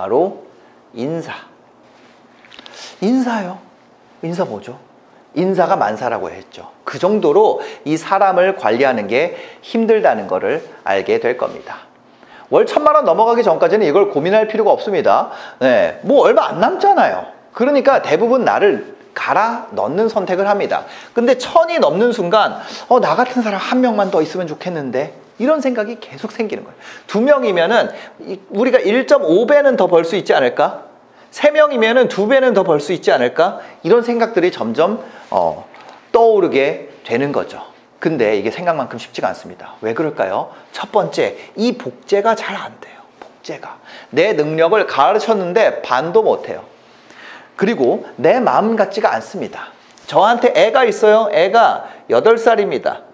바로 인사. 인사요. 인사 뭐죠? 인사가 만사라고 했죠. 그 정도로 이 사람을 관리하는 게 힘들다는 것을 알게 될 겁니다. 월 1000만 원 넘어가기 전까지는 이걸 고민할 필요가 없습니다. 네, 뭐 얼마 안 남잖아요. 그러니까 대부분 나를 갈아 넣는 선택을 합니다. 근데 1000이 넘는 순간 나 같은 사람 한 명만 더 있으면 좋겠는데, 이런 생각이 계속 생기는 거예요. 2명이면은 우리가 1.5배는 더 벌 수 있지 않을까? 3명이면은 2배는 더 벌 수 있지 않을까? 이런 생각들이 점점 떠오르게 되는 거죠. 근데 이게 생각만큼 쉽지가 않습니다. 왜 그럴까요? 첫 번째, 이 복제가 잘 안 돼요. 복제가. 내 능력을 가르쳤는데 반도 못해요. 그리고 내 마음 같지가 않습니다. 저한테 애가 있어요. 애가 8살입니다.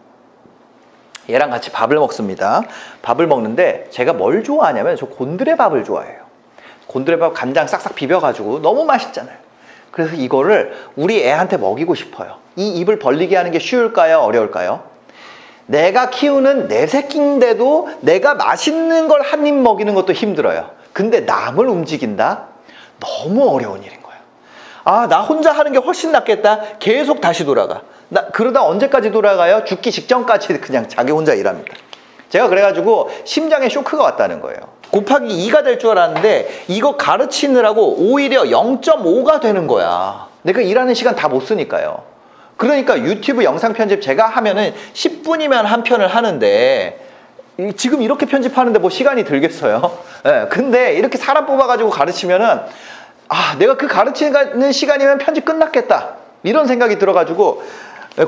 얘랑 같이 밥을 먹습니다. 밥을 먹는데 제가 뭘 좋아하냐면 저 곤드레밥을 좋아해요. 곤드레밥 간장 싹싹 비벼가지고 너무 맛있잖아요. 그래서 이거를 우리 애한테 먹이고 싶어요. 이 입을 벌리게 하는 게 쉬울까요? 어려울까요? 내가 키우는 내 새끼인데도 내가 맛있는 걸 한 입 먹이는 것도 힘들어요. 근데 남을 움직인다? 너무 어려운 일인 거예요. 나 혼자 하는 게 훨씬 낫겠다. 계속 다시 돌아가. 그러다 언제까지 돌아가요? 죽기 직전까지 그냥 자기 혼자 일합니다. 제가 그래가지고 심장에 쇼크가 왔다는 거예요. 곱하기 2가 될 줄 알았는데 이거 가르치느라고 오히려 0.5가 되는 거야. 내가 일하는 시간 다 못 쓰니까요. 그러니까 유튜브 영상 편집 제가 하면은 10분이면 한 편을 하는데 지금 이렇게 편집하는데 뭐 시간이 들겠어요? 네, 근데 이렇게 사람 뽑아가지고 가르치면은 내가 그 가르치는 시간이면 편집 끝났겠다, 이런 생각이 들어가지고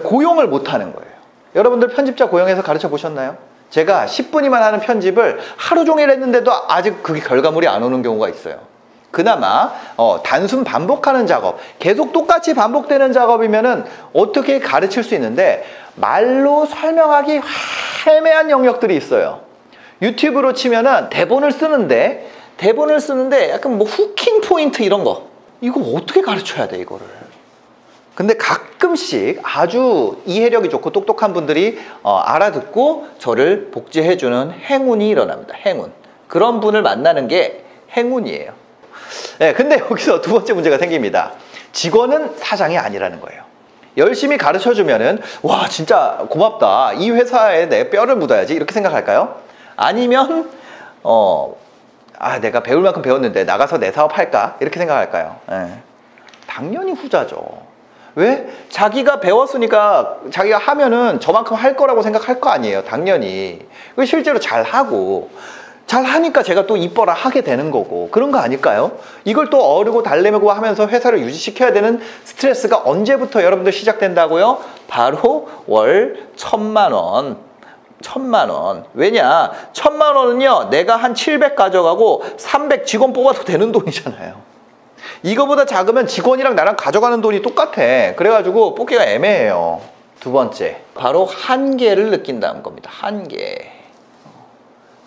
고용을 못 하는 거예요. 여러분들 편집자 고용해서 가르쳐 보셨나요? 제가 10분이면 하는 편집을 하루 종일 했는데도 아직 그게 결과물이 안 오는 경우가 있어요. 그나마 단순 반복하는 작업, 계속 똑같이 반복되는 작업이면은 어떻게 가르칠 수 있는데, 말로 설명하기 애매한 영역들이 있어요. 유튜브로 치면은 대본을 쓰는데 약간 뭐 후킹 포인트 이런 거, 이거 어떻게 가르쳐야 돼 이거를. 근데 가끔씩 아주 이해력이 좋고 똑똑한 분들이 알아듣고 저를 복제해주는 행운이 일어납니다. 행운. 그런 분을 만나는 게 행운이에요. 네, 근데 여기서 두 번째 문제가 생깁니다. 직원은 사장이 아니라는 거예요. 열심히 가르쳐주면은 와 진짜 고맙다, 이 회사에 내 뼈를 묻어야지, 이렇게 생각할까요? 아니면 내가 배울 만큼 배웠는데 나가서 내 사업 할까, 이렇게 생각할까요? 네. 당연히 후자죠. 왜? 자기가 배웠으니까 자기가 하면은 저만큼 할 거라고 생각할 거 아니에요. 당연히. 실제로 잘하고, 잘하니까 제가 또 이뻐라 하게 되는 거고, 그런 거 아닐까요? 이걸 또 어르고 달래매고 하면서 회사를 유지시켜야 되는 스트레스가 언제부터 여러분들 시작된다고요? 바로 월 1000만 원. 1000만 원. 왜냐? 1000만 원은요, 내가 한 700 가져가고 300 직원 뽑아도 되는 돈이잖아요. 이거보다 작으면 직원이랑 나랑 가져가는 돈이 똑같아. 그래가지고 뽑기가 애매해요. 두 번째, 바로 한계를 느낀다는 겁니다. 한계.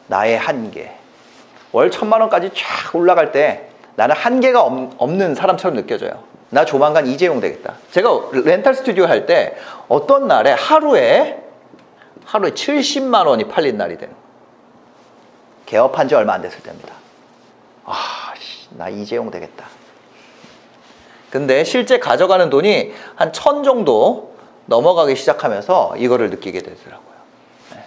나의 한계. 월 1000만 원까지 쫙 올라갈 때 나는 한계가 없는 사람처럼 느껴져요. 나 조만간 이재용 되겠다. 제가 렌탈 스튜디오 할 때 어떤 날에 하루에 70만 원이 팔린 날이 되는 거예요. 개업한 지 얼마 안 됐을 때입니다. 나 이재용 되겠다. 근데 실제 가져가는 돈이 한 1000 정도 넘어가기 시작하면서 이거를 느끼게 되더라고요. 네.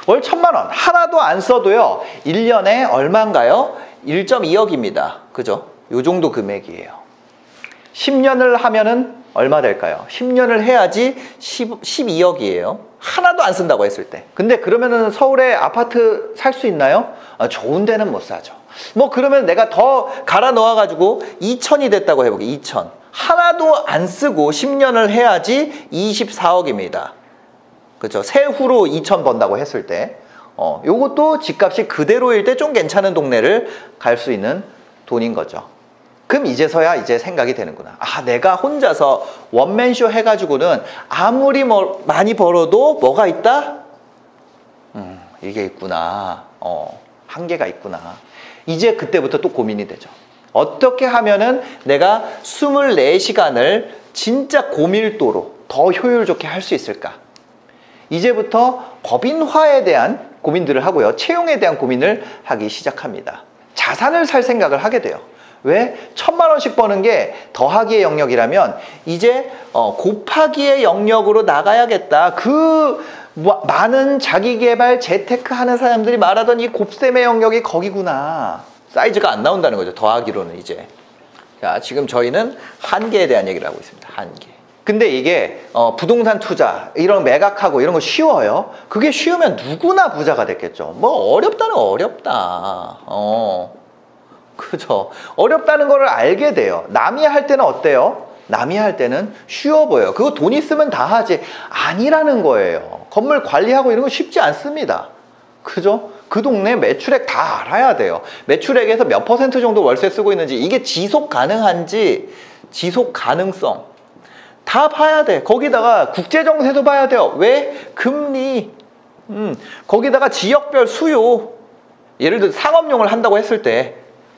월 1000만 원 하나도 안 써도요, 1년에 얼마인가요? 1.2억입니다. 그죠? 요 정도 금액이에요. 10년을 하면은 얼마 될까요? 10년을 해야지 12억이에요. 하나도 안 쓴다고 했을 때. 근데 그러면은 서울에 아파트 살 수 있나요? 좋은 데는 못 사죠. 뭐 그러면 내가 더 갈아 넣어가지고 2000이 됐다고 해보게. 2000 하나도 안 쓰고 10년을 해야지 24억입니다. 그렇죠? 세후로 2000 번다고 했을 때 요것도 집값이 그대로일 때 좀 괜찮은 동네를 갈 수 있는 돈인 거죠. 그럼 이제서야 이제 생각이 되는구나. 내가 혼자서 원맨쇼 해가지고는 아무리 많이 벌어도 뭐가 있다? 이게 있구나. 한계가 있구나. 이제 그때부터 또 고민이 되죠. 어떻게 하면은 내가 24시간을 진짜 고밀도로 더 효율 좋게 할 수 있을까? 이제부터 법인화에 대한 고민들을 하고요. 채용에 대한 고민을 하기 시작합니다. 자산을 살 생각을 하게 돼요. 왜? 1000만 원씩 버는 게 더하기의 영역이라면 이제 곱하기의 영역으로 나가야겠다. 그 많은 자기개발 재테크 하는 사람들이 말하던 이 곱셈의 영역이 거기구나. 사이즈가 안 나온다는 거죠. 더하기로는 이제. 자, 지금 저희는 한계에 대한 얘기를 하고 있습니다. 한계. 근데 이게 부동산 투자, 이런 매각하고 이런 거 쉬워요? 그게 쉬우면 누구나 부자가 됐겠죠. 뭐 어렵다는 어렵다. 그죠? 어렵다는 걸 알게 돼요. 남이 할 때는 어때요? 남이 할 때는 쉬워 보여요. 그거 돈 있으면 다 하지. 아니라는 거예요. 건물 관리하고 이런 거 쉽지 않습니다. 그죠? 그 동네 매출액 다 알아야 돼요. 매출액에서 몇 % 정도 월세 쓰고 있는지, 이게 지속 가능한지, 지속 가능성 다 봐야 돼. 거기다가 국제정세도 봐야 돼요. 왜? 금리. 거기다가 지역별 수요. 예를 들어 상업용을 한다고 했을 때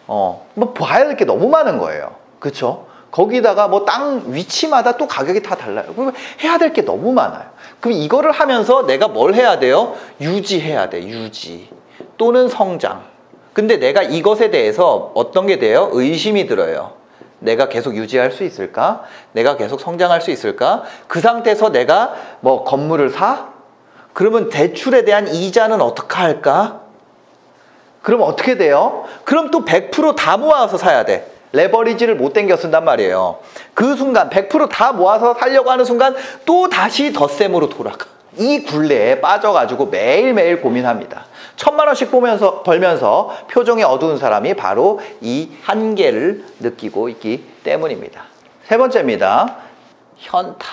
뭐 봐야 될 게 너무 많은 거예요. 그쵸? 거기다가 뭐 땅 위치마다 또 가격이 다 달라요. 그러면 해야 될 게 너무 많아요. 그럼 이거를 하면서 내가 뭘 해야 돼요? 유지해야 돼. 유지 또는 성장. 근데 내가 이것에 대해서 어떤 게 돼요? 의심이 들어요. 내가 계속 유지할 수 있을까? 내가 계속 성장할 수 있을까? 그 상태에서 내가 뭐 건물을 사? 그러면 대출에 대한 이자는 어떻게 할까? 그럼 어떻게 돼요? 그럼 또 100% 다 모아서 사야 돼. 레버리지를 못 땡겨 쓴단 말이에요. 그 순간 100% 다 모아서 살려고 하는 순간 또 다시 덧셈으로 돌아가. 이 굴레에 빠져가지고 매일매일 고민합니다. 1000만 원씩 벌면서 표정이 어두운 사람이 바로 이 한계를 느끼고 있기 때문입니다. 세 번째입니다. 현타.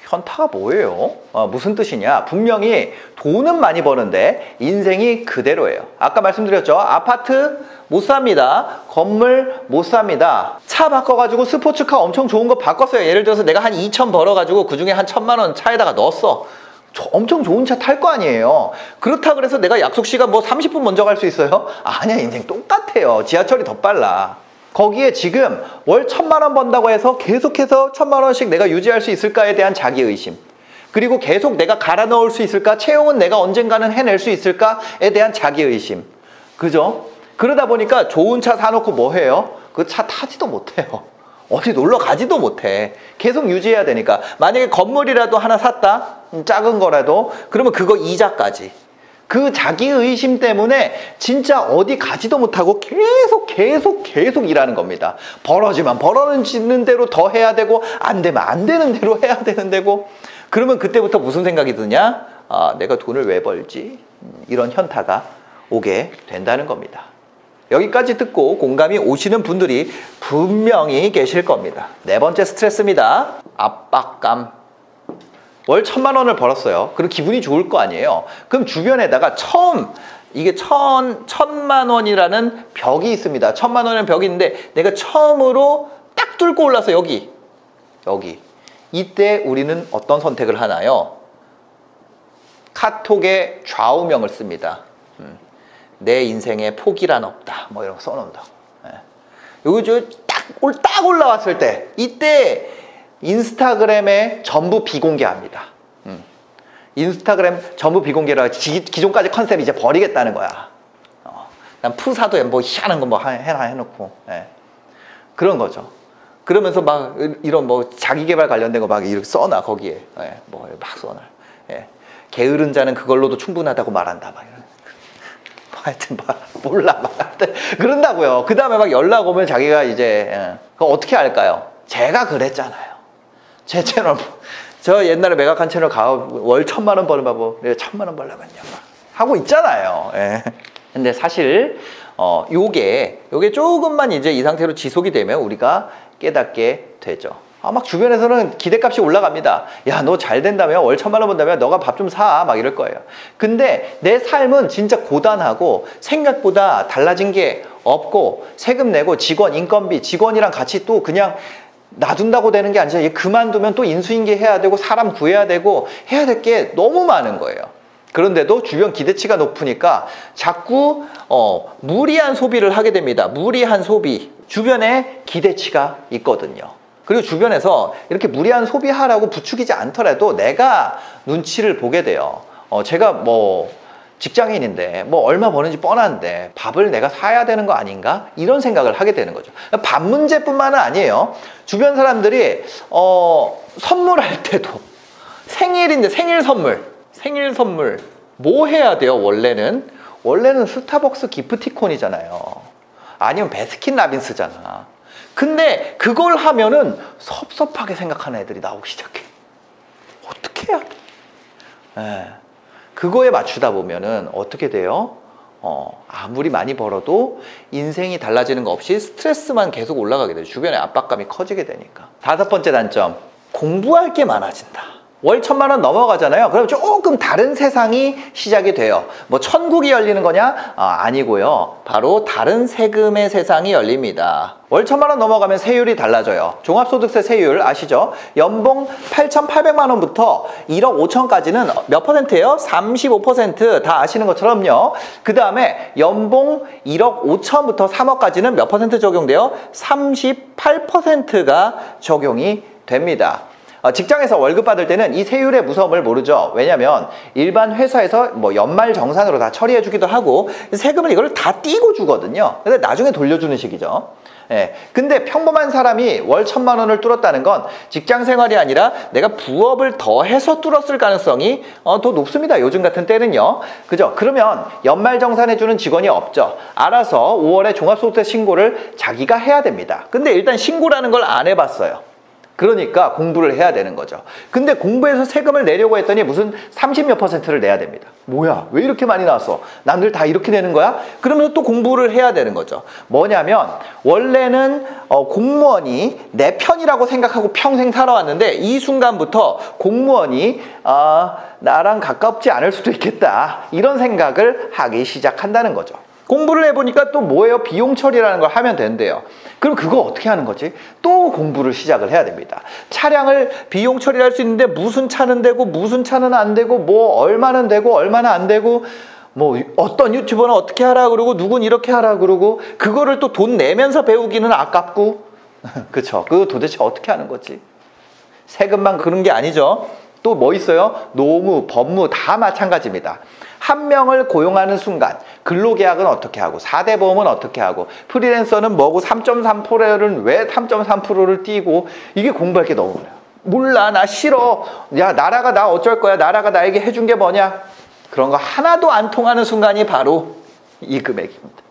현타가 뭐예요? 무슨 뜻이냐? 분명히 돈은 많이 버는데 인생이 그대로예요. 아까 말씀드렸죠? 아파트 못 삽니다. 건물 못 삽니다. 차 바꿔가지고 스포츠카 엄청 좋은 거 바꿨어요. 예를 들어서 내가 한 2천 벌어가지고 그중에 한 1000만 원 차에다가 넣었어. 엄청 좋은 차 탈 거 아니에요. 그렇다 그래서 내가 약속 시간 뭐 30분 먼저 갈 수 있어요? 아니야, 인생 똑같아요. 지하철이 더 빨라. 거기에 지금 월 1000만 원 번다고 해서 계속해서 1000만 원씩 내가 유지할 수 있을까에 대한 자기의심, 그리고 계속 내가 갈아 넣을 수 있을까, 채용은 내가 언젠가는 해낼 수 있을까에 대한 자기의심. 그죠? 그러다 보니까 좋은 차 사놓고 뭐 해요? 그 차 타지도 못해요. 어디 놀러 가지도 못해. 계속 유지해야 되니까. 만약에 건물이라도 하나 샀다, 작은 거라도, 그러면 그거 이자까지. 그 자기의심 때문에 진짜 어디 가지도 못하고 계속 일하는 겁니다. 벌어지면 벌어지는 대로 더 해야 되고, 안 되면 안 되는 대로 해야 되는 데고. 그러면 그때부터 무슨 생각이 드냐? 아, 내가 돈을 왜 벌지? 이런 현타가 오게 된다는 겁니다. 여기까지 듣고 공감이 오시는 분들이 분명히 계실 겁니다. 네 번째 스트레스입니다. 압박감. 월 1000만 원을 벌었어요. 그럼 기분이 좋을 거 아니에요. 그럼 주변에다가 이게 1000만 원이라는 벽이 있습니다. 1000만 원이라는 벽이 있는데 내가 처음으로 딱 뚫고 올라서 여기. 이때 우리는 어떤 선택을 하나요? 카톡에 좌우명을 씁니다. 내 인생에 포기란 없다. 뭐 이런 거 써놓는다고. 여기 딱 올라왔을 때, 이때 인스타그램에 전부 비공개합니다. 인스타그램 전부 비공개라 기존까지 컨셉 이제 버리겠다는 거야. 난 푸사도 뭐 희한한 거 뭐 해놓고. 그런 거죠. 그러면서 막 이런 뭐 자기개발 관련된 거 막 이렇게 써놔, 거기에. 뭐 막 써놔. 게으른 자는 그걸로도 충분하다고 말한다. 막 이런. 하여튼 몰라. 하여튼 그런다고요. 그 다음에 막 연락 오면 자기가 이제 그럼 어떻게 할까요? 제가 그랬잖아요. 제 채널, 저 옛날에 매각한 채널 월 1000만 원 버는 바보, 내가 1000만 원 벌려면요 하고 있잖아요. 근데 사실 요게 조금만 이제 이 상태로 지속이 되면 우리가 깨닫게 되죠. 막 주변에서는 기대값이 올라갑니다. 야, 너 잘 된다며? 월 1000만 원 번다며? 너가 밥 좀 사. 막 이럴 거예요. 근데 내 삶은 진짜 고단하고 생각보다 달라진 게 없고, 세금 내고 직원, 인건비, 직원이랑 같이 또 그냥 놔둔다고 되는 게 아니라 얘 그만두면 또 인수인계 해야 되고 사람 구해야 되고 해야 될 게 너무 많은 거예요. 그런데도 주변 기대치가 높으니까 자꾸 무리한 소비를 하게 됩니다. 무리한 소비. 주변에 기대치가 있거든요. 그리고 주변에서 이렇게 무리한 소비하라고 부추기지 않더라도 내가 눈치를 보게 돼요. 제가 뭐 직장인인데 뭐 얼마 버는지 뻔한데 밥을 내가 사야 되는 거 아닌가? 이런 생각을 하게 되는 거죠. 밥 문제뿐만은 아니에요. 주변 사람들이 선물할 때도 생일인데 생일 선물 뭐 해야 돼요? 원래는 스타벅스 기프티콘이잖아요. 아니면 베스킨라빈스잖아. 근데 그걸 하면은 섭섭하게 생각하는 애들이 나오기 시작해. 어떻게 해야 돼? 예. 그거에 맞추다 보면은 어떻게 돼요? 아무리 많이 벌어도 인생이 달라지는 거 없이 스트레스만 계속 올라가게 돼요. 주변에 압박감이 커지게 되니까. 5번째 단점, 공부할 게 많아진다. 월 1,000만 원 넘어가잖아요. 그럼 조금 다른 세상이 시작이 돼요. 뭐 천국이 열리는 거냐? 아니고요. 바로 다른 세금의 세상이 열립니다. 월 1,000만 원 넘어가면 세율이 달라져요. 종합소득세 세율 아시죠? 연봉 8,800만 원부터 1억 5천까지는 몇 퍼센트예요? 35%. 다 아시는 것처럼요. 그 다음에 연봉 1억 5천부터 3억까지는 몇 퍼센트 적용돼요? 38%가 적용이 됩니다. 직장에서 월급 받을 때는 이 세율의 무서움을 모르죠. 왜냐면 일반 회사에서 뭐 연말 정산으로 다 처리해 주기도 하고 세금을 이걸 다 띄고 주거든요. 근데 나중에 돌려주는 식이죠. 예. 근데 평범한 사람이 월 1,000만 원을 뚫었다는 건 직장 생활이 아니라 내가 부업을 더 해서 뚫었을 가능성이 더 높습니다. 요즘 같은 때는요. 그죠? 그러면 연말 정산해 주는 직원이 없죠. 알아서 5월에 종합소득세 신고를 자기가 해야 됩니다. 근데 일단 신고라는 걸 안 해봤어요. 그러니까 공부를 해야 되는 거죠. 근데 공부해서 세금을 내려고 했더니 무슨 30몇 %를 내야 됩니다. 뭐야? 왜 이렇게 많이 나왔어? 남들 다 이렇게 내는 거야? 그러면 또 공부를 해야 되는 거죠. 뭐냐면 원래는 공무원이 내 편이라고 생각하고 평생 살아왔는데 이 순간부터 공무원이 나랑 가깝지 않을 수도 있겠다. 이런 생각을 하기 시작한다는 거죠. 공부를 해보니까 또 뭐예요? 비용 처리라는 걸 하면 된대요. 그럼 그거 어떻게 하는 거지? 또 공부를 시작을 해야 됩니다. 차량을 비용 처리를 할 수 있는데 무슨 차는 되고 무슨 차는 안 되고 뭐 얼마는 되고 얼마나 안 되고 뭐 어떤 유튜버는 어떻게 하라 그러고 누군 이렇게 하라 그러고 그거를 또 돈 내면서 배우기는 아깝고 그쵸? 그거 도대체 어떻게 하는 거지? 세금만 그런 게 아니죠. 또 뭐 있어요? 노무, 법무 다 마찬가지입니다. 한 명을 고용하는 순간 근로계약은 어떻게 하고 4대 보험은 어떻게 하고 프리랜서는 뭐고 3.3%는 왜 3.3%를 띄고 이게 공부할 게 너무 많아요. 몰라 나 싫어. 야 나라가 나 어쩔 거야. 나라가 나에게 해준 게 뭐냐. 그런 거 하나도 안 통하는 순간이 바로 이 금액입니다.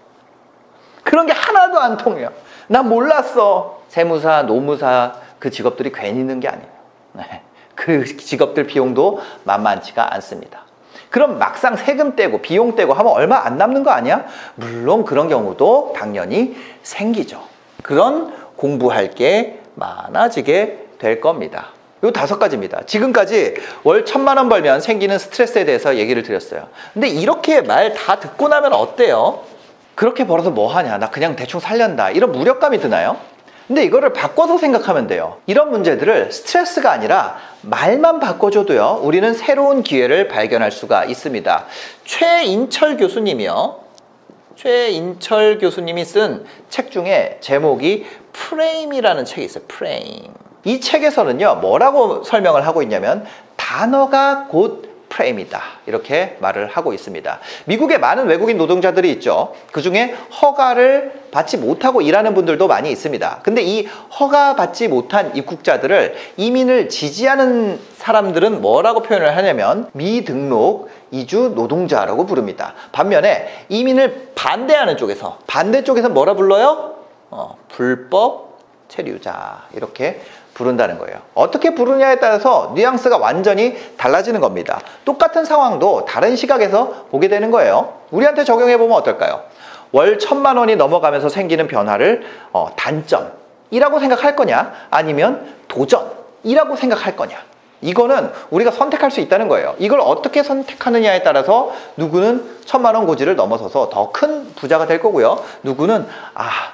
그런 게 하나도 안 통해요. 난 몰랐어. 세무사, 노무사 그 직업들이 괜히 있는 게 아니에요. 네. 그 직업들 비용도 만만치가 않습니다. 그럼 막상 세금 떼고 비용 떼고 하면 얼마 안 남는 거 아니야? 물론 그런 경우도 당연히 생기죠. 그런 공부할 게 많아지게 될 겁니다. 요 5가지입니다. 지금까지 월 1,000만 원 벌면 생기는 스트레스에 대해서 얘기를 드렸어요. 근데 이렇게 말 다 듣고 나면 어때요? 그렇게 벌어서 뭐 하냐? 나 그냥 대충 살련다. 이런 무력감이 드나요? 근데 이거를 바꿔서 생각하면 돼요. 이런 문제들을 스트레스가 아니라 말만 바꿔줘도요, 우리는 새로운 기회를 발견할 수가 있습니다. 최인철 교수님이 쓴 책 중에 제목이 프레임이라는 책이 있어요. 프레임. 이 책에서는요, 뭐라고 설명을 하고 있냐면 단어가 곧 프레임이다. 이렇게 말을 하고 있습니다. 미국에 많은 외국인 노동자들이 있죠. 그중에 허가를 받지 못하고 일하는 분들도 많이 있습니다. 근데 이 허가받지 못한 입국자들을 이민을 지지하는 사람들은 뭐라고 표현을 하냐면 미등록 이주 노동자라고 부릅니다. 반면에 이민을 반대하는 쪽에서 뭐라 불러요? 불법 체류자 이렇게 부른다는 거예요. 어떻게 부르냐에 따라서 뉘앙스가 완전히 달라지는 겁니다. 똑같은 상황도 다른 시각에서 보게 되는 거예요. 우리한테 적용해보면 어떨까요? 월 1,000만 원이 넘어가면서 생기는 변화를 단점이라고 생각할 거냐 아니면 도전이라고 생각할 거냐, 이거는 우리가 선택할 수 있다는 거예요. 이걸 어떻게 선택하느냐에 따라서 누구는 1,000만 원 고지를 넘어서서 더 큰 부자가 될 거고요. 누구는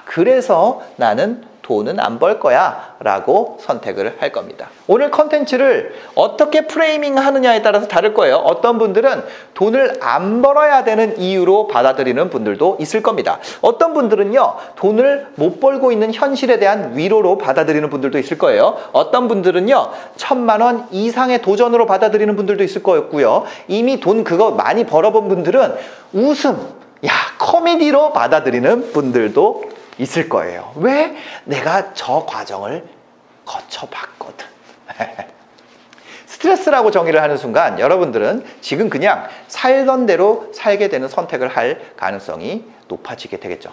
그래서 나는 돈은 안 벌 거야 라고 선택을 할 겁니다. 오늘 컨텐츠를 어떻게 프레이밍 하느냐에 따라서 다를 거예요. 어떤 분들은 돈을 안 벌어야 되는 이유로 받아들이는 분들도 있을 겁니다. 어떤 분들은요, 돈을 못 벌고 있는 현실에 대한 위로로 받아들이는 분들도 있을 거예요. 어떤 분들은요, 1,000만 원 이상의 도전으로 받아들이는 분들도 있을 거였고요. 이미 돈 그거 많이 벌어본 분들은 웃음, 코미디로 받아들이는 분들도 있을 거예요. 왜? 내가 저 과정을 거쳐봤거든. 스트레스라고 정의를 하는 순간 여러분들은 지금 그냥 살던 대로 살게 되는 선택을 할 가능성이 높아지게 되겠죠.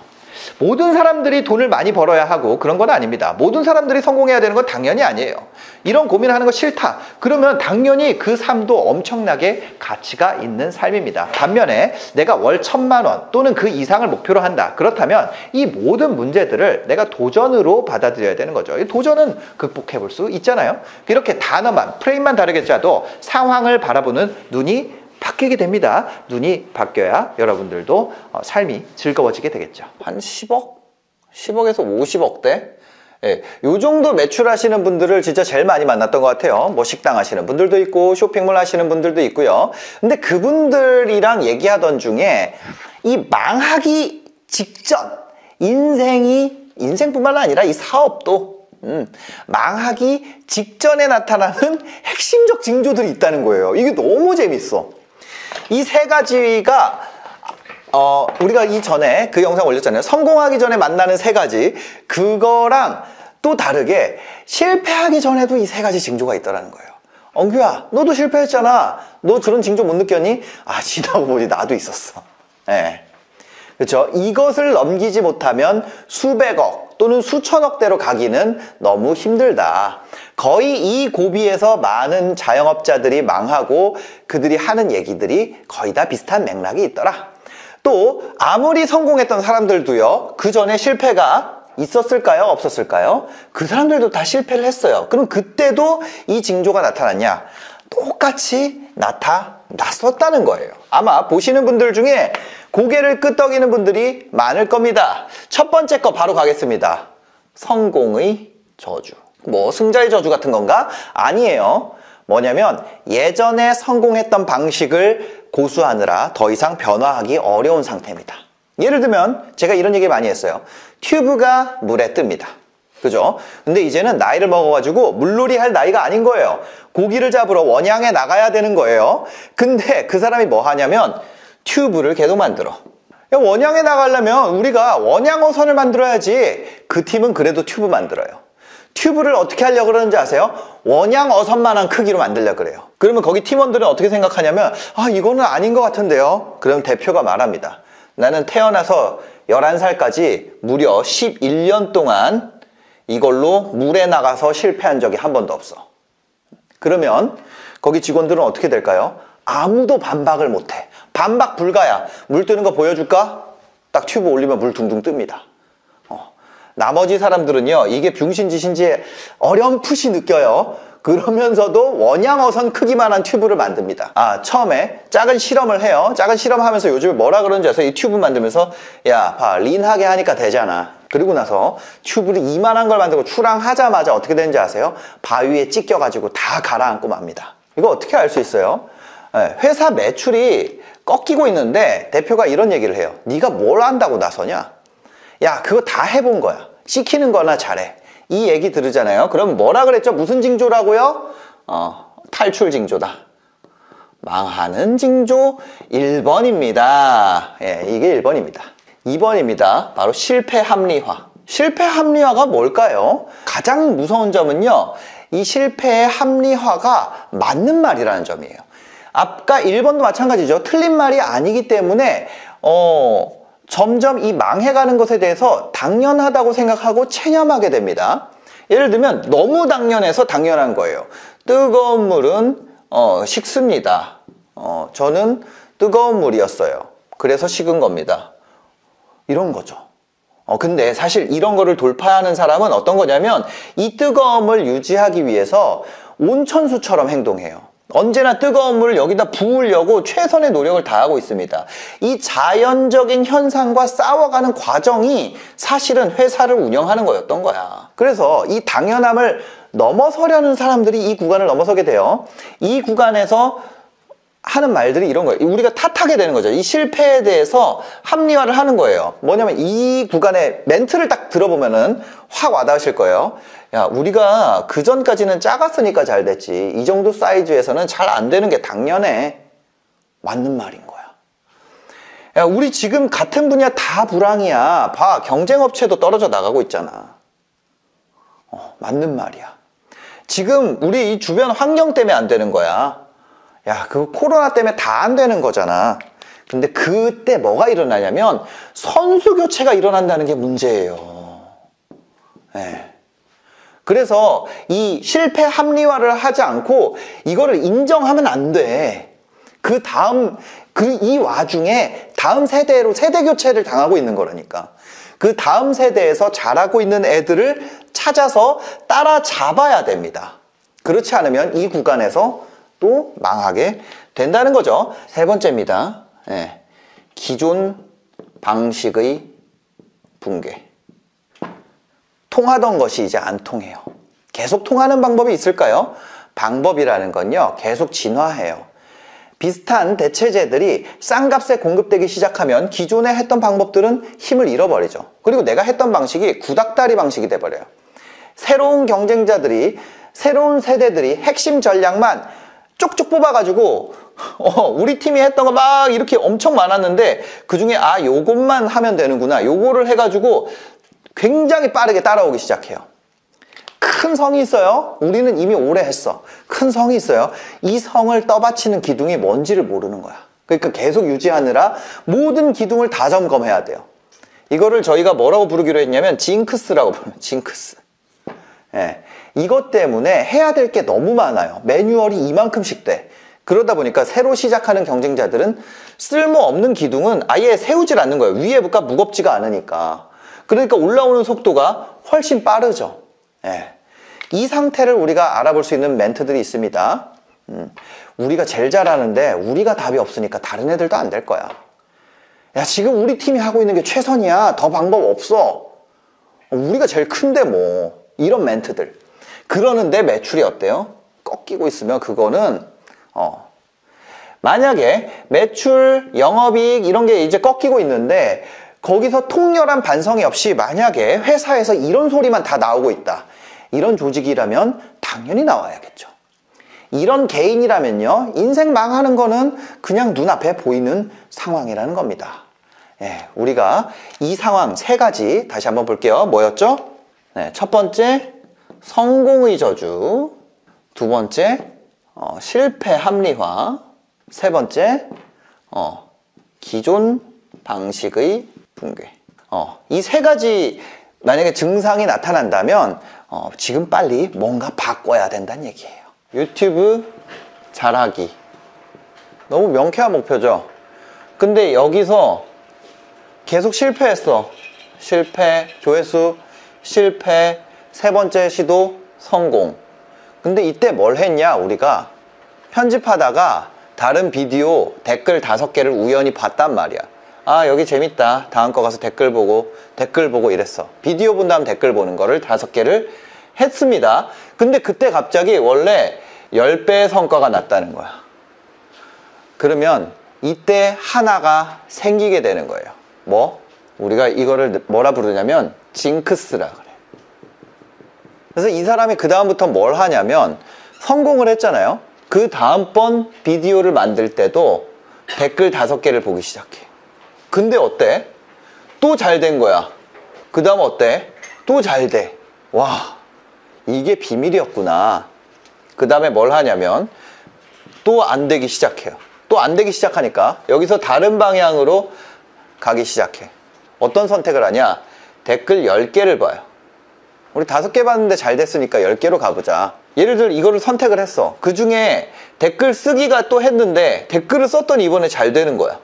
모든 사람들이 돈을 많이 벌어야 하고 그런 건 아닙니다. 모든 사람들이 성공해야 되는 건 당연히 아니에요. 이런 고민을 하는 거 싫다. 그러면 당연히 그 삶도 엄청나게 가치가 있는 삶입니다. 반면에 내가 월 1,000만 원 또는 그 이상을 목표로 한다. 그렇다면 이 모든 문제들을 내가 도전으로 받아들여야 되는 거죠. 이 도전은 극복해 볼 수 있잖아요. 이렇게 단어만, 프레임만 다르게 짜도 상황을 바라보는 눈이 바뀌게 됩니다. 눈이 바뀌어야 여러분들도 삶이 즐거워지게 되겠죠. 한 10억? 10억에서 50억대? 예, 요 정도 매출하시는 분들을 진짜 제일 많이 만났던 것 같아요. 뭐 식당 하시는 분들도 있고 쇼핑몰 하시는 분들도 있고요. 근데 그분들이랑 얘기하던 중에 이 망하기 직전 인생뿐만 아니라 이 사업도 망하기 직전에 나타나는 핵심적 징조들이 있다는 거예요. 이게 너무 재밌어. 이 세 가지가 우리가 이전에 그 영상 올렸잖아요. 성공하기 전에 만나는 세 가지, 그거랑 또 다르게 실패하기 전에도 이 세 가지 징조가 있더라는 거예요. 엉규야, 너도 실패했잖아. 너 그런 징조 못 느꼈니? 지나고 보니 나도 있었어. 네. 그렇죠? 이것을 넘기지 못하면 수백억 또는 수천억대로 가기는 너무 힘들다. 거의 이 고비에서 많은 자영업자들이 망하고 그들이 하는 얘기들이 거의 다 비슷한 맥락이 있더라. 또 아무리 성공했던 사람들도요, 그 전에 실패가 있었을까요? 없었을까요? 그 사람들도 다 실패를 했어요. 그럼 그때도 이 징조가 나타났냐? 똑같이 나타났었다는 거예요. 아마 보시는 분들 중에 고개를 끄덕이는 분들이 많을 겁니다. 첫 번째 거 바로 가겠습니다. 성공의 저주. 뭐 승자의 저주 같은 건가? 아니에요. 뭐냐면 예전에 성공했던 방식을 고수하느라 더 이상 변화하기 어려운 상태입니다. 예를 들면 제가 이런 얘기 많이 했어요. 튜브가 물에 뜹니다. 그죠? 근데 이제는 나이를 먹어가지고 물놀이 할 나이가 아닌 거예요. 고기를 잡으러 원양에 나가야 되는 거예요. 근데 그 사람이 뭐 하냐면 튜브를 계속 만들어. 원양에 나가려면 우리가 원양어선을 만들어야지. 그 팀은 그래도 튜브 만들어요. 튜브를 어떻게 하려고 그러는지 아세요? 원양어선만한 크기로 만들려고 그래요. 그러면 거기 팀원들은 어떻게 생각하냐면 이거는 아닌 것 같은데요. 그럼 대표가 말합니다. 나는 태어나서 11살까지 무려 11년 동안 이걸로 물에 나가서 실패한 적이 한 번도 없어. 그러면 거기 직원들은 어떻게 될까요? 아무도 반박을 못해. 반박 불가야. 물 뜨는 거 보여줄까? 딱 튜브 올리면 물 둥둥 뜹니다. 나머지 사람들은요, 이게 병신짓인지 어렴풋이 느껴요. 그러면서도 원양어선 크기만한 튜브를 만듭니다. 처음에 작은 실험을 해요. 작은 실험하면서 요즘에 뭐라 그러는지 아세요? 이 튜브 만들면서 야, 봐, 린하게 하니까 되잖아. 그리고 나서 튜브를 이만한 걸 만들고 출항하자마자 어떻게 되는지 아세요? 바위에 찢겨가지고 다 가라앉고 맙니다. 이거 어떻게 알 수 있어요? 회사 매출이 꺾이고 있는데 대표가 이런 얘기를 해요. 네가 뭘 안다고 나서냐? 야, 그거 다 해본 거야. 시키는 거나 잘해. 이 얘기 들으잖아요. 그럼 뭐라 그랬죠? 무슨 징조라고요? 탈출 징조다. 망하는 징조 1번입니다. 예, 이게 1번입니다. 2번입니다. 바로 실패 합리화. 실패 합리화가 뭘까요? 가장 무서운 점은요, 이 실패의 합리화가 맞는 말이라는 점이에요. 아까 1번도 마찬가지죠. 틀린 말이 아니기 때문에 점점 이 망해가는 것에 대해서 당연하다고 생각하고 체념하게 됩니다. 예를 들면 너무 당연해서 당연한 거예요. 뜨거운 물은 식습니다. 저는 뜨거운 물이었어요. 그래서 식은 겁니다. 이런 거죠. 근데 사실 이런 거를 돌파하는 사람은 어떤 거냐면 이 뜨거움을 유지하기 위해서 온천수처럼 행동해요. 언제나 뜨거운 물을 여기다 부으려고 최선의 노력을 다하고 있습니다. 이 자연적인 현상과 싸워가는 과정이 사실은 회사를 운영하는 거였던 거야. 그래서 이 당연함을 넘어서려는 사람들이 이 구간을 넘어서게 돼요. 이 구간에서 하는 말들이 이런 거예요. 우리가 탓하게 되는 거죠. 이 실패에 대해서 합리화를 하는 거예요. 뭐냐면 이 구간의 멘트를 딱 들어보면은 확 와닿으실 거예요. 야, 우리가 그 전까지는 작았으니까 잘 됐지. 이 정도 사이즈에서는 잘 안 되는 게 당연해. 맞는 말인 거야. 야, 우리 지금 같은 분야 다 불황이야. 봐, 경쟁업체도 떨어져 나가고 있잖아. 맞는 말이야. 지금 우리 이 주변 환경 때문에 안 되는 거야. 야, 그 코로나 때문에 다 안 되는 거잖아. 근데 그때 뭐가 일어나냐면 선수 교체가 일어난다는 게 문제예요. 네. 그래서 이 실패 합리화를 하지 않고 이거를 인정하면 안 돼. 이 와중에 다음 세대로 세대 교체를 당하고 있는 거라니까. 그 다음 세대에서 자라고 있는 애들을 찾아서 따라잡아야 됩니다. 그렇지 않으면 이 구간에서 또 망하게 된다는 거죠. 세 번째입니다. 네. 기존 방식의 붕괴. 통하던 것이 이제 안 통해요. 계속 통하는 방법이 있을까요? 방법이라는 건요, 계속 진화해요. 비슷한 대체제들이 싼 값에 공급되기 시작하면 기존에 했던 방법들은 힘을 잃어버리죠. 그리고 내가 했던 방식이 구닥다리 방식이 돼버려요. 새로운 경쟁자들이, 새로운 세대들이 핵심 전략만 쪽쪽 뽑아가지고 우리 팀이 했던 거 막 이렇게 엄청 많았는데 그 중에 요것만 하면 되는구나, 요거를 해가지고 굉장히 빠르게 따라오기 시작해요. 큰 성이 있어요. 우리는 이미 오래 했어. 큰 성이 있어요. 이 성을 떠받치는 기둥이 뭔지를 모르는 거야. 그러니까 계속 유지하느라 모든 기둥을 다 점검해야 돼요. 이거를 저희가 뭐라고 부르기로 했냐면 징크스라고 부르면 징크스. 예. 이것 때문에 해야 될 게 너무 많아요. 매뉴얼이 이만큼씩 돼. 그러다 보니까 새로 시작하는 경쟁자들은 쓸모없는 기둥은 아예 세우질 않는 거예요. 위에가 무겁지가 않으니까. 그러니까 올라오는 속도가 훨씬 빠르죠. 예. 이 상태를 우리가 알아볼 수 있는 멘트들이 있습니다. 우리가 제일 잘하는데 우리가 답이 없으니까 다른 애들도 안 될 거야. 야, 지금 우리 팀이 하고 있는 게 최선이야. 더 방법 없어. 우리가 제일 큰데 뭐. 이런 멘트들. 그러는데 매출이 어때요? 꺾이고 있으면 그거는 만약에 매출, 영업이익 이런 게 이제 꺾이고 있는데 거기서 통렬한 반성이 없이 만약에 회사에서 이런 소리만 다 나오고 있다. 이런 조직이라면 당연히 나와야겠죠. 이런 개인이라면요, 인생 망하는 거는 그냥 눈앞에 보이는 상황이라는 겁니다. 예, 우리가 이 상황 세 가지 다시 한번 볼게요. 뭐였죠? 네, 첫 번째, 성공의 저주. 두 번째, 실패 합리화. 세 번째, 기존 방식의 붕괴. 이 세 가지 만약에 증상이 나타난다면 지금 빨리 뭔가 바꿔야 된다는 얘기예요. 유튜브 잘하기. 너무 명쾌한 목표죠. 근데 여기서 계속 실패했어. 실패, 조회수, 실패, 세 번째 시도, 성공. 근데 이때 뭘 했냐, 우리가? 편집하다가 다른 비디오 댓글 5개를 우연히 봤단 말이야. 아, 여기 재밌다. 다음 거 가서 댓글 보고 이랬어. 비디오 본 다음 댓글 보는 거를 5개를 했습니다. 근데 그때 갑자기 원래 10배의 성과가 났다는 거야. 그러면 이때 하나가 생기게 되는 거예요. 뭐? 우리가 이거를 뭐라 부르냐면 징크스라 그래. 그래서 이 사람이 그 다음부터 뭘 하냐면 성공을 했잖아요. 그 다음번 비디오를 만들 때도 댓글 5개를 보기 시작해. 근데 어때? 또 잘 된 거야. 그 다음 어때? 또 잘 돼. 와, 이게 비밀이었구나. 그 다음에 뭘 하냐면 또 안 되기 시작해요. 또 안 되기 시작하니까 여기서 다른 방향으로 가기 시작해. 어떤 선택을 하냐? 댓글 10개를 봐요. 우리 5개 봤는데 잘 됐으니까 10개로 가보자. 예를 들어 이거를 선택을 했어. 그 중에 댓글 쓰기가 또 했는데 댓글을 썼더니 이번에 잘 되는 거야.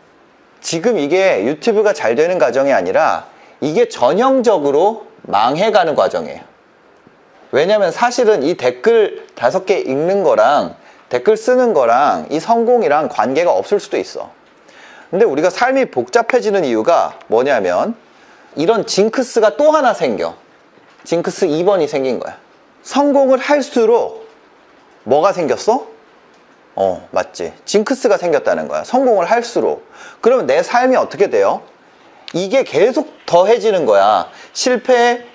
지금 이게 유튜브가 잘 되는 과정이 아니라 이게 전형적으로 망해가는 과정이에요. 왜냐면 사실은 이 댓글 5개 읽는 거랑 댓글 쓰는 거랑 이 성공이랑 관계가 없을 수도 있어. 근데 우리가 삶이 복잡해지는 이유가 뭐냐면 이런 징크스가 또 하나 생겨. 징크스 2번이 생긴 거야. 성공을 할수록 뭐가 생겼어? 맞지. 징크스가 생겼다는 거야. 성공을 할수록. 그러면 내 삶이 어떻게 돼요? 이게 계속 더해지는 거야. 실패,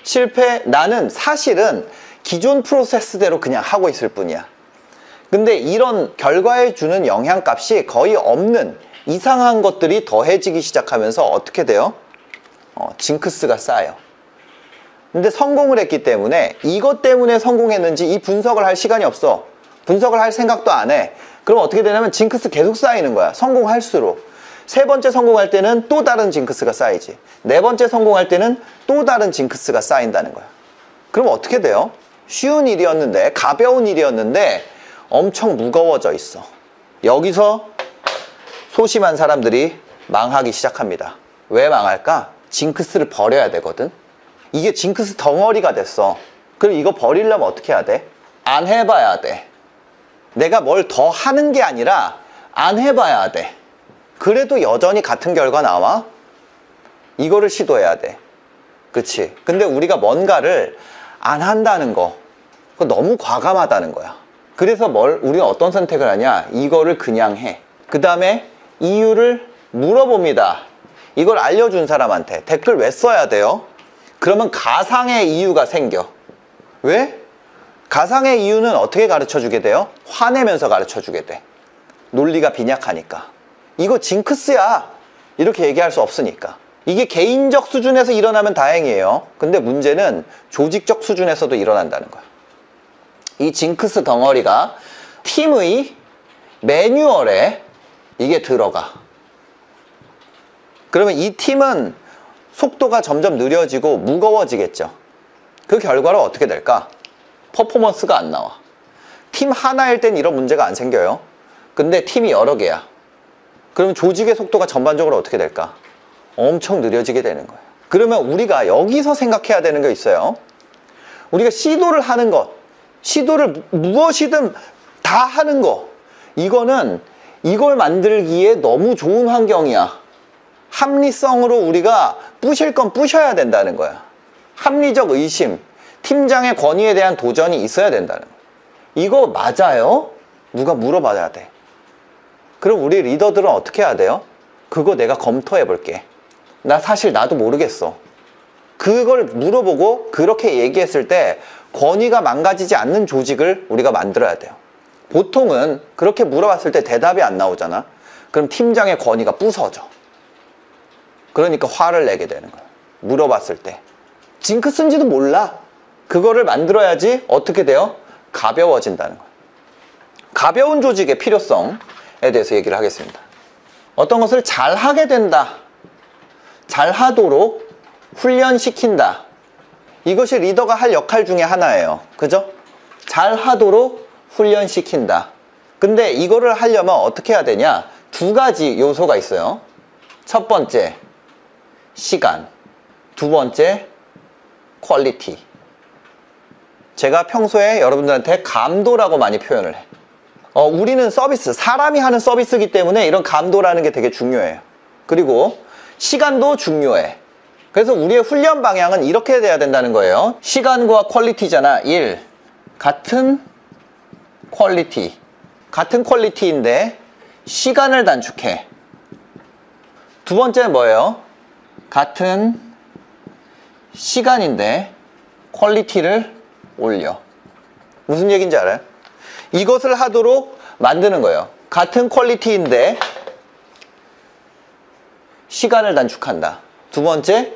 나는 사실은 기존 프로세스대로 그냥 하고 있을 뿐이야. 근데 이런 결과에 주는 영향값이 거의 없는 이상한 것들이 더해지기 시작하면서 어떻게 돼요? 징크스가 쌓여. 근데 성공을 했기 때문에 이것 때문에 성공했는지 이 분석을 할 시간이 없어. 분석을 할 생각도 안 해. 그럼 어떻게 되냐면 징크스 계속 쌓이는 거야. 성공할수록. 세 번째 성공할 때는 또 다른 징크스가 쌓이지. 네 번째 성공할 때는 또 다른 징크스가 쌓인다는 거야. 그럼 어떻게 돼요? 쉬운 일이었는데, 가벼운 일이었는데 엄청 무거워져 있어. 여기서 소심한 사람들이 망하기 시작합니다. 왜 망할까? 징크스를 버려야 되거든. 이게 징크스 덩어리가 됐어. 그럼 이거 버리려면 어떻게 해야 돼? 안 해봐야 돼. 내가 뭘 더 하는 게 아니라 안 해봐야 돼. 그래도 여전히 같은 결과 나와? 이거를 시도해야 돼. 그치? 근데 우리가 뭔가를 안 한다는 거, 그거 너무 과감하다는 거야. 그래서 우리가 어떤 선택을 하냐? 이거를 그냥 해. 그 다음에 이유를 물어봅니다. 이걸 알려준 사람한테 댓글 왜 써야 돼요? 그러면 가상의 이유가 생겨. 왜? 가상의 이유는 어떻게 가르쳐주게 돼요? 화내면서 가르쳐주게 돼. 논리가 빈약하니까. 이거 징크스야. 이렇게 얘기할 수 없으니까. 이게 개인적 수준에서 일어나면 다행이에요. 근데 문제는 조직적 수준에서도 일어난다는 거야. 이 징크스 덩어리가 팀의 매뉴얼에 이게 들어가. 그러면 이 팀은 속도가 점점 느려지고 무거워지겠죠. 그 결과로 어떻게 될까? 퍼포먼스가 안 나와. 팀 하나일 땐 이런 문제가 안 생겨요. 근데 팀이 여러 개야. 그러면 조직의 속도가 전반적으로 어떻게 될까? 엄청 느려지게 되는 거예요. 그러면 우리가 여기서 생각해야 되는 게 있어요. 우리가 시도를 하는 것, 시도를 무엇이든 다 하는 거, 이거는 이걸 만들기에 너무 좋은 환경이야. 합리성으로 우리가 부실 건 부셔야 된다는 거야. 합리적 의심, 팀장의 권위에 대한 도전이 있어야 된다는 거야. 이거 맞아요? 누가 물어봐야 돼. 그럼 우리 리더들은 어떻게 해야 돼요? 그거 내가 검토해 볼게. 사실 나도 모르겠어. 그걸 물어보고 그렇게 얘기했을 때 권위가 망가지지 않는 조직을 우리가 만들어야 돼요. 보통은 그렇게 물어봤을 때 대답이 안 나오잖아. 그럼 팀장의 권위가 부서져. 그러니까 화를 내게 되는 거야. 물어봤을 때. 징크스인지도 몰라. 그거를 만들어야지 어떻게 돼요? 가벼워진다는 거야. 가벼운 조직의 필요성에 대해서 얘기를 하겠습니다. 어떤 것을 잘하게 된다. 잘하도록 훈련시킨다. 이것이 리더가 할 역할 중에 하나예요. 그죠? 잘하도록 훈련시킨다. 근데 이거를 하려면 어떻게 해야 되냐? 두 가지 요소가 있어요. 첫 번째, 시간. 두 번째, 퀄리티. 제가 평소에 여러분들한테 감도라고 많이 표현을 해. 우리는 서비스, 사람이 하는 서비스이기 때문에 이런 감도라는 게 되게 중요해요. 그리고 시간도 중요해. 그래서 우리의 훈련 방향은 이렇게 돼야 된다는 거예요. 시간과 퀄리티잖아. 1. 같은 퀄리티. 같은 퀄리티인데 시간을 단축해. 두 번째는 뭐예요? 같은 시간인데 퀄리티를 올려. 무슨 얘기인지 알아요? 이것을 하도록 만드는 거예요. 같은 퀄리티인데 시간을 단축한다. 두 번째,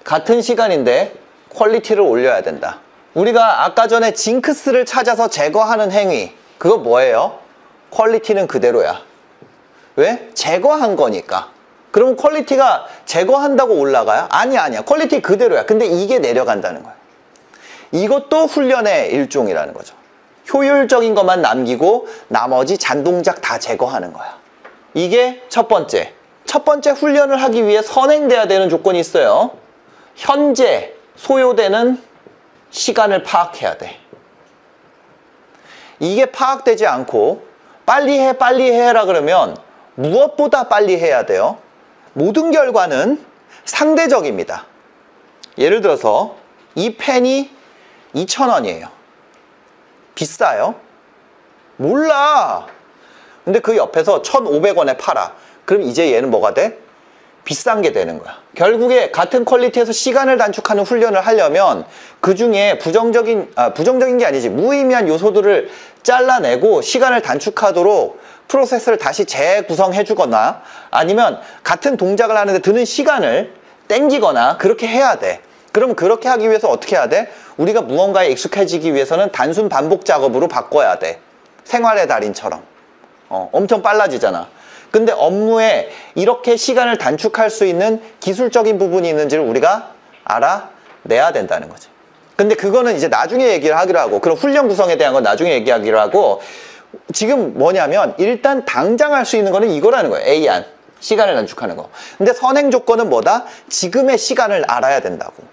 같은 시간인데 퀄리티를 올려야 된다. 우리가 아까 전에 징크스를 찾아서 제거하는 행위, 그거 뭐예요? 퀄리티는 그대로야. 왜? 제거한 거니까. 그럼 퀄리티가 제거한다고 올라가요? 아니야. 퀄리티 그대로야. 근데 이게 내려간다는 거야. 이것도 훈련의 일종이라는 거죠. 효율적인 것만 남기고 나머지 잔동작 다 제거하는 거야. 이게 첫 번째. 첫 번째 훈련을 하기 위해 선행돼야 되는 조건이 있어요. 현재 소요되는 시간을 파악해야 돼. 이게 파악되지 않고 빨리 해, 빨리 해라 그러면 무엇보다 빨리 해야 돼요? 모든 결과는 상대적입니다. 예를 들어서 이 펜이 2,000원이에요. 비싸요? 몰라. 근데 그 옆에서 1,500원에 팔아. 그럼 이제 얘는 뭐가 돼? 비싼 게 되는 거야. 결국에 같은 퀄리티에서 시간을 단축하는 훈련을 하려면 그 중에 부정적인 게 아니지, 무의미한 요소들을 잘라내고 시간을 단축하도록 프로세스를 다시 재구성해 주거나 아니면 같은 동작을 하는데 드는 시간을 땡기거나 그렇게 해야 돼. 그럼 그렇게 하기 위해서 어떻게 해야 돼? 우리가 무언가에 익숙해지기 위해서는 단순 반복 작업으로 바꿔야 돼. 생활의 달인처럼. 엄청 빨라지잖아. 근데 업무에 이렇게 시간을 단축할 수 있는 기술적인 부분이 있는지를 우리가 알아내야 된다는 거지. 근데 그거는 이제 나중에 얘기를 하기로 하고, 그럼 훈련 구성에 대한 건 나중에 얘기하기로 하고, 지금 뭐냐면 일단 당장 할 수 있는 거는 이거라는 거예요. A안. 시간을 단축하는 거. 근데 선행 조건은 뭐다? 지금의 시간을 알아야 된다고.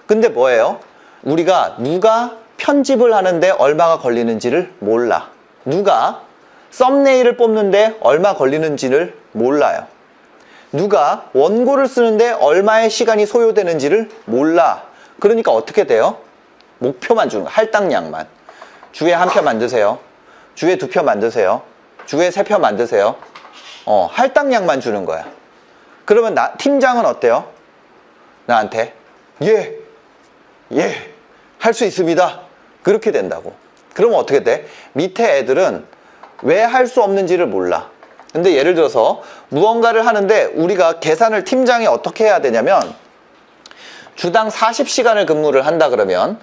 근데 뭐예요? 우리가 누가 편집을 하는데 얼마가 걸리는지를 몰라. 누가 썸네일을 뽑는데 얼마 걸리는지를 몰라요. 누가 원고를 쓰는데 얼마의 시간이 소요되는지를 몰라. 그러니까 어떻게 돼요? 목표만 주는 거야. 할당량만. 주에 1표 만드세요. 주에 2표 만드세요. 주에 3표 만드세요. 할당량만 주는 거야. 그러면 팀장은 어때요? 나한테 할 수 있습니다. 그렇게 된다고. 그러면 어떻게 돼? 밑에 애들은 왜 할 수 없는지를 몰라. 근데 예를 들어서 무언가를 하는데 우리가 계산을 팀장이 어떻게 해야 되냐면, 주당 40시간을 근무를 한다 그러면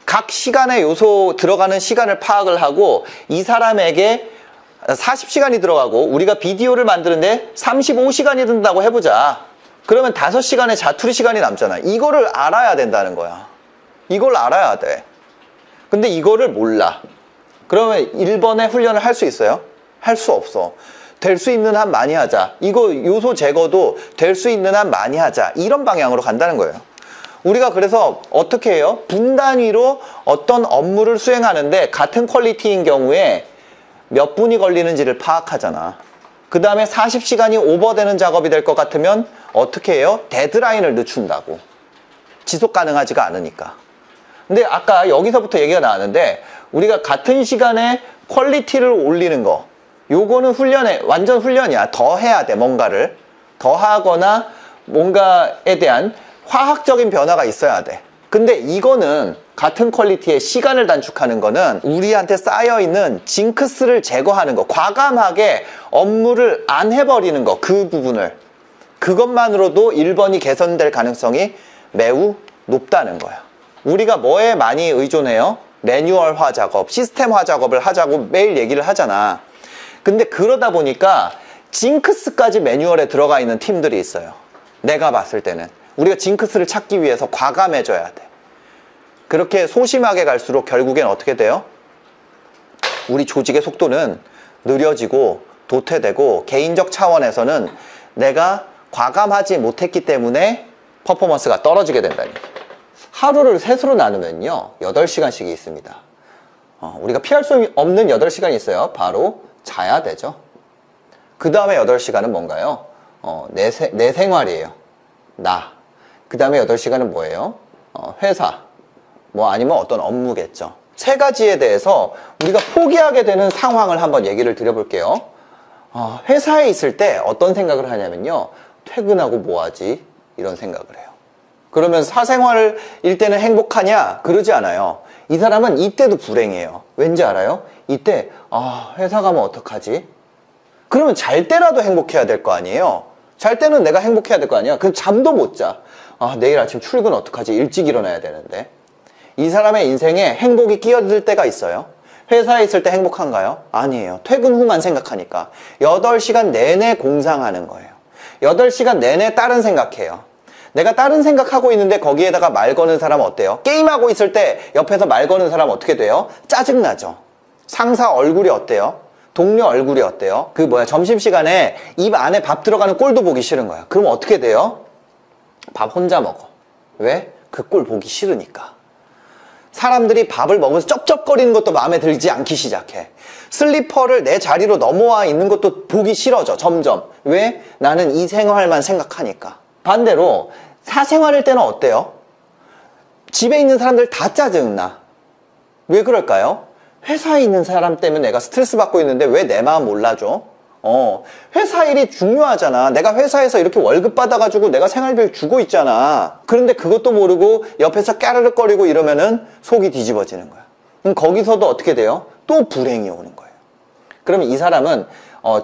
각 시간의 요소 들어가는 시간을 파악을 하고, 이 사람에게 40시간이 들어가고 우리가 비디오를 만드는데 35시간이 든다고 해보자. 그러면 5시간의 자투리 시간이 남잖아. 이거를 알아야 된다는 거야. 이걸 알아야 돼. 근데 이거를 몰라. 그러면 1번의 훈련을 할 수 있어요? 할 수 없어. 될 수 있는 한 많이 하자. 이거 요소 제거도 될 수 있는 한 많이 하자. 이런 방향으로 간다는 거예요. 우리가 그래서 어떻게 해요? 분 단위로 어떤 업무를 수행하는데 같은 퀄리티인 경우에 몇 분이 걸리는지를 파악하잖아. 그 다음에 40시간이 오버되는 작업이 될 것 같으면 어떻게 해요? 데드라인을 늦춘다고. 지속 가능하지가 않으니까. 근데 아까 여기서부터 얘기가 나왔는데, 우리가 같은 시간에 퀄리티를 올리는 거, 요거는 완전 훈련이야. 더 해야 돼. 뭔가를 더 하거나 뭔가에 대한 화학적인 변화가 있어야 돼. 근데 이거는 같은 퀄리티의 시간을 단축하는 거는 우리한테 쌓여있는 징크스를 제거하는 거, 과감하게 업무를 안 해버리는 거, 그 부분을, 그것만으로도 1번이 개선될 가능성이 매우 높다는 거야. 우리가 뭐에 많이 의존해요? 매뉴얼화 작업, 시스템화 작업을 하자고 매일 얘기를 하잖아. 근데 그러다 보니까 징크스까지 매뉴얼에 들어가 있는 팀들이 있어요. 내가 봤을 때는 우리가 징크스를 찾기 위해서 과감해져야 돼. 그렇게 소심하게 갈수록 결국엔 어떻게 돼요? 우리 조직의 속도는 느려지고 도태되고, 개인적 차원에서는 내가 과감하지 못했기 때문에 퍼포먼스가 떨어지게 된다니. 하루를 셋으로 나누면요 8시간씩이 있습니다. 우리가 피할 수 없는 8시간이 있어요. 바로 자야 되죠. 그 다음에 8시간은 뭔가요? 내 생활이에요. 그 다음에 8시간은 뭐예요? 회사, 뭐 아니면 어떤 업무겠죠. 세 가지에 대해서 우리가 포기하게 되는 상황을 한번 얘기를 드려볼게요. 회사에 있을 때 어떤 생각을 하냐면요, 퇴근하고 뭐하지? 이런 생각을 해요. 그러면 사생활일 때는 행복하냐? 그러지 않아요. 이 사람은 이때도 불행해요. 왠지 알아요? 이때 회사 가면 어떡하지? 그러면 잘 때라도 행복해야 될 거 아니에요? 잘 때는 내가 행복해야 될 거 아니야? 그럼 잠도 못 자. 내일 아침 출근 어떡하지? 일찍 일어나야 되는데. 이 사람의 인생에 행복이 끼어들 때가 있어요. 회사에 있을 때 행복한가요? 아니에요. 퇴근 후만 생각하니까. 8시간 내내 공상하는 거예요. 8시간 내내 다른 생각해요. 내가 다른 생각하고 있는데 거기에다가 말 거는 사람은 어때요? 게임하고 있을 때 옆에서 말 거는 사람 어떻게 돼요? 짜증나죠. 상사 얼굴이 어때요? 동료 얼굴이 어때요? 점심시간에 입 안에 밥 들어가는 꼴도 보기 싫은 거야. 그럼 어떻게 돼요? 밥 혼자 먹어. 왜? 그 꼴 보기 싫으니까. 사람들이 밥을 먹으면서 쩝쩝거리는 것도 마음에 들지 않기 시작해. 슬리퍼를 내 자리로 넘어와 있는 것도 보기 싫어져, 점점. 왜? 나는 이 생활만 생각하니까. 반대로 사생활일 때는 어때요? 집에 있는 사람들 다 짜증나. 왜 그럴까요? 회사에 있는 사람 때문에 내가 스트레스 받고 있는데 왜 내 마음 몰라줘? 회사 일이 중요하잖아. 내가 회사에서 이렇게 월급 받아가지고 내가 생활비를 주고 있잖아. 그런데 그것도 모르고 옆에서 까르륵거리고 이러면은 속이 뒤집어지는 거야. 그럼 거기서도 어떻게 돼요? 또 불행이 오는 거예요. 그러면 이 사람은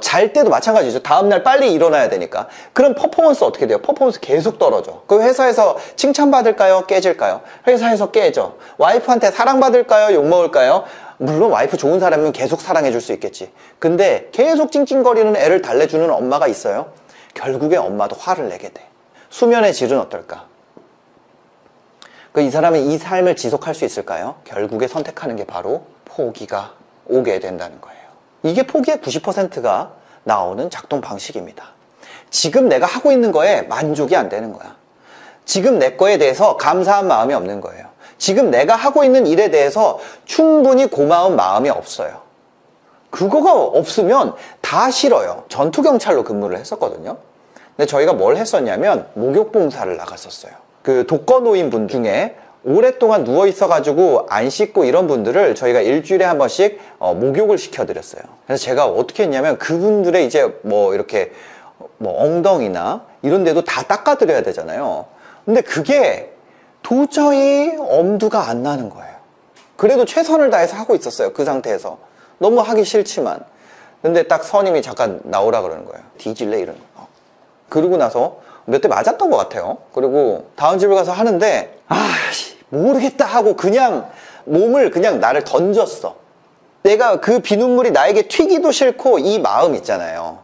잘 때도 마찬가지죠. 다음날 빨리 일어나야 되니까. 그럼 퍼포먼스 어떻게 돼요? 퍼포먼스 계속 떨어져. 그 회사에서 칭찬받을까요? 깨질까요? 회사에서 깨져. 와이프한테 사랑받을까요? 욕먹을까요? 물론 와이프 좋은 사람이면 계속 사랑해줄 수 있겠지. 근데 계속 찡찡거리는 애를 달래주는 엄마가 있어요. 결국에 엄마도 화를 내게 돼. 수면의 질은 어떨까? 이 사람은 이 삶을 지속할 수 있을까요? 결국에 선택하는 게 바로 포기가 오게 된다는 거예요. 이게 포기의 90%가 나오는 작동 방식입니다. 지금 내가 하고 있는 거에 만족이 안 되는 거야. 지금 내 거에 대해서 감사한 마음이 없는 거예요. 지금 내가 하고 있는 일에 대해서 충분히 고마운 마음이 없어요. 그거가 없으면 다 싫어요. 전투경찰로 근무를 했었거든요. 근데 저희가 뭘 했었냐면 목욕봉사를 나갔었어요. 그 독거노인 분 중에 오랫동안 누워있어가지고 안 씻고 이런 분들을 저희가 일주일에 한 번씩 목욕을 시켜드렸어요. 그래서 제가 어떻게 했냐면 그분들의 이제 이렇게 엉덩이나 이런 데도 다 닦아드려야 되잖아요. 근데 그게 도저히 엄두가 안 나는 거예요. 그래도 최선을 다해서 하고 있었어요. 그 상태에서. 너무 하기 싫지만. 근데 딱 선임이 잠깐 나오라 그러는 거예요. 뒤질래? 이러는 거. 그러고 나서 몇 대 맞았던 것 같아요. 그리고 다음 집을 가서 하는데 모르겠다 하고 그냥 몸을 그냥 나를 던졌어. 내가 그 비눗물이 나에게 튀기도 싫고 이 마음 있잖아요.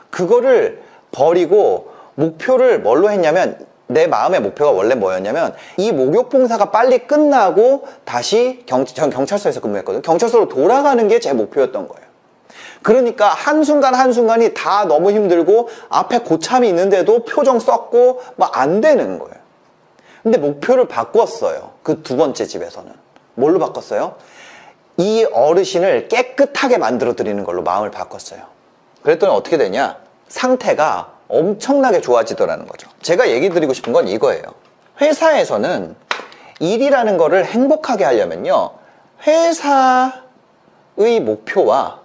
그거를 버리고 목표를 뭘로 했냐면 내 마음의 목표가 원래 뭐였냐면 이 목욕봉사가 빨리 끝나고 다시 전 경찰서에서 근무했거든요. 경찰서로 돌아가는 게 제 목표였던 거예요. 그러니까 한순간 한순간이 다 너무 힘들고 앞에 고참이 있는데도 표정 썩고 막 안 되는 거예요. 근데 목표를 바꿨어요. 그 두 번째 집에서는. 뭘로 바꿨어요? 이 어르신을 깨끗하게 만들어 드리는 걸로 마음을 바꿨어요. 그랬더니 어떻게 되냐? 상태가 엄청나게 좋아지더라는 거죠. 제가 얘기 드리고 싶은 건 이거예요. 회사에서는 일이라는 거를 행복하게 하려면요, 회사의 목표와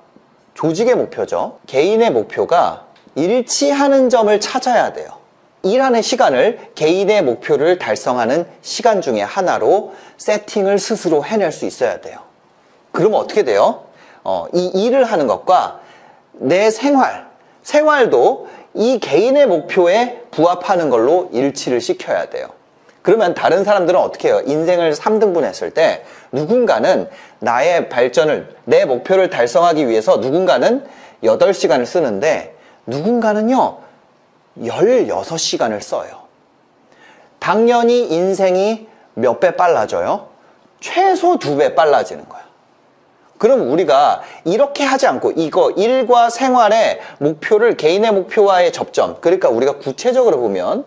조직의 목표죠, 개인의 목표가 일치하는 점을 찾아야 돼요. 일하는 시간을 개인의 목표를 달성하는 시간 중에 하나로 세팅을 스스로 해낼 수 있어야 돼요. 그러면 어떻게 돼요? 이 일을 하는 것과 내 생활도 이 개인의 목표에 부합하는 걸로 일치를 시켜야 돼요. 그러면 다른 사람들은 어떻게 해요? 인생을 3등분 했을 때 누군가는 나의 발전을, 내 목표를 달성하기 위해서 누군가는 8시간을 쓰는데 누군가는요 16시간을 써요. 당연히 인생이 몇 배 빨라져요? 최소 2배 빨라지는 거야. 그럼 우리가 이렇게 하지 않고 이거 일과 생활의 목표를 개인의 목표와의 접점, 그러니까 우리가 구체적으로 보면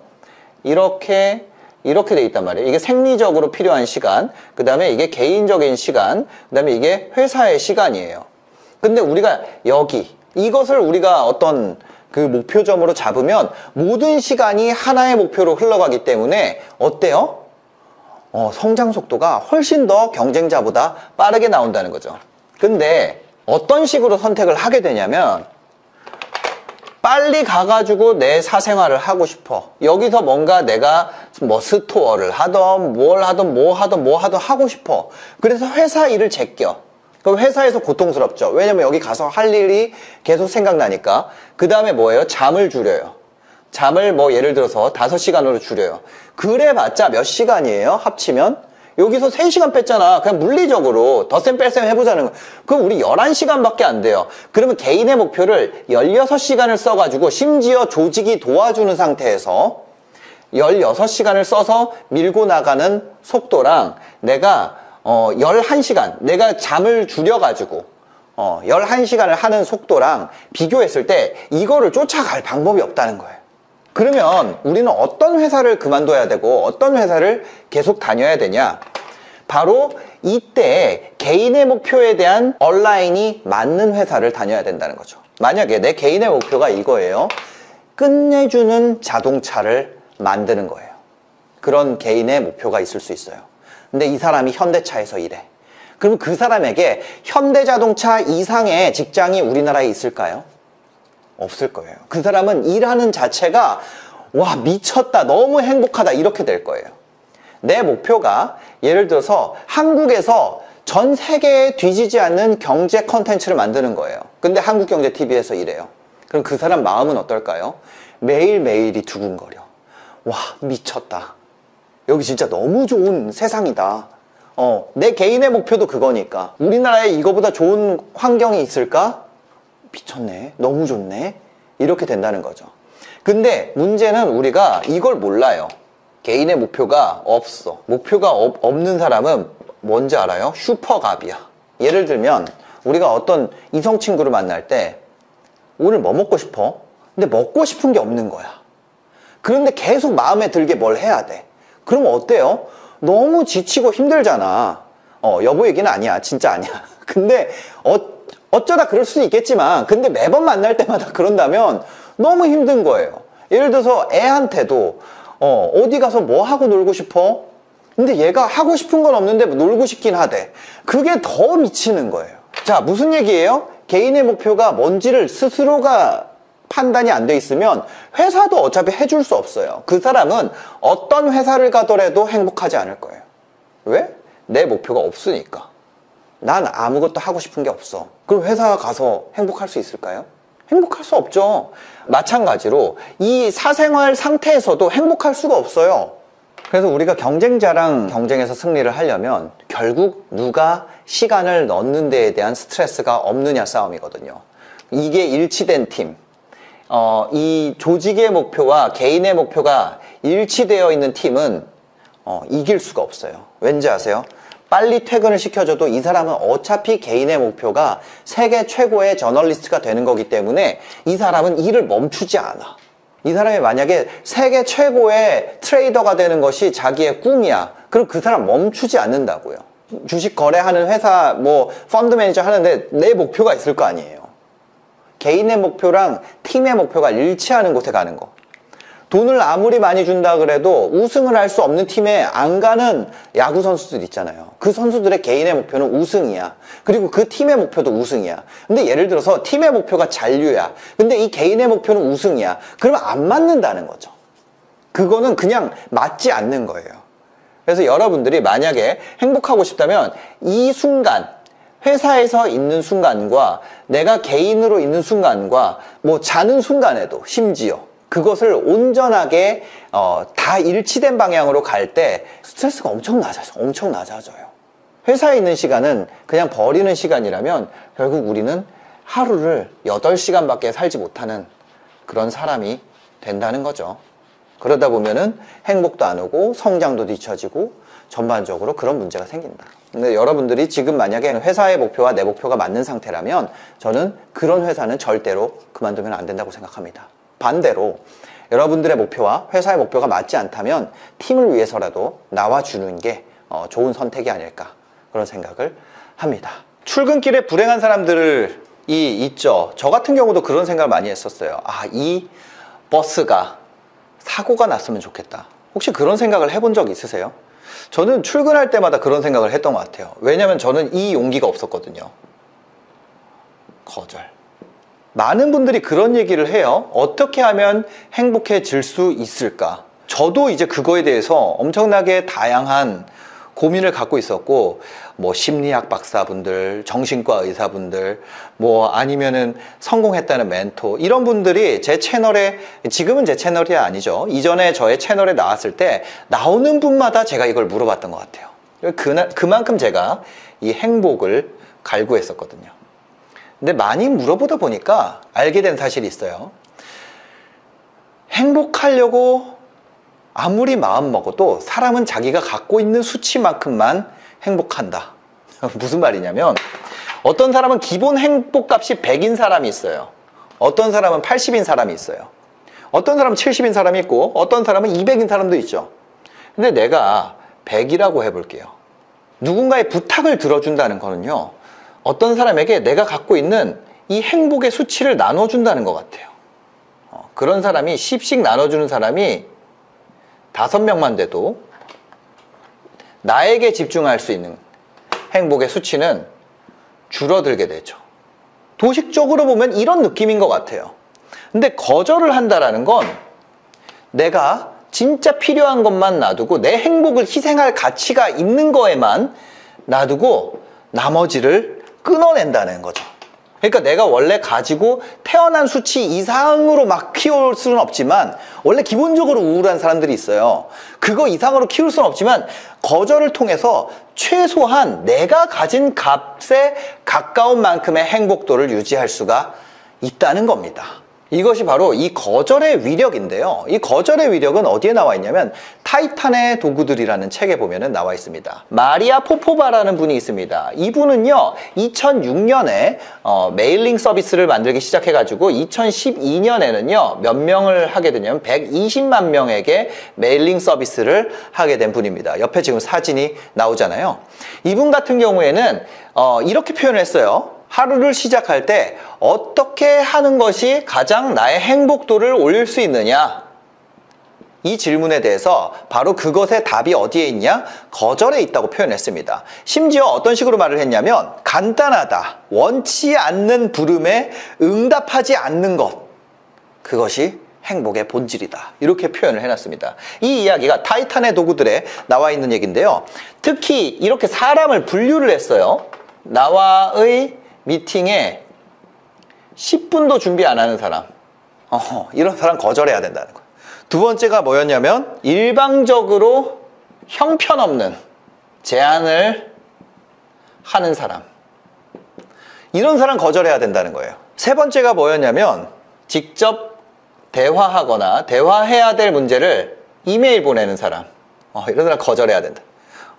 이렇게 돼 있단 말이에요. 이게 생리적으로 필요한 시간, 그 다음에 이게 개인적인 시간, 그 다음에 이게 회사의 시간이에요. 근데 우리가 이것을 우리가 어떤 그 목표점으로 잡으면 모든 시간이 하나의 목표로 흘러가기 때문에 어때요? 성장 속도가 훨씬 더 경쟁자보다 빠르게 나온다는 거죠. 근데 어떤 식으로 선택을 하게 되냐면 빨리 가가지고 내 사생활을 하고 싶어. 여기서 뭔가 내가 스토어를 하던 뭐 하던 하고 싶어. 그래서 회사 일을 제껴. 그럼 회사에서 고통스럽죠. 왜냐면 여기 가서 할 일이 계속 생각나니까. 그 다음에 뭐예요? 잠을 줄여요. 잠을 예를 들어서 5시간으로 줄여요. 그래봤자 몇 시간이에요? 합치면? 여기서 3시간 뺐잖아. 그냥 물리적으로 덧셈 뺄셈 해보자는 거야. 그럼 우리 11시간밖에 안 돼요. 그러면 개인의 목표를 16시간을 써가지고 심지어 조직이 도와주는 상태에서 16시간을 써서 밀고 나가는 속도랑 내가 11시간, 내가 잠을 줄여가지고 11시간을 하는 속도랑 비교했을 때 이거를 쫓아갈 방법이 없다는 거예요. 그러면 우리는 어떤 회사를 그만둬야 되고 어떤 회사를 계속 다녀야 되냐? 바로 이때 개인의 목표에 대한 얼라인이 맞는 회사를 다녀야 된다는 거죠. 만약에 내 개인의 목표가 이거예요. 끝내주는 자동차를 만드는 거예요. 그런 개인의 목표가 있을 수 있어요. 근데 이 사람이 현대차에서 일해. 그럼 그 사람에게 현대자동차 이상의 직장이 우리나라에 있을까요? 없을 거예요. 그 사람은 일하는 자체가 와 미쳤다 너무 행복하다 이렇게 될 거예요. 내 목표가 예를 들어서 한국에서 전 세계에 뒤지지 않는 경제 컨텐츠를 만드는 거예요. 근데 한국경제TV에서 일해요. 그럼 그 사람 마음은 어떨까요? 매일매일이 두근거려. 와 미쳤다. 여기 진짜 너무 좋은 세상이다. 내 개인의 목표도 그거니까. 우리나라에 이거보다 좋은 환경이 있을까? 미쳤네. 너무 좋네. 이렇게 된다는 거죠. 근데 문제는 우리가 이걸 몰라요. 개인의 목표가 없어. 목표가 없는 사람은 뭔지 알아요? 슈퍼갑이야. 예를 들면 우리가 어떤 이성 친구를 만날 때 오늘 뭐 먹고 싶어? 근데 먹고 싶은 게 없는 거야. 그런데 계속 마음에 들게 뭘 해야 돼. 그럼 어때요? 너무 지치고 힘들잖아. 여보 얘기는 아니야. 진짜 아니야. 근데 어쩌다 그럴 수도 있겠지만 근데 매번 만날 때마다 그런다면 너무 힘든 거예요. 예를 들어서 애한테도 어디 가서 뭐 하고 놀고 싶어? 근데 얘가 하고 싶은 건 없는데 놀고 싶긴 하대. 그게 더 미치는 거예요. 자, 무슨 얘기예요? 개인의 목표가 뭔지를 스스로가 판단이 안 돼 있으면 회사도 어차피 해줄 수 없어요. 그 사람은 어떤 회사를 가더라도 행복하지 않을 거예요. 왜? 내 목표가 없으니까. 난 아무것도 하고 싶은 게 없어. 그럼 회사 가서 행복할 수 있을까요? 행복할 수 없죠. 마찬가지로 이 사생활 상태에서도 행복할 수가 없어요. 그래서 우리가 경쟁자랑 경쟁에서 승리를 하려면 결국 누가 시간을 넣는 데에 대한 스트레스가 없느냐 싸움이거든요. 이게 일치된 팀, 이 조직의 목표와 개인의 목표가 일치되어 있는 팀은 이길 수가 없어요. 왠지 아세요? 빨리 퇴근을 시켜줘도 이 사람은 어차피 개인의 목표가 세계 최고의 저널리스트가 되는 거기 때문에 이 사람은 일을 멈추지 않아. 이 사람이 만약에 세계 최고의 트레이더가 되는 것이 자기의 꿈이야. 그럼 그 사람 멈추지 않는다고요. 주식 거래하는 회사 뭐 펀드 매니저 하는데 내 목표가 있을 거 아니에요. 개인의 목표랑 팀의 목표가 일치하는 곳에 가는 거. 돈을 아무리 많이 준다 그래도 우승을 할 수 없는 팀에 안 가는 야구 선수들 있잖아요. 그 선수들의 개인의 목표는 우승이야. 그리고 그 팀의 목표도 우승이야. 근데 예를 들어서 팀의 목표가 잔류야. 근데 이 개인의 목표는 우승이야. 그러면 안 맞는다는 거죠. 그거는 그냥 맞지 않는 거예요. 그래서 여러분들이 만약에 행복하고 싶다면 이 순간, 회사에서 있는 순간과 내가 개인으로 있는 순간과 뭐 자는 순간에도 심지어 그것을 온전하게 다 일치된 방향으로 갈 때 스트레스가 엄청 낮아져요. 회사에 있는 시간은 그냥 버리는 시간이라면 결국 우리는 하루를 8시간밖에 살지 못하는 그런 사람이 된다는 거죠. 그러다 보면은 행복도 안 오고 성장도 뒤처지고 전반적으로 그런 문제가 생긴다. 근데 여러분들이 지금 만약에 회사의 목표와 내 목표가 맞는 상태라면 저는 그런 회사는 절대로 그만두면 안 된다고 생각합니다. 반대로 여러분들의 목표와 회사의 목표가 맞지 않다면 팀을 위해서라도 나와주는 게 좋은 선택이 아닐까 그런 생각을 합니다. 출근길에 불행한 사람들이 있죠. 저 같은 경우도 그런 생각을 많이 했었어요. 이 버스가 사고가 났으면 좋겠다. 혹시 그런 생각을 해본 적 있으세요? 저는 출근할 때마다 그런 생각을 했던 것 같아요. 왜냐면 저는 이 용기가 없었거든요. 거절. 많은 분들이 그런 얘기를 해요. 어떻게 하면 행복해질 수 있을까? 저도 이제 그거에 대해서 엄청나게 다양한 고민을 갖고 있었고, 뭐 심리학 박사분들, 정신과 의사분들, 뭐 아니면은 성공했다는 멘토, 이런 분들이 제 채널에, 지금은 제 채널이 아니죠. 이전에 저의 채널에 나왔을 때 나오는 분마다 제가 이걸 물어봤던 것 같아요. 그만큼 제가 이 행복을 갈구했었거든요. 근데 많이 물어보다 보니까 알게 된 사실이 있어요. 행복하려고 아무리 마음 먹어도 사람은 자기가 갖고 있는 수치만큼만 행복한다. 무슨 말이냐면 어떤 사람은 기본 행복값이 100인 사람이 있어요. 어떤 사람은 80인 사람이 있어요. 어떤 사람은 70인 사람이 있고 어떤 사람은 200인 사람도 있죠. 근데 내가 100이라고 해볼게요. 누군가의 부탁을 들어준다는 거는요, 어떤 사람에게 내가 갖고 있는 이 행복의 수치를 나눠준다는 것 같아요. 그런 사람이 10씩 나눠주는 사람이 5명만 돼도 나에게 집중할 수 있는 행복의 수치는 줄어들게 되죠. 도식적으로 보면 이런 느낌인 것 같아요. 근데 거절을 한다라는 건 내가 진짜 필요한 것만 놔두고 내 행복을 희생할 가치가 있는 거에만 놔두고 나머지를 끊어낸다는 거죠. 그러니까 내가 원래 가지고 태어난 수치 이상으로 막 키울 수는 없지만, 원래 기본적으로 우울한 사람들이 있어요. 그거 이상으로 키울 수는 없지만 거절을 통해서 최소한 내가 가진 값에 가까운 만큼의 행복도를 유지할 수가 있다는 겁니다. 이것이 바로 이 거절의 위력인데요. 이 거절의 위력은 어디에 나와 있냐면 타이탄의 도구들이라는 책에 보면 나와 있습니다. 마리아 포포바라는 분이 있습니다. 이분은요 2006년에 메일링 서비스를 만들기 시작해가지고 2012년에는요 몇 명을 하게 되냐면 120만 명에게 메일링 서비스를 하게 된 분입니다. 옆에 지금 사진이 나오잖아요. 이분 같은 경우에는 이렇게 표현을 했어요. 하루를 시작할 때 어떻게 하는 것이 가장 나의 행복도를 올릴 수 있느냐? 이 질문에 대해서 바로 그것의 답이 어디에 있냐? 거절에 있다고 표현했습니다. 심지어 어떤 식으로 말을 했냐면 간단하다. 원치 않는 부름에 응답하지 않는 것. 그것이 행복의 본질이다. 이렇게 표현을 해놨습니다. 이 이야기가 타이탄의 도구들에 나와 있는 얘기인데요. 특히 이렇게 사람을 분류를 했어요. 나와의 미팅에 10분도 준비 안 하는 사람, 이런 사람 거절해야 된다는 거예요. 두 번째가 뭐였냐면 일방적으로 형편없는 제안을 하는 사람, 이런 사람 거절해야 된다는 거예요. 세 번째가 뭐였냐면 직접 대화하거나 대화해야 될 문제를 이메일 보내는 사람, 이런 사람 거절해야 된다.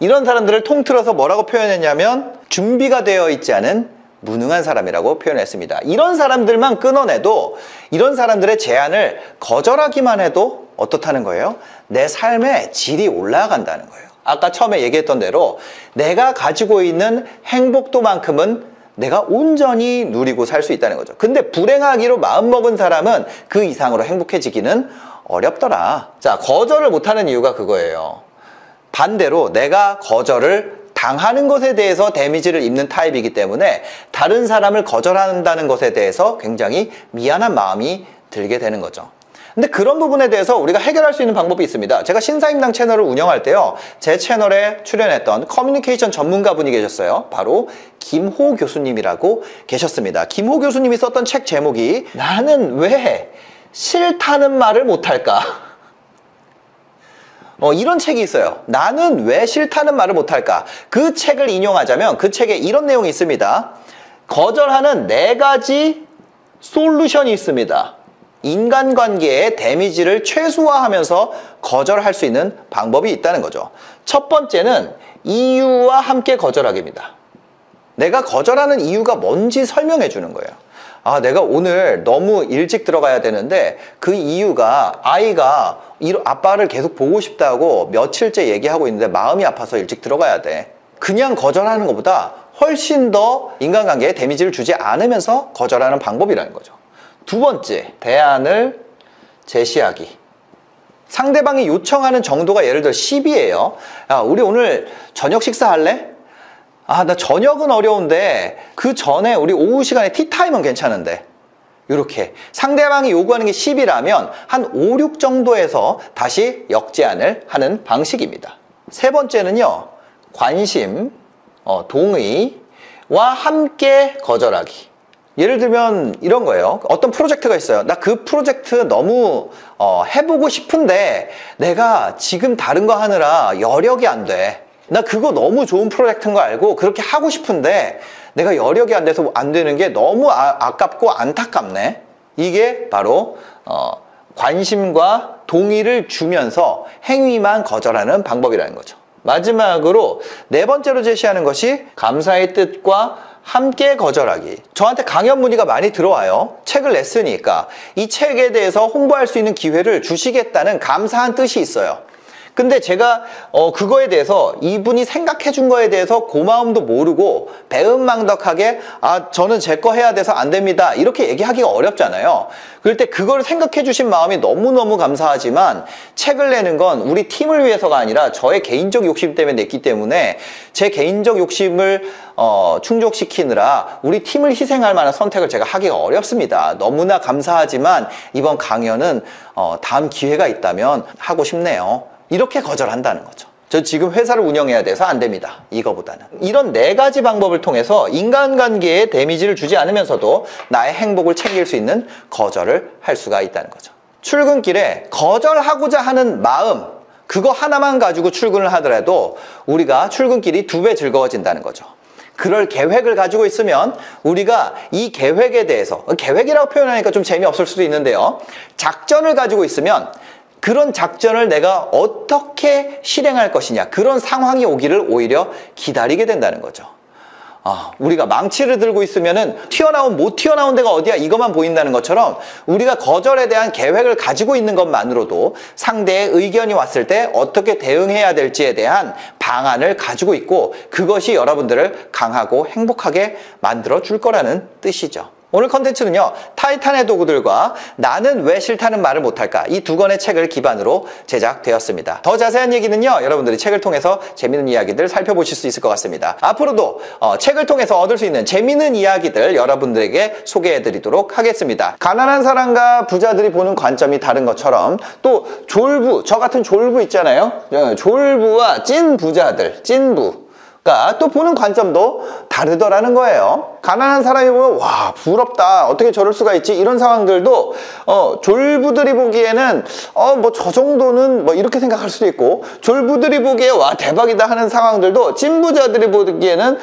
이런 사람들을 통틀어서 뭐라고 표현했냐면 준비가 되어 있지 않은 무능한 사람이라고 표현했습니다. 이런 사람들만 끊어내도, 이런 사람들의 제안을 거절하기만 해도 어떻다는 거예요? 내 삶의 질이 올라간다는 거예요. 아까 처음에 얘기했던 대로 내가 가지고 있는 행복도만큼은 내가 온전히 누리고 살 수 있다는 거죠. 근데 불행하기로 마음먹은 사람은 그 이상으로 행복해지기는 어렵더라. 자, 거절을 못하는 이유가 그거예요. 반대로 내가 거절을 당하는 것에 대해서 데미지를 입는 타입이기 때문에 다른 사람을 거절한다는 것에 대해서 굉장히 미안한 마음이 들게 되는 거죠. 근데 그런 부분에 대해서 우리가 해결할 수 있는 방법이 있습니다. 제가 신사임당 채널을 운영할 때요, 제 채널에 출연했던 커뮤니케이션 전문가분이 계셨어요. 바로 김호 교수님이라고 계셨습니다. 김호 교수님이 썼던 책 제목이 나는 왜 싫다는 말을 못할까? 이런 책이 있어요. 나는 왜 싫다는 말을 못할까? 그 책을 인용하자면 그 책에 이런 내용이 있습니다. 거절하는 4가지 솔루션이 있습니다. 인간관계의 데미지를 최소화하면서 거절할 수 있는 방법이 있다는 거죠. 첫 번째는 이유와 함께 거절하기입니다. 내가 거절하는 이유가 뭔지 설명해 주는 거예요. 내가 오늘 너무 일찍 들어가야 되는데 그 이유가 아이가 아빠를 계속 보고 싶다고 며칠째 얘기하고 있는데 마음이 아파서 일찍 들어가야 돼. 그냥 거절하는 것보다 훨씬 더 인간관계에 데미지를 주지 않으면서 거절하는 방법이라는 거죠. 두 번째, 대안을 제시하기. 상대방이 요청하는 정도가 예를 들어 10이에요. 야, 우리 오늘 저녁 식사할래? 나 저녁은 어려운데 그 전에 우리 오후 시간에 티타임은 괜찮은데, 이렇게 상대방이 요구하는 게 10이라면 한 5, 6 정도에서 다시 역제안을 하는 방식입니다. 세 번째는요, 관심, 동의와 함께 거절하기. 예를 들면 이런 거예요. 어떤 프로젝트가 있어요. 나 그 프로젝트 너무 해보고 싶은데 내가 지금 다른 거 하느라 여력이 안 돼. 나 그거 너무 좋은 프로젝트인 거 알고 그렇게 하고 싶은데 내가 여력이 안 돼서 안 되는 게 너무 아깝고 안타깝네. 이게 바로 관심과 동의를 주면서 행위만 거절하는 방법이라는 거죠. 마지막으로 4번째로 제시하는 것이 감사의 뜻과 함께 거절하기. 저한테 강연 문의가 많이 들어와요. 책을 냈으니까 이 책에 대해서 홍보할 수 있는 기회를 주시겠다는 감사한 뜻이 있어요. 근데 제가 그거에 대해서 이분이 생각해 준 거에 대해서 고마움도 모르고 배은망덕하게 저는 제 거 해야 돼서 안 됩니다 이렇게 얘기하기가 어렵잖아요. 그럴 때 그걸 생각해 주신 마음이 너무너무 감사하지만 책을 내는 건 우리 팀을 위해서가 아니라 저의 개인적 욕심 때문에 냈기 때문에 제 개인적 욕심을 충족시키느라 우리 팀을 희생할 만한 선택을 제가 하기가 어렵습니다. 너무나 감사하지만 이번 강연은 다음 기회가 있다면 하고 싶네요. 이렇게 거절한다는 거죠. 저 지금 회사를 운영해야 돼서 안 됩니다. 이거보다는. 이런 4가지 방법을 통해서 인간관계에 데미지를 주지 않으면서도 나의 행복을 챙길 수 있는 거절을 할 수가 있다는 거죠. 출근길에 거절하고자 하는 마음, 그거 하나만 가지고 출근을 하더라도 우리가 출근길이 2배 즐거워진다는 거죠. 그럴 계획을 가지고 있으면 우리가 이 계획에 대해서, 계획이라고 표현하니까 좀 재미없을 수도 있는데요. 작전을 가지고 있으면 그런 작전을 내가 어떻게 실행할 것이냐, 그런 상황이 오기를 오히려 기다리게 된다는 거죠. 우리가 망치를 들고 있으면은 못 튀어나온 데가 어디야 이것만 보인다는 것처럼 우리가 거절에 대한 계획을 가지고 있는 것만으로도 상대의 의견이 왔을 때 어떻게 대응해야 될지에 대한 방안을 가지고 있고 그것이 여러분들을 강하고 행복하게 만들어 줄 거라는 뜻이죠. 오늘 컨텐츠는요, 타이탄의 도구들과 나는 왜 싫다는 말을 못할까, 이 2권의 책을 기반으로 제작되었습니다. 더 자세한 얘기는요, 여러분들이 책을 통해서 재미있는 이야기들 살펴보실 수 있을 것 같습니다. 앞으로도 책을 통해서 얻을 수 있는 재미있는 이야기들 여러분들에게 소개해드리도록 하겠습니다. 가난한 사람과 부자들이 보는 관점이 다른 것처럼 또 졸부, 저 같은 졸부 있잖아요. 졸부와 찐 부자들, 찐부 또 보는 관점도 다르더라는 거예요. 가난한 사람이 보면 와 부럽다 어떻게 저럴 수가 있지 이런 상황들도 졸부들이 보기에는 뭐 저 정도는 뭐 이렇게 생각할 수도 있고 졸부들이 보기에 와 대박이다 하는 상황들도 찐부자들이 보기에는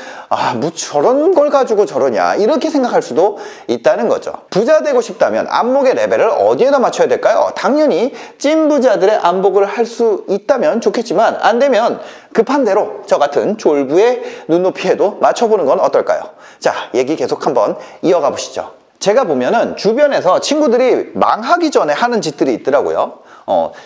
뭐 저런 걸 가지고 저러냐 이렇게 생각할 수도 있다는 거죠. 부자 되고 싶다면 안목의 레벨을 어디에다 맞춰야 될까요? 당연히 찐부자들의 안목을 할 수 있다면 좋겠지만 안 되면 급한 대로 저 같은 졸부의 눈높이에도 맞춰보는 건 어떨까요? 자, 얘기 계속 한번 이어가 보시죠. 제가 보면은 주변에서 친구들이 망하기 전에 하는 짓들이 있더라고요.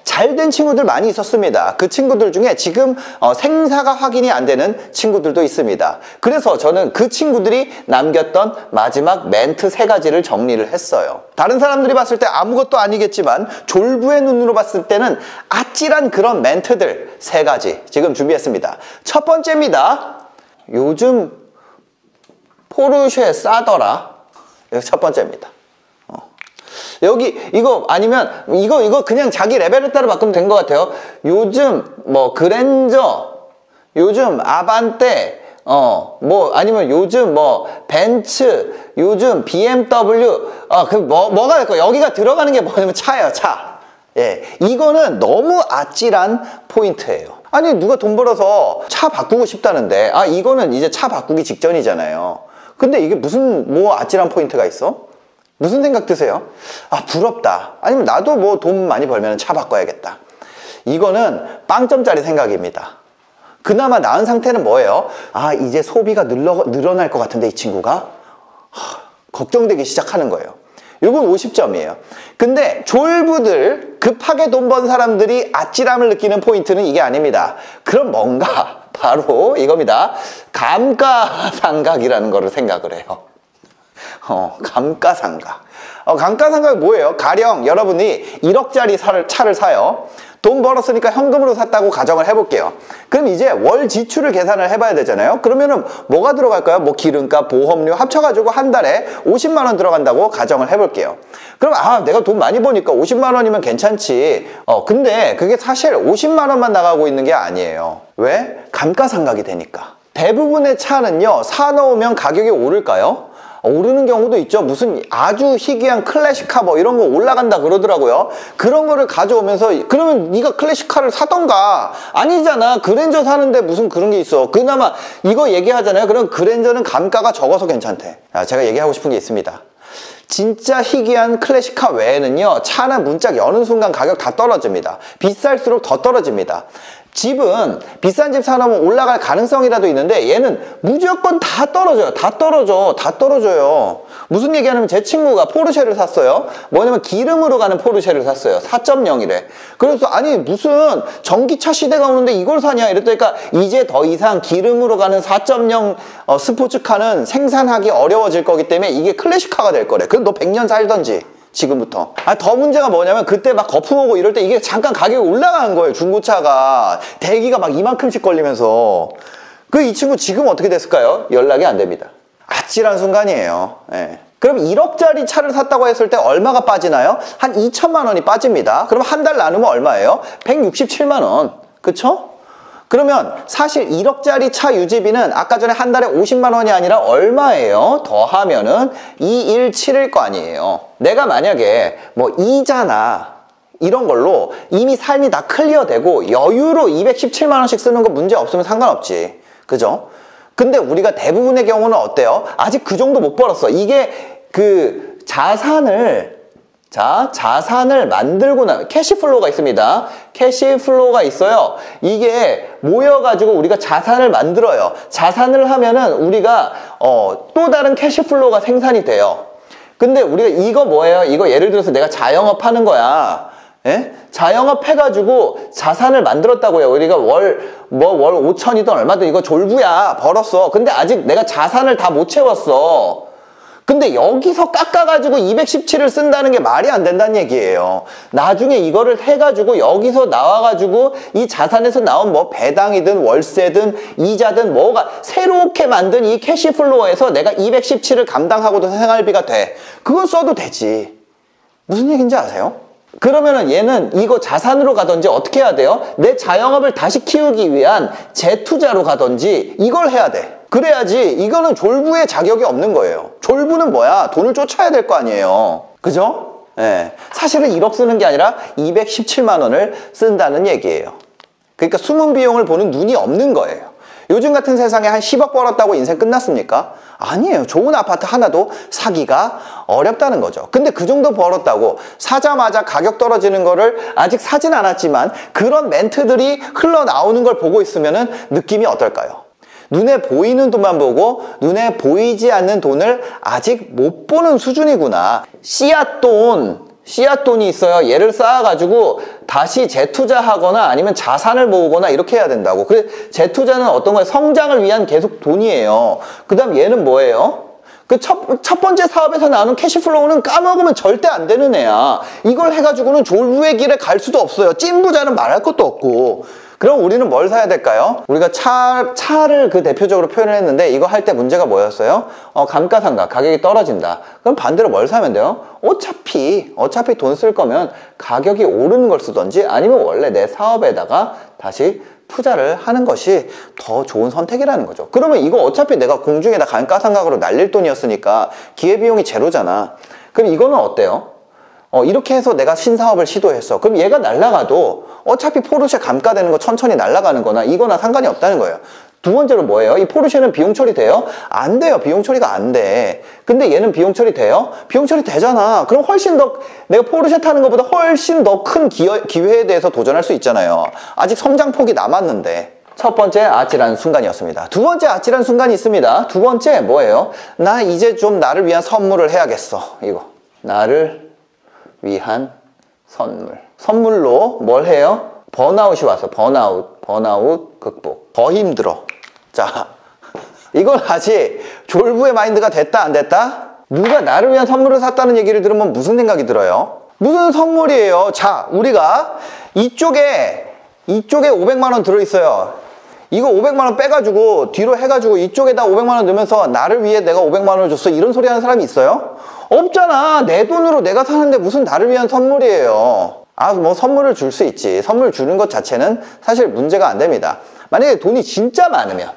잘된 친구들 많이 있었습니다. 그 친구들 중에 지금 생사가 확인이 안 되는 친구들도 있습니다. 그래서 저는 그 친구들이 남겼던 마지막 멘트 3가지를 정리를 했어요. 다른 사람들이 봤을 때 아무것도 아니겠지만 졸부의 눈으로 봤을 때는 아찔한 그런 멘트들 3가지 지금 준비했습니다. 첫 번째입니다. 요즘 포르쉐 싸더라. 이거 첫 번째입니다. 여기 이거 아니면 이거 그냥 자기 레벨에 따라 바꾸면 된 것 같아요. 요즘 뭐 그랜저, 요즘 아반떼, 뭐 아니면 요즘 뭐 벤츠, 요즘 BMW, 뭐가 될까요? 여기가 들어가는 게 뭐냐면 차예요, 차. 예, 이거는 너무 아찔한 포인트예요. 아니 누가 돈 벌어서 차 바꾸고 싶다는데 이거는 이제 차 바꾸기 직전이잖아요. 근데 이게 무슨 뭐 아찔한 포인트가 있어? 무슨 생각 드세요? 부럽다. 아니면 나도 뭐 돈 많이 벌면 차 바꿔야겠다. 이거는 빵점짜리 생각입니다. 그나마 나은 상태는 뭐예요? 이제 소비가 늘어날 것 같은데 이 친구가? 걱정되기 시작하는 거예요. 이건 50점이에요. 근데 졸부들, 급하게 돈 번 사람들이 아찔함을 느끼는 포인트는 이게 아닙니다. 그럼 뭔가 바로 이겁니다. 감가상각이라는 거를 생각을 해요. 감가상각. 감가상각이 뭐예요? 가령 여러분이 1억짜리 차를 사요. 돈 벌었으니까 현금으로 샀다고 가정을 해볼게요. 그럼 이제 월 지출을 계산을 해봐야 되잖아요. 그러면은 뭐가 들어갈까요? 뭐 기름값, 보험료 합쳐가지고 한 달에 50만 원 들어간다고 가정을 해볼게요. 그럼 내가 돈 많이 버니까 50만 원이면 괜찮지. 근데 그게 사실 50만 원만 나가고 있는 게 아니에요. 왜? 감가상각이 되니까. 대부분의 차는요, 사놓으면 가격이 오를까요? 오르는 경우도 있죠. 무슨 아주 희귀한 클래식카 뭐 이런 거 올라간다 그러더라고요. 그런 거를 가져오면서 그러면 네가 클래식카를 사던가. 아니잖아. 그랜저 사는데 무슨 그런 게 있어. 그나마 이거 얘기하잖아요. 그럼 그랜저는 감가가 적어서 괜찮대. 제가 얘기하고 싶은 게 있습니다. 진짜 희귀한 클래식카 외에는요, 차는 문짝 여는 순간 가격 다 떨어집니다. 비쌀수록 더 떨어집니다. 집은 비싼 집 사놓으면 올라갈 가능성이라도 있는데 얘는 무조건 다 떨어져요. 다 떨어져요. 무슨 얘기하냐면 제 친구가 포르쉐를 샀어요. 뭐냐면 기름으로 가는 포르쉐를 샀어요. 4.0이래. 그래서 아니 무슨 전기차 시대가 오는데 이걸 사냐 이랬더니까 이제 더 이상 기름으로 가는 4.0 스포츠카는 생산하기 어려워질 거기 때문에 이게 클래식카가 될 거래. 그럼 너 100년 살던지. 지금부터. 더 문제가 뭐냐면 그때 막 거품 오고 이럴 때 이게 잠깐 가격이 올라가는 거예요. 중고차가. 대기가 막 이만큼씩 걸리면서. 이 친구 지금 어떻게 됐을까요? 연락이 안 됩니다. 아찔한 순간이에요. 예. 그럼 1억짜리 차를 샀다고 했을 때 얼마가 빠지나요? 한 2천만 원이 빠집니다. 그럼 한 달 나누면 얼마예요? 167만 원. 그쵸? 그러면 사실 1억짜리 차 유지비는 아까 전에 한 달에 50만 원이 아니라 얼마예요? 더하면은 217일 거 아니에요. 내가 만약에 뭐 이자나 이런 걸로 이미 삶이 다 클리어되고 여유로 217만 원씩 쓰는 거 문제 없으면 상관없지. 그죠? 근데 우리가 대부분의 경우는 어때요? 아직 그 정도 못 벌었어. 이게 그 자산을 만들고 나면 캐시플로우가 있습니다. 캐시플로우가 있어요. 이게 모여가지고 우리가 자산을 만들어요. 자산을 하면은 우리가 또 다른 캐시플로우가 생산이 돼요. 근데 우리가 이거 뭐예요? 이거 예를 들어서 내가 자영업 하는 거야. 예? 자영업 해가지고 자산을 만들었다고요. 우리가 월 5천이든 얼마든 이거 졸부야. 벌었어. 근데 아직 내가 자산을 다 못 채웠어. 근데 여기서 깎아가지고 217을 쓴다는 게 말이 안 된다는 얘기예요. 나중에 이거를 해가지고 여기서 나와가지고 이 자산에서 나온 뭐 배당이든 월세든 이자든 뭐가 새롭게 만든 이 캐시플로우에서 내가 217을 감당하고도 생활비가 돼. 그건 써도 되지. 무슨 얘기인지 아세요? 그러면은 얘는 이거 자산으로 가든지 어떻게 해야 돼요? 내 자영업을 다시 키우기 위한 재투자로 가든지 이걸 해야 돼. 그래야지. 이거는 졸부의 자격이 없는 거예요. 졸부는 뭐야? 돈을 쫓아야 될 거 아니에요. 그죠? 예. 사실은 1억 쓰는 게 아니라 217만 원을 쓴다는 얘기예요. 그러니까 숨은 비용을 보는 눈이 없는 거예요. 요즘 같은 세상에 한 10억 벌었다고 인생 끝났습니까? 아니에요. 좋은 아파트 하나도 사기가 어렵다는 거죠. 근데 그 정도 벌었다고 사자마자 가격 떨어지는 거를 아직 사진 않았지만 그런 멘트들이 흘러나오는 걸 보고 있으면은 느낌이 어떨까요? 눈에 보이는 돈만 보고 눈에 보이지 않는 돈을 아직 못 보는 수준이구나. 씨앗돈이 있어요. 얘를 쌓아가지고 다시 재투자하거나 아니면 자산을 모으거나 이렇게 해야 된다고. 그래 재투자는 어떤 거예요? 성장을 위한 계속 돈이에요. 그 다음 얘는 뭐예요? 그 첫 번째 사업에서 나오는 캐시플로우는 까먹으면 절대 안 되는 애야. 이걸 해가지고는 졸부의 길에 갈 수도 없어요. 찐부자는 말할 것도 없고. 그럼 우리는 뭘 사야 될까요? 우리가 차를 그 대표적으로 표현을 했는데 이거 할 때 문제가 뭐였어요? 감가상각, 가격이 떨어진다. 그럼 반대로 뭘 사면 돼요? 어차피 돈 쓸 거면 가격이 오르는 걸 쓰던지 아니면 원래 내 사업에다가 다시 투자를 하는 것이 더 좋은 선택이라는 거죠. 그러면 이거 어차피 내가 공중에다 감가상각으로 날릴 돈이었으니까 기회비용이 제로잖아. 그럼 이거는 어때요? 이렇게 해서 내가 신사업을 시도했어. 그럼 얘가 날아가도 어차피 포르쉐 감가되는 거 천천히 날아가는 거나 이거나 상관이 없다는 거예요. 두 번째로 뭐예요? 이 포르쉐는 비용 처리 돼요? 안 돼요. 비용 처리가 안 돼. 근데 얘는 비용 처리 돼요? 비용 처리 되잖아. 그럼 훨씬 더 내가 포르쉐 타는 것보다 훨씬 더 큰 기회에 대해서 도전할 수 있잖아요. 아직 성장폭이 남았는데. 첫 번째 아찔한 순간이었습니다. 두 번째 아찔한 순간이 있습니다. 두 번째 뭐예요? 나 이제 좀 나를 위한 선물을 해야겠어. 이거. 나를 위한 선물. 선물로 뭘 해요? 번아웃이 와서 번아웃 극복. 더 힘들어. 자, 이건 아직 졸부의 마인드가 됐다 안 됐다? 누가 나를 위한 선물을 샀다는 얘기를 들으면 무슨 생각이 들어요? 무슨 선물이에요? 자, 우리가 이쪽에 500만 원 들어있어요. 이거 500만 원 빼가지고 뒤로 해가지고 이쪽에다 500만 원 넣으면서 나를 위해 내가 500만 원을 줬어. 이런 소리 하는 사람이 있어요? 없잖아. 내 돈으로 내가 사는데 무슨 나를 위한 선물이에요. 뭐 선물을 줄 수 있지. 선물 주는 것 자체는 사실 문제가 안 됩니다. 만약에 돈이 진짜 많으면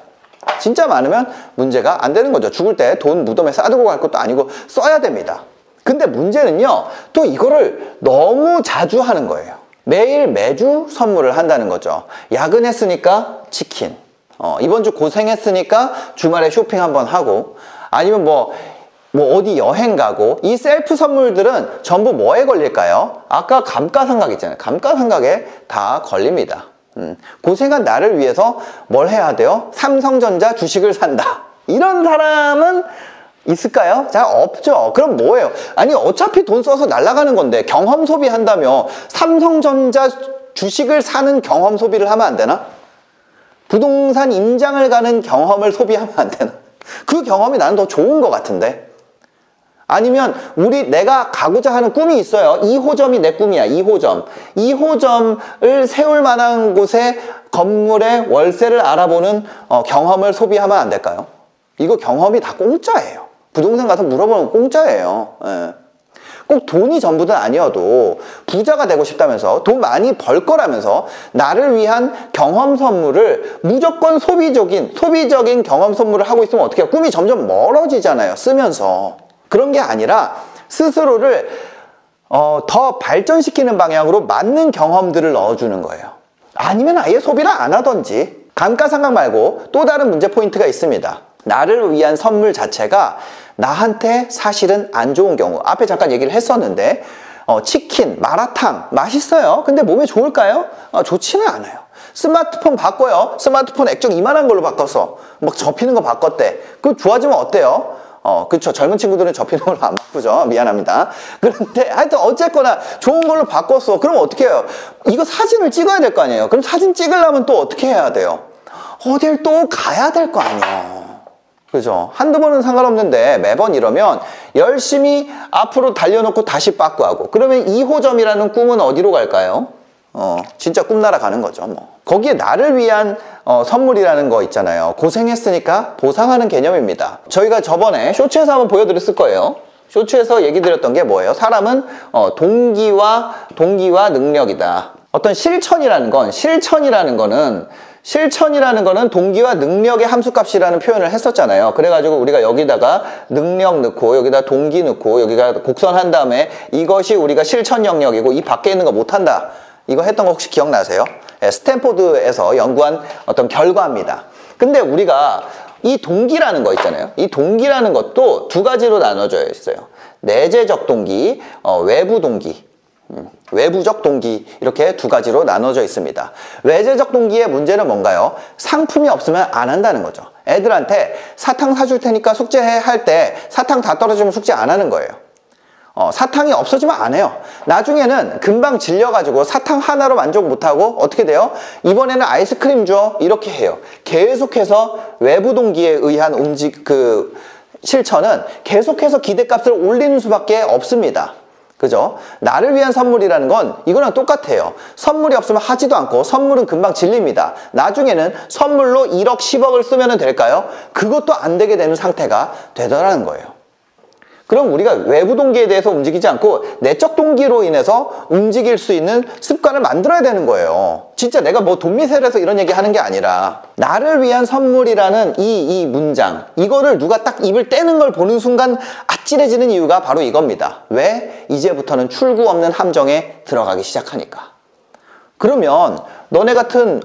문제가 안 되는 거죠. 죽을 때 돈 무덤에 싸두고 갈 것도 아니고 써야 됩니다. 근데 문제는요, 또 이거를 너무 자주 하는 거예요. 매주 선물을 한다는 거죠. 야근했으니까 치킨, 이번 주 고생했으니까 주말에 쇼핑 한번 하고, 아니면 뭐 어디 여행 가고. 이 셀프 선물들은 전부 뭐에 걸릴까요? 아까 감가상각 있잖아요. 감가상각에 다 걸립니다. 고생한 나를 위해서 뭘 해야 돼요? 삼성전자 주식을 산다. 이런 사람은 있을까요? 자, 없죠. 그럼 뭐예요? 아니, 어차피 돈 써서 날아가는 건데 경험 소비한다며 삼성전자 주식을 사는 경험 소비를 하면 안 되나? 부동산 임장을 가는 경험을 소비하면 안 되나? 그 경험이 나는 더 좋은 것 같은데. 아니면 내가 가고자 하는 꿈이 있어요. 2호점이 내 꿈이야. 2호점. 2호점을 세울 만한 곳에 건물의 월세를 알아보는 경험을 소비하면 안 될까요? 이거 경험이 다 공짜예요. 부동산 가서 물어보면 공짜예요. 예. 꼭 돈이 전부는 아니어도 부자가 되고 싶다면서 돈 많이 벌 거라면서 나를 위한 경험 선물을 무조건 소비적인 경험 선물을 하고 있으면 어떻게 해요? 꿈이 점점 멀어지잖아요. 쓰면서. 그런 게 아니라 스스로를 더 발전시키는 방향으로 맞는 경험들을 넣어주는 거예요. 아니면 아예 소비를 안 하던지. 감가상각 말고 또 다른 문제 포인트가 있습니다. 나를 위한 선물 자체가 나한테 사실은 안 좋은 경우. 앞에 잠깐 얘기를 했었는데 치킨, 마라탕 맛있어요. 근데 몸에 좋을까요? 좋지는 않아요. 스마트폰 바꿔요. 스마트폰 액정 이만한 걸로 바꿨어. 막 접히는 거 바꿨대. 그거 좋아지면 어때요? 그쵸. 젊은 친구들은 접히는 걸로 안 바꾸죠. 미안합니다. 그런데 하여튼 어쨌거나 좋은 걸로 바꿨어. 그럼 어떻게 해요? 이거 사진을 찍어야 될 거 아니에요. 그럼 사진 찍으려면 또 어떻게 해야 돼요? 어딜 또 가야 될 거 아니에요. 그죠? 한두 번은 상관없는데 매번 이러면 열심히 앞으로 달려놓고 다시 빠꾸하고 그러면 2호점이라는 꿈은 어디로 갈까요? 진짜 꿈나라 가는 거죠. 뭐. 거기에 나를 위한 선물이라는 거 있잖아요. 고생했으니까 보상하는 개념입니다. 저희가 저번에 쇼츠에서 한번 보여드렸을 거예요. 쇼츠에서 얘기 드렸던 게 뭐예요? 사람은 동기와 능력이다. 어떤 실천이라는 거는 동기와 능력의 함수값이라는 표현을 했었잖아요. 그래가지고 우리가 여기다가 능력 넣고 여기다 동기 넣고 여기가 곡선한 다음에 이것이 우리가 실천 영역이고 이 밖에 있는 거 못한다. 이거 했던 거 혹시 기억나세요? 스탠포드에서 연구한 어떤 결과입니다. 근데 우리가 이 동기라는 거 있잖아요. 이 동기라는 것도 두 가지로 나눠져 있어요. 내재적 동기, 외부 동기. 외부적 동기 이렇게 두 가지로 나눠져 있습니다. 외재적 동기의 문제는 뭔가요? 상품이 없으면 안 한다는 거죠. 애들한테 사탕 사줄 테니까 숙제해 할 때 사탕 다 떨어지면 숙제 안 하는 거예요. 사탕이 없어지면 안 해요. 나중에는 금방 질려가지고 사탕 하나로 만족 못하고 어떻게 돼요? 이번에는 아이스크림 줘 이렇게 해요. 계속해서 외부 동기에 의한 실천은 계속해서 기대값을 올리는 수밖에 없습니다. 그죠? 나를 위한 선물이라는 건 이거랑 똑같아요. 선물이 없으면 하지도 않고 선물은 금방 질립니다. 나중에는 선물로 1억, 10억을 쓰면 될까요? 그것도 안 되게 되는 상태가 되더라는 거예요. 그럼 우리가 외부 동기에 대해서 움직이지 않고 내적 동기로 인해서 움직일 수 있는 습관을 만들어야 되는 거예요. 진짜 내가 뭐 돈미셀에서 이런 얘기 하는 게 아니라 나를 위한 선물이라는 이 문장, 이거를 누가 딱 입을 떼는 걸 보는 순간 아찔해지는 이유가 바로 이겁니다. 왜? 이제부터는 출구 없는 함정에 들어가기 시작하니까. 그러면 너네 같은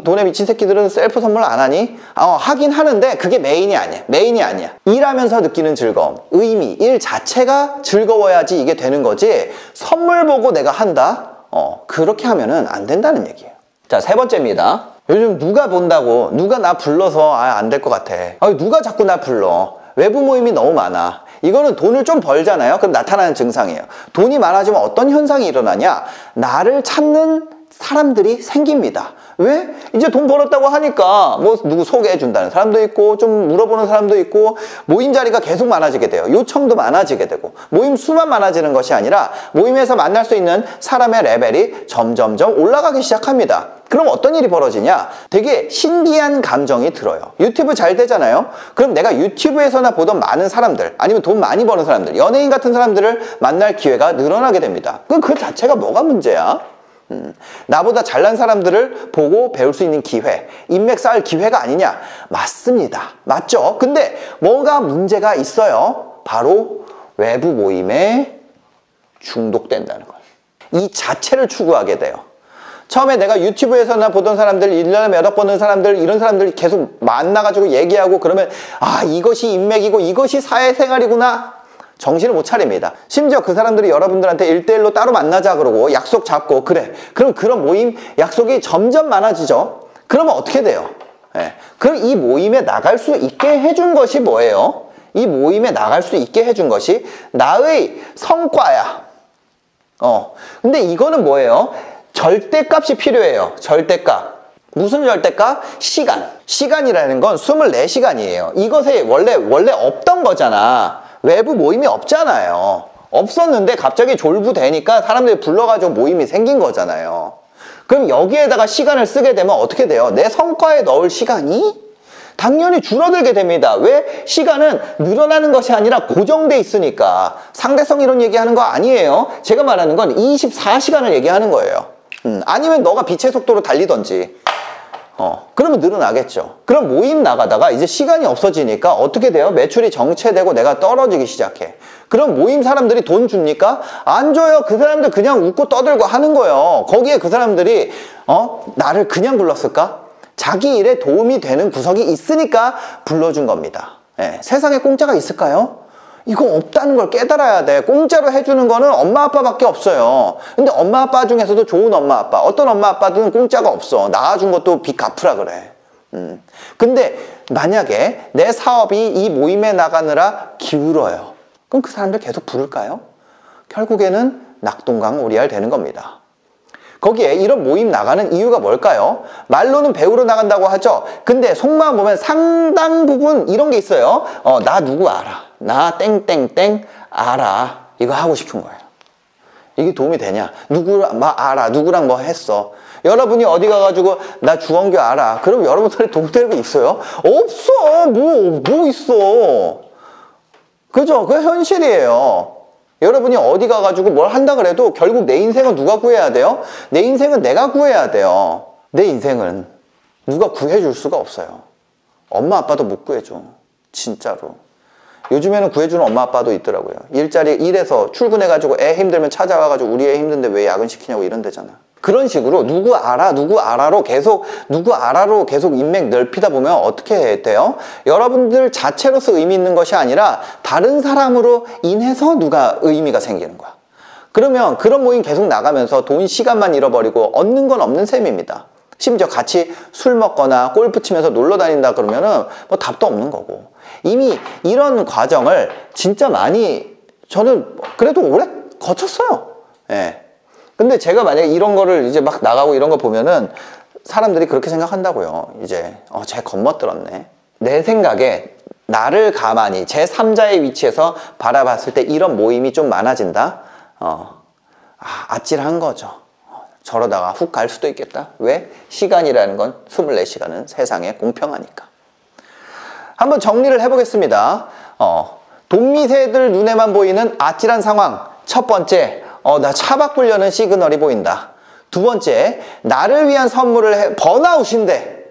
돈에 미친 새끼들은 셀프 선물 안 하니? 하긴 하는데 그게 메인이 아니야. 일하면서 느끼는 즐거움, 의미, 일 자체가 즐거워야지 이게 되는 거지 선물 보고 내가 한다? 그렇게 하면은 안 된다는 얘기예요. 자, 세 번째입니다. 요즘 누가 본다고 누가 나 불러서 안 될 것 같아. 누가 자꾸 나 불러. 외부 모임이 너무 많아. 이거는 돈을 좀 벌잖아요. 그럼 나타나는 증상이에요. 돈이 많아지면 어떤 현상이 일어나냐? 나를 찾는 사람들이 생깁니다. 왜? 이제 돈 벌었다고 하니까 뭐 누구 소개해 준다는 사람도 있고 좀 물어보는 사람도 있고 모임 자리가 계속 많아지게 돼요. 요청도 많아지게 되고 모임 수만 많아지는 것이 아니라 모임에서 만날 수 있는 사람의 레벨이 점점점 올라가기 시작합니다. 그럼 어떤 일이 벌어지냐? 되게 신기한 감정이 들어요. 유튜브 잘 되잖아요. 그럼 내가 유튜브에서나 보던 많은 사람들 아니면 돈 많이 버는 사람들, 연예인 같은 사람들을 만날 기회가 늘어나게 됩니다. 그럼 그 자체가 뭐가 문제야? 나보다 잘난 사람들을 보고 배울 수 있는 기회, 인맥 쌓을 기회가 아니냐? 맞습니다. 맞죠? 근데 뭐가 문제가 있어요? 바로 외부 모임에 중독된다는 거예요. 이 자체를 추구하게 돼요. 처음에 내가 유튜브에서나 보던 사람들, 1년에 몇 억 버는 사람들, 이런 사람들이 계속 만나가지고 얘기하고 그러면 이것이 인맥이고 이것이 사회생활이구나. 정신을 못 차립니다. 심지어 그 사람들이 여러분들한테 1대1로 따로 만나자 그러고 약속 잡고 그래. 그럼 그런 모임 약속이 점점 많아지죠. 그러면 어떻게 돼요? 예. 그럼 이 모임에 나갈 수 있게 해준 것이 뭐예요? 이 모임에 나갈 수 있게 해준 것이 나의 성과야. 근데 이거는 뭐예요? 절대값이 필요해요. 절대값. 무슨 절대값? 시간. 시간이라는 건 24시간이에요. 이것에 원래 없던 거잖아. 외부 모임이 없잖아요. 없었는데 갑자기 졸부되니까 사람들이 불러가지고 모임이 생긴 거잖아요. 그럼 여기에다가 시간을 쓰게 되면 어떻게 돼요? 내 성과에 넣을 시간이 당연히 줄어들게 됩니다. 왜? 시간은 늘어나는 것이 아니라 고정돼 있으니까. 상대성 이론 얘기하는 거 아니에요. 제가 말하는 건 24시간을 얘기하는 거예요. 아니면 너가 빛의 속도로 달리던지. 그러면 늘어나겠죠. 그럼 모임 나가다가 이제 시간이 없어지니까 어떻게 돼요? 매출이 정체되고 내가 떨어지기 시작해. 그럼 모임 사람들이 돈 줍니까? 안 줘요. 그 사람들 그냥 웃고 떠들고 하는 거예요. 거기에 그 사람들이 나를 그냥 불렀을까? 자기 일에 도움이 되는 구석이 있으니까 불러준 겁니다. 예, 세상에 공짜가 있을까요? 이거 없다는 걸 깨달아야 돼. 공짜로 해주는 거는 엄마 아빠밖에 없어요. 근데 엄마 아빠 중에서도 좋은 엄마 아빠, 어떤 엄마 아빠들은 공짜가 없어. 낳아준 것도 빚 갚으라 그래. 근데 만약에 내 사업이 이 모임에 나가느라 기울어요. 그럼 그 사람들 계속 부를까요? 결국에는 낙동강 오리알 되는 겁니다. 거기에 이런 모임 나가는 이유가 뭘까요? 말로는 배우러 나간다고 하죠. 근데 속마음 보면 상당 부분 이런 게 있어요. 나 누구 알아. 나 땡땡땡 알아. 이거 하고 싶은 거예요. 이게 도움이 되냐? 누구랑 알아. 누구랑 뭐 했어. 여러분이 어디 가가지고 나 주원교 알아. 그럼 여러분들이 도움 되는 게 있어요? 없어. 뭐 있어. 그죠? 그게 현실이에요. 여러분이 어디 가가지고 뭘 한다 그래도 결국 내 인생은 누가 구해야 돼요? 내 인생은 내가 구해야 돼요. 내 인생은 누가 구해줄 수가 없어요. 엄마 아빠도 못 구해줘. 진짜로. 요즘에는 구해주는 엄마 아빠도 있더라고요. 일에서 출근해가지고 애 힘들면 찾아와가지고 우리 애 힘든데 왜 야근 시키냐고 이런대잖아. 그런 식으로 누구 알아로 계속 인맥 넓히다 보면 어떻게 돼요? 여러분들 자체로서 의미 있는 것이 아니라 다른 사람으로 인해서 누가 의미가 생기는 거야. 그러면 그런 모임 계속 나가면서 돈, 시간만 잃어버리고 얻는 건 없는 셈입니다. 심지어 같이 술 먹거나 골프 치면서 놀러 다닌다 그러면은 뭐 답도 없는 거고. 이미 이런 과정을 진짜 많이 저는 그래도 오래 거쳤어요. 예. 근데 제가 만약에 이런 거를 이제 막 나가고 이런 거 보면은 사람들이 그렇게 생각한다고요. 이제 쟤 겁먹들었네. 내 생각에 나를 가만히 제3자의 위치에서 바라봤을 때 이런 모임이 좀 많아진다. 아찔한 거죠. 저러다가 훅 갈 수도 있겠다. 왜? 시간이라는 건 24시간은 세상에 공평하니까. 한번 정리를 해보겠습니다. 돈미새들 눈에만 보이는 아찔한 상황. 첫 번째, 나 차 바꾸려는 시그널이 보인다. 두 번째, 나를 위한 선물을 번아웃인데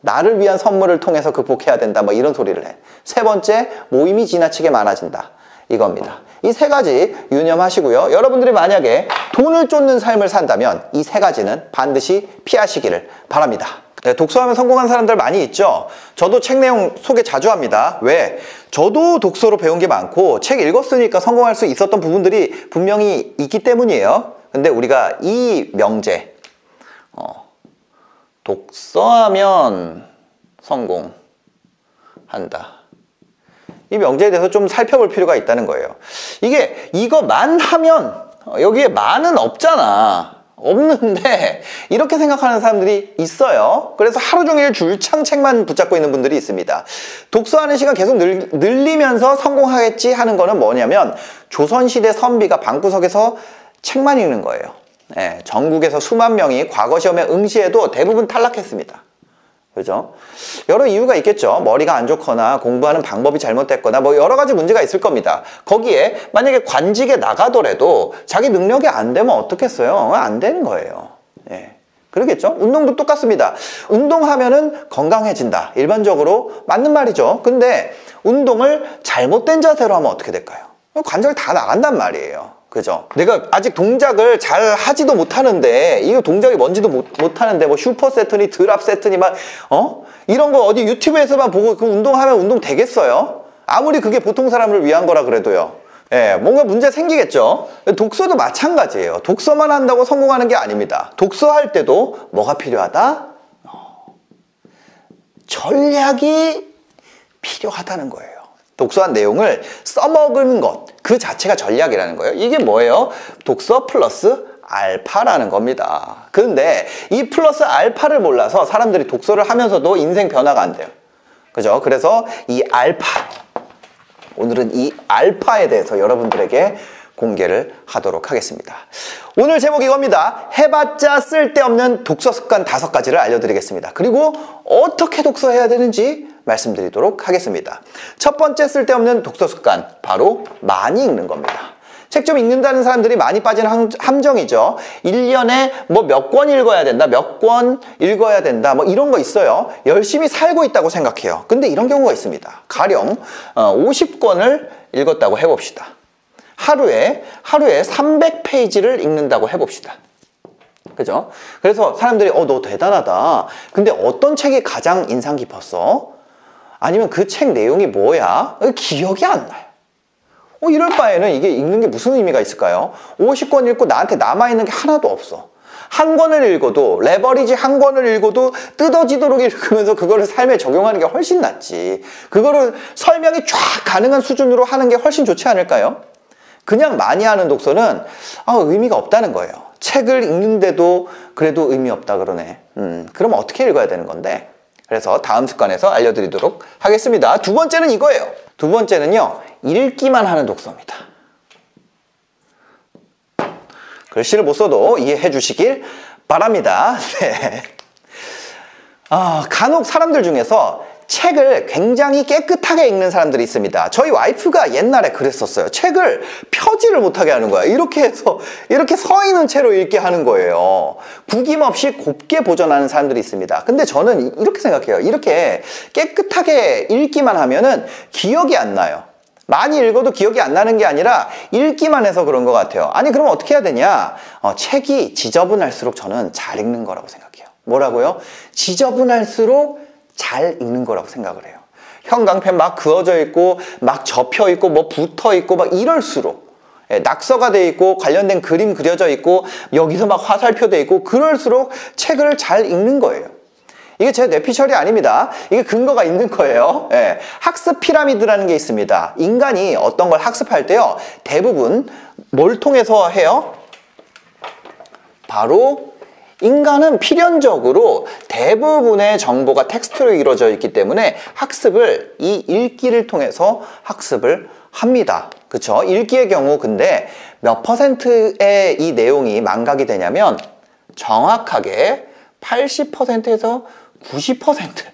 나를 위한 선물을 통해서 극복해야 된다. 뭐 이런 소리를 해. 세 번째, 모임이 지나치게 많아진다. 이겁니다. 이 세 가지 유념하시고요. 여러분들이 만약에 돈을 쫓는 삶을 산다면 이 세 가지는 반드시 피하시기를 바랍니다. 네, 독서하면 성공한 사람들 많이 있죠. 저도 책 내용 소개 자주 합니다. 왜? 저도 독서로 배운 게 많고 책 읽었으니까 성공할 수 있었던 부분들이 분명히 있기 때문이에요. 근데 우리가 이 명제 독서하면 성공한다. 이 명제에 대해서 좀 살펴볼 필요가 있다는 거예요. 이거만 하면 여기에 만은 없잖아. 없는데 이렇게 생각하는 사람들이 있어요. 그래서 하루 종일 줄창 책만 붙잡고 있는 분들이 있습니다. 독서하는 시간 계속 늘리면서 성공하겠지 하는 거는 뭐냐면 조선시대 선비가 방구석에서 책만 읽는 거예요. 네, 전국에서 수만 명이 과거 시험에 응시해도 대부분 탈락했습니다. 그죠? 여러 이유가 있겠죠. 머리가 안 좋거나 공부하는 방법이 잘못됐거나 뭐 여러 가지 문제가 있을 겁니다. 거기에 만약에 관직에 나가더라도 자기 능력이 안 되면 어떻겠어요? 안 되는 거예요. 예. 그러겠죠? 운동도 똑같습니다. 운동하면은 건강해진다. 일반적으로 맞는 말이죠. 근데 운동을 잘못된 자세로 하면 어떻게 될까요? 관절 다 나간단 말이에요. 그죠? 내가 아직 동작을 잘 하지도 못하는데, 이거 동작이 뭔지도 못하는데, 뭐 슈퍼 세트니 드랍 세트니 막, 이런 거 어디 유튜브에서만 보고 그 운동하면 운동 되겠어요? 아무리 그게 보통 사람을 위한 거라 그래도요. 예, 뭔가 문제 생기겠죠? 독서도 마찬가지예요. 독서만 한다고 성공하는 게 아닙니다. 독서할 때도 뭐가 필요하다? 전략이 필요하다는 거예요. 독서한 내용을 써먹은 것, 그 자체가 전략이라는 거예요. 이게 뭐예요? 독서 플러스 알파라는 겁니다. 그런데 이 플러스 알파를 몰라서 사람들이 독서를 하면서도 인생 변화가 안 돼요. 그죠? 그래서 이 알파, 오늘은 이 알파에 대해서 여러분들에게 공개를 하도록 하겠습니다. 오늘 제목이 이겁니다. 해봤자 쓸데없는 독서 습관 5가지를 알려드리겠습니다. 그리고 어떻게 독서해야 되는지 말씀드리도록 하겠습니다. 첫 번째 쓸데없는 독서 습관, 바로 많이 읽는 겁니다. 책 좀 읽는다는 사람들이 많이 빠지는 함정이죠. 1년에 뭐 몇 권 읽어야 된다, 몇 권 읽어야 된다, 뭐 이런 거 있어요. 열심히 살고 있다고 생각해요. 근데 이런 경우가 있습니다. 가령 50권을 읽었다고 해봅시다. 하루에 300페이지를 읽는다고 해봅시다. 그죠? 그래서 사람들이 너 대단하다. 근데 어떤 책이 가장 인상 깊었어? 아니면 그 책 내용이 뭐야? 기억이 안 나요. 이럴 바에는 이게 읽는 게 무슨 의미가 있을까요? 50권 읽고 나한테 남아있는 게 하나도 없어. 한 권을 읽어도, 레버리지 한 권을 읽어도 뜯어지도록 읽으면서 그거를 삶에 적용하는 게 훨씬 낫지. 그거를 설명이 쫙 가능한 수준으로 하는 게 훨씬 좋지 않을까요? 그냥 많이 하는 독서는 의미가 없다는 거예요. 책을 읽는데도 그래도 의미 없다 그러네. 그럼 어떻게 읽어야 되는 건데? 그래서 다음 습관에서 알려드리도록 하겠습니다. 두 번째는 이거예요. 두 번째는요, 읽기만 하는 독서입니다. 글씨를 못 써도 이해해 주시길 바랍니다. 네. 간혹 사람들 중에서 책을 굉장히 깨끗하게 읽는 사람들이 있습니다. 저희 와이프가 옛날에 그랬었어요. 책을 펴지를 못하게 하는 거야. 이렇게 해서 이렇게 서 있는 채로 읽게 하는 거예요. 구김없이 곱게 보존하는 사람들이 있습니다. 근데 저는 이렇게 생각해요. 이렇게 깨끗하게 읽기만 하면은 기억이 안 나요. 많이 읽어도 기억이 안 나는 게 아니라 읽기만 해서 그런 것 같아요. 아니 그럼 어떻게 해야 되냐? 책이 지저분할수록 저는 잘 읽는 거라고 생각해요. 뭐라고요? 지저분할수록 잘 읽는 거라고 생각을 해요. 형광펜 막 그어져 있고 막 접혀 있고 뭐 붙어 있고 막 이럴수록, 낙서가 돼 있고 관련된 그림 그려져 있고 여기서 막 화살표 돼 있고 그럴수록 책을 잘 읽는 거예요. 이게 제 뇌피셜이 아닙니다. 이게 근거가 있는 거예요. 학습 피라미드라는 게 있습니다. 인간이 어떤 걸 학습할 때요, 대부분 뭘 통해서 해요? 바로 인간은 필연적으로 대부분의 정보가 텍스트로 이루어져 있기 때문에 학습을 이 읽기를 통해서 학습을 합니다. 그쵸? 읽기의 경우 근데 몇 퍼센트의 이 내용이 망각이 되냐면 정확하게 80%에서 90%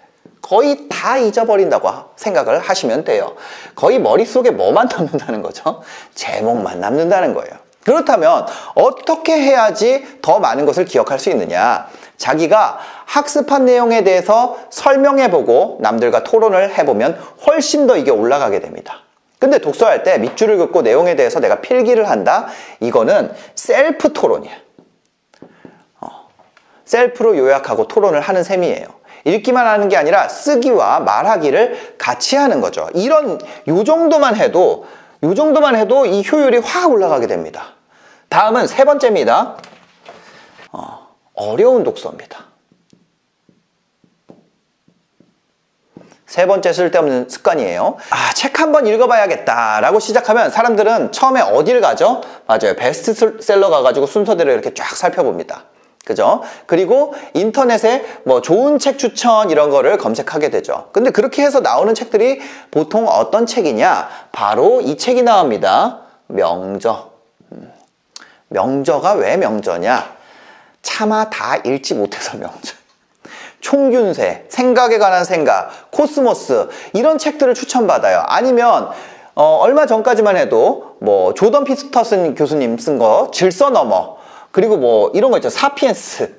거의 다 잊어버린다고 생각을 하시면 돼요. 거의 머릿속에 뭐만 남는다는 거죠? 제목만 남는다는 거예요. 그렇다면 어떻게 해야지 더 많은 것을 기억할 수 있느냐? 자기가 학습한 내용에 대해서 설명해보고 남들과 토론을 해보면 훨씬 더 이게 올라가게 됩니다. 근데 독서할 때 밑줄을 긋고 내용에 대해서 내가 필기를 한다? 이거는 셀프 토론이야. 셀프로 요약하고 토론을 하는 셈이에요. 읽기만 하는 게 아니라 쓰기와 말하기를 같이 하는 거죠. 요 정도만 해도 이 효율이 확 올라가게 됩니다. 다음은 세 번째입니다. 어려운 독서입니다. 세 번째 쓸데없는 습관이에요. 책 한번 읽어봐야겠다 라고 시작하면 사람들은 처음에 어딜 가죠? 맞아요. 베스트셀러 가가지고 순서대로 이렇게 쫙 살펴봅니다. 그죠? 그리고 인터넷에 뭐 좋은 책 추천 이런 거를 검색하게 되죠. 근데 그렇게 해서 나오는 책들이 보통 어떤 책이냐? 바로 이 책이 나옵니다. 명저. 명저가 왜 명저냐? 차마 다 읽지 못해서 명저. 총균세, 생각에 관한 생각, 코스모스 이런 책들을 추천받아요. 아니면 얼마 전까지만 해도 뭐 조던 피터슨 교수님 쓴 거 질서 너머, 그리고 뭐 이런 거 있죠. 사피엔스,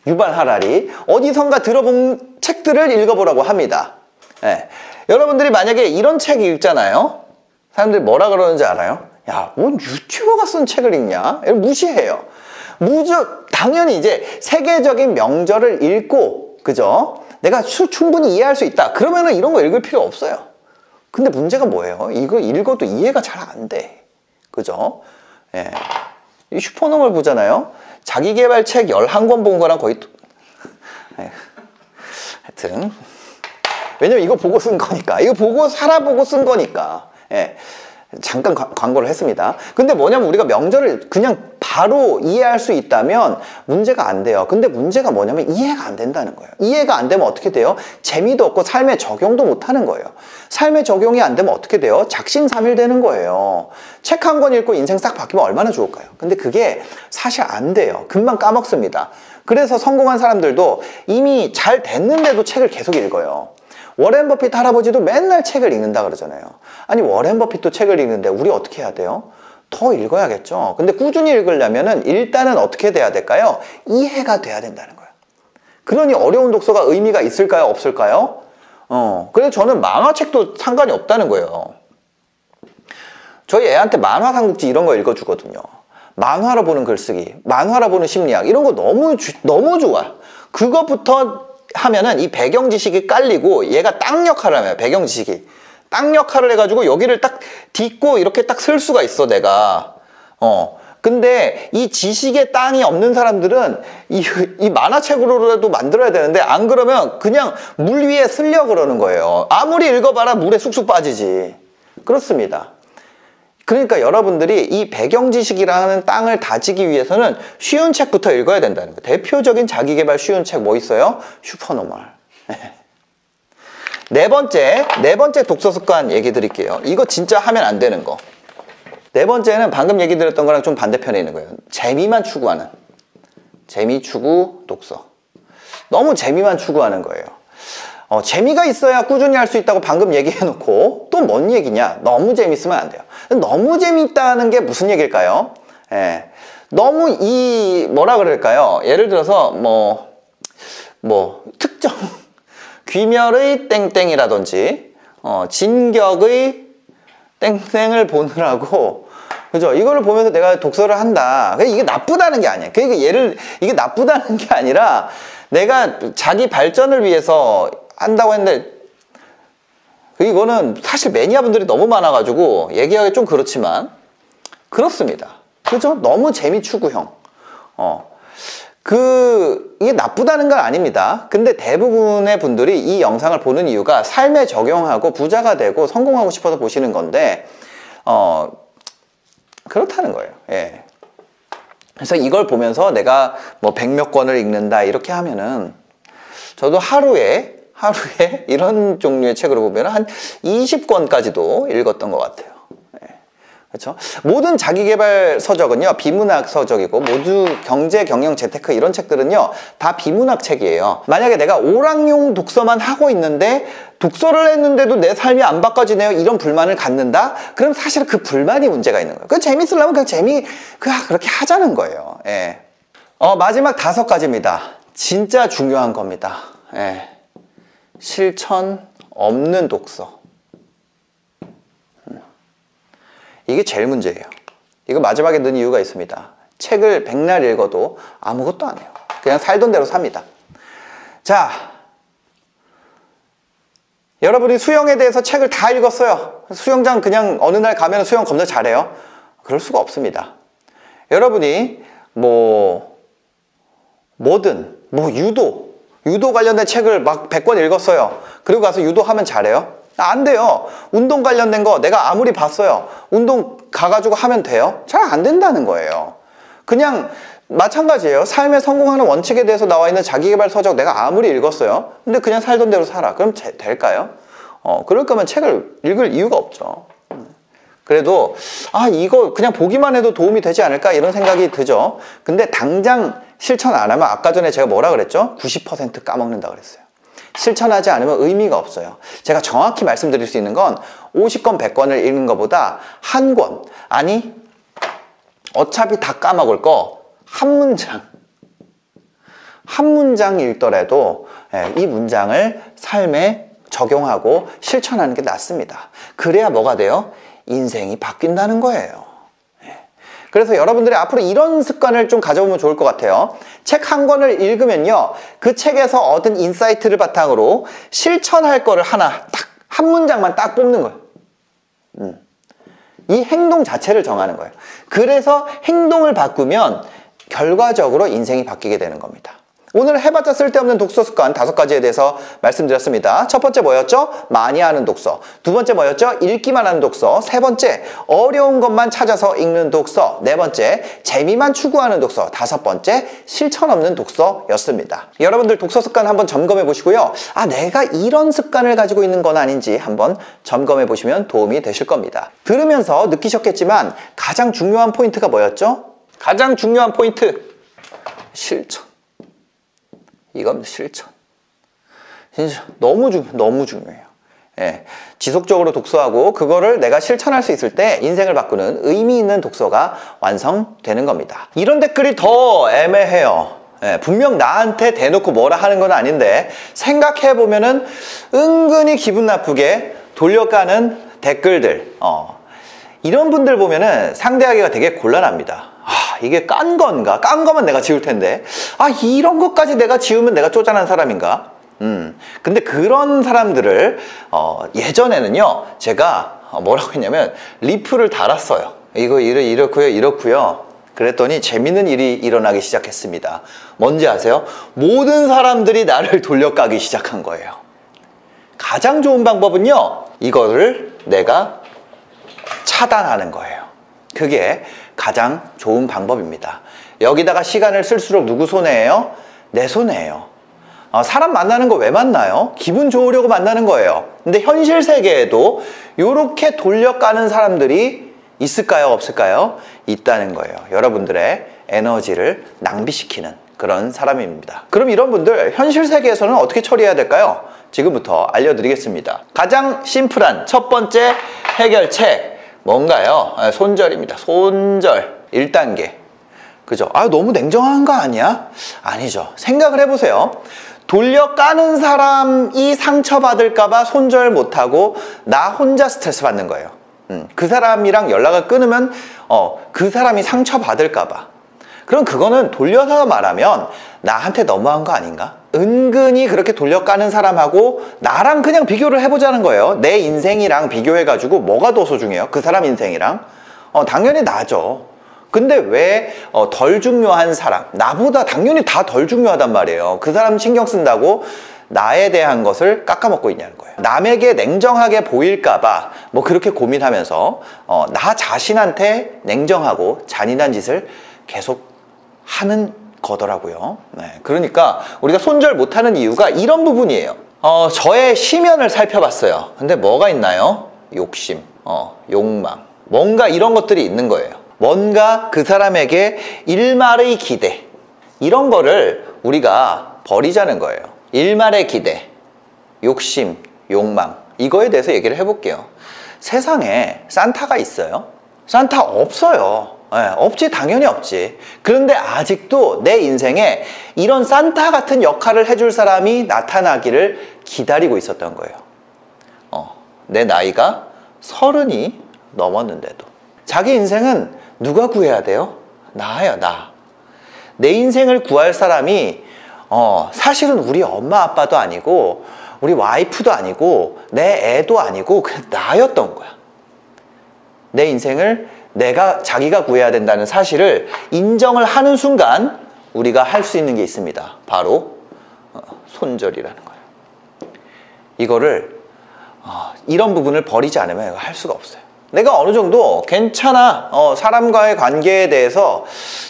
유발 하라리, 어디선가 들어본 책들을 읽어보라고 합니다. 여러분들이 만약에 이런 책 읽잖아요. 사람들이 뭐라 그러는지 알아요? 야, 뭔 유튜버가 쓴 책을 읽냐? 무시해요. 당연히 이제 세계적인 명저를 읽고, 그죠? 내가 충분히 이해할 수 있다. 그러면은 이런 거 읽을 필요 없어요. 근데 문제가 뭐예요? 이거 읽어도 이해가 잘 안 돼. 그죠? 예. 이 슈퍼노멀 보잖아요. 자기계발책 11권 본 거랑 거의 예. 하여튼 왜냐면 이거 보고 쓴 거니까. 이거 보고 살아보고 쓴 거니까. 예. 잠깐 광고를 했습니다. 근데 뭐냐면 우리가 명절을 그냥 바로 이해할 수 있다면 문제가 안 돼요. 근데 문제가 뭐냐면 이해가 안 된다는 거예요. 이해가 안 되면 어떻게 돼요? 재미도 없고 삶에 적용도 못 하는 거예요. 삶에 적용이 안 되면 어떻게 돼요? 작심삼일 되는 거예요. 책 한 권 읽고 인생 싹 바뀌면 얼마나 좋을까요? 근데 그게 사실 안 돼요. 금방 까먹습니다. 그래서 성공한 사람들도 이미 잘 됐는데도 책을 계속 읽어요. 워렌 버핏 할아버지도 맨날 책을 읽는다 그러잖아요. 아니 워렌 버핏도 책을 읽는데 우리 어떻게 해야 돼요? 더 읽어야겠죠. 근데 꾸준히 읽으려면은 일단은 어떻게 돼야 될까요? 이해가 돼야 된다는 거예요. 그러니 어려운 독서가 의미가 있을까요? 없을까요? 그래서 저는 만화책도 상관이 없다는 거예요. 저희 애한테 만화 삼국지 이런 거 읽어주거든요. 만화로 보는 글쓰기, 만화로 보는 심리학 이런 거 너무 좋아. 그것부터 하면은 이 배경 지식이 깔리고 얘가 땅 역할을 하면 배경 지식이 땅 역할을 해가지고 여기를 딱 딛고 이렇게 딱 쓸 수가 있어 내가. 근데 이 지식의 땅이 없는 사람들은 이 만화책으로라도 만들어야 되는데 안 그러면 그냥 물 위에 쓸려 그러는 거예요. 아무리 읽어봐라 물에 쑥쑥 빠지지. 그렇습니다. 그러니까 여러분들이 이 배경 지식이라는 땅을 다지기 위해서는 쉬운 책부터 읽어야 된다는 거예요. 대표적인 자기계발 쉬운 책 뭐 있어요? 슈퍼노멀. 네 번째 독서 습관 얘기 드릴게요. 이거 진짜 하면 안 되는 거. 네 번째는 방금 얘기 드렸던 거랑 좀 반대편에 있는 거예요. 재미만 추구하는. 재미 추구 독서. 너무 재미만 추구하는 거예요. 재미가 있어야 꾸준히 할 수 있다고 방금 얘기해놓고 또 뭔 얘기냐? 너무 재밌으면 안 돼요. 너무 재밌다는 게 무슨 얘기일까요? 예. 너무 뭐라 그럴까요? 예를 들어서 특정 귀멸의 땡땡이라든지 진격의 땡땡을 보느라고 그죠? 이거를 보면서 내가 독서를 한다. 이게 나쁘다는 게 아니에요. 이게 나쁘다는 게 아니라 내가 자기 발전을 위해서 한다고 했는데 이거는 사실 매니아분들이 너무 많아가지고 얘기하기 좀 그렇지만 그렇습니다. 그죠? 너무 재미 추구형. 이게 나쁘다는 건 아닙니다. 근데 대부분의 분들이 이 영상을 보는 이유가 삶에 적용하고 부자가 되고 성공하고 싶어서 보시는 건데 그렇다는 거예요. 예. 그래서 이걸 보면서 내가 뭐 100몇 권을 읽는다 이렇게 하면은 저도 하루에 이런 종류의 책으로 보면 한 20권까지도 읽었던 것 같아요. 그렇죠? 모든 자기계발 서적은요 비문학 서적이고 모두 경제, 경영, 재테크 이런 책들은요 다 비문학 책이에요. 만약에 내가 오락용 독서만 하고 있는데 독서를 했는데도 내 삶이 안 바꿔지네요 이런 불만을 갖는다? 그럼 사실은 그 불만이 문제가 있는 거예요. 재밌으려면 그냥 그렇게 하자는 거예요. 예. 마지막 5가지입니다. 진짜 중요한 겁니다. 예. 실천 없는 독서. 이게 제일 문제예요. 이거 마지막에 넣은 이유가 있습니다. 책을 100날 읽어도 아무것도 안 해요. 그냥 살던 대로 삽니다. 자, 여러분이 수영에 대해서 책을 다 읽었어요. 수영장 그냥 어느 날 가면 수영 겁나 잘해요. 그럴 수가 없습니다. 여러분이 유도 관련된 책을 막 100권 읽었어요. 그리고 가서 유도하면 잘해요? 안 돼요. 운동 관련된 거 내가 아무리 봤어요. 운동 가가지고 하면 돼요? 잘 안 된다는 거예요. 그냥 마찬가지예요. 삶에 성공하는 원칙에 대해서 나와 있는 자기계발 서적 내가 아무리 읽었어요. 근데 그냥 살던 대로 살아. 그럼 될까요? 그럴 거면 책을 읽을 이유가 없죠. 그래도 이거 그냥 보기만 해도 도움이 되지 않을까 이런 생각이 들죠. 근데 당장 실천 안 하면 아까 전에 제가 뭐라 그랬죠? 90% 까먹는다 그랬어요. 실천하지 않으면 의미가 없어요. 제가 정확히 말씀드릴 수 있는 건 50권, 100권을 읽는 것보다 한 권, 아니 어차피 다 까먹을 거 한 문장 읽더라도 이 문장을 삶에 적용하고 실천하는 게 낫습니다. 그래야 뭐가 돼요? 인생이 바뀐다는 거예요. 그래서 여러분들이 앞으로 이런 습관을 좀 가져보면 좋을 것 같아요. 책 한 권을 읽으면요 그 책에서 얻은 인사이트를 바탕으로 실천할 거를 하나 딱 한 문장만 딱 뽑는 거예요. 이 행동 자체를 정하는 거예요. 그래서 행동을 바꾸면 결과적으로 인생이 바뀌게 되는 겁니다. 오늘 해봤자 쓸데없는 독서 습관 5가지에 대해서 말씀드렸습니다. 첫 번째 뭐였죠? 많이 하는 독서. 두 번째 뭐였죠? 읽기만 하는 독서. 세 번째, 어려운 것만 찾아서 읽는 독서. 네 번째, 재미만 추구하는 독서. 다섯 번째, 실천 없는 독서였습니다. 여러분들 독서 습관 한번 점검해 보시고요. 아, 내가 이런 습관을 가지고 있는 건 아닌지 한번 점검해 보시면 도움이 되실 겁니다. 들으면서 느끼셨겠지만 가장 중요한 포인트가 뭐였죠? 가장 중요한 포인트, 실천. 이겁니다. 실천. 진짜 너무 중요해요. 예, 지속적으로 독서하고 그거를 내가 실천할 수 있을 때 인생을 바꾸는 의미 있는 독서가 완성되는 겁니다. 이런 댓글이 더 애매해요. 예, 분명 나한테 대놓고 뭐라 하는 건 아닌데 생각해보면은 은근히 기분 나쁘게 돌려가는 댓글들, 이런 분들 보면은 상대하기가 되게 곤란합니다. 아, 이게 깐 건가? 깐 거면 내가 지울 텐데. 아, 이런 것까지 내가 지우면 내가 쪼잔한 사람인가? 근데 그런 사람들을, 예전에는요, 제가 뭐라고 했냐면, 리플을 달았어요. 이거 이렇고요. 그랬더니 재밌는 일이 일어나기 시작했습니다. 뭔지 아세요? 모든 사람들이 나를 돌려까기 시작한 거예요. 가장 좋은 방법은요, 이거를 내가 차단하는 거예요. 그게 가장 좋은 방법입니다. 여기다가 시간을 쓸수록 누구 손해예요? 내 손해예요. 사람 만나는 거 왜 만나요? 기분 좋으려고 만나는 거예요. 근데 현실 세계에도 이렇게 돌려가는 사람들이 있을까요? 없을까요? 있다는 거예요. 여러분들의 에너지를 낭비시키는 그런 사람입니다. 그럼 이런 분들 현실 세계에서는 어떻게 처리해야 될까요? 지금부터 알려드리겠습니다. 가장 심플한 첫 번째 해결책 뭔가요? 손절입니다. 손절 1단계. 그죠? 아, 너무 냉정한 거 아니야? 아니죠. 생각을 해보세요. 돌려까는 사람이 상처받을까봐 손절 못하고 나 혼자 스트레스 받는 거예요. 그 사람이랑 연락을 끊으면 그 사람이 상처받을까봐. 그럼 그거는 돌려서 말하면 나한테 너무한 거 아닌가? 은근히 그렇게 돌려까는 사람하고 나랑 그냥 비교를 해보자는 거예요. 내 인생이랑 비교해가지고 뭐가 더 소중해요? 그 사람 인생이랑? 당연히 나죠. 근데 왜 덜 중요한 사람, 나보다 당연히 다 덜 중요하단 말이에요. 그 사람 신경 쓴다고 나에 대한 것을 깎아먹고 있냐는 거예요. 남에게 냉정하게 보일까봐 뭐 그렇게 고민하면서 나 자신한테 냉정하고 잔인한 짓을 계속 하는 거더라고요. 네, 그러니까 우리가 손절 못하는 이유가 이런 부분이에요. 저의 심연을 살펴봤어요. 근데 뭐가 있나요? 욕심, 욕망, 뭔가 이런 것들이 있는 거예요. 뭔가 그 사람에게 일말의 기대, 이런 거를 우리가 버리자는 거예요. 일말의 기대, 욕심, 욕망, 이거에 대해서 얘기를 해볼게요. 세상에 산타가 있어요? 산타 없어요. 네, 없지, 당연히 없지. 그런데 아직도 내 인생에 이런 산타 같은 역할을 해줄 사람이 나타나기를 기다리고 있었던 거예요. 내 나이가 30이 넘었는데도. 자기 인생은 누가 구해야 돼요? 나예요, 나. 내 인생을 구할 사람이 사실은 우리 엄마 아빠도 아니고 우리 와이프도 아니고 내 애도 아니고 그냥 나였던 거야. 내 인생을 자기가 구해야 된다는 사실을 인정을 하는 순간 우리가 할 수 있는 게 있습니다. 바로 손절이라는 거예요. 이거를 이런 부분을 버리지 않으면 할 수가 없어요. 내가 어느 정도 괜찮아, 사람과의 관계에 대해서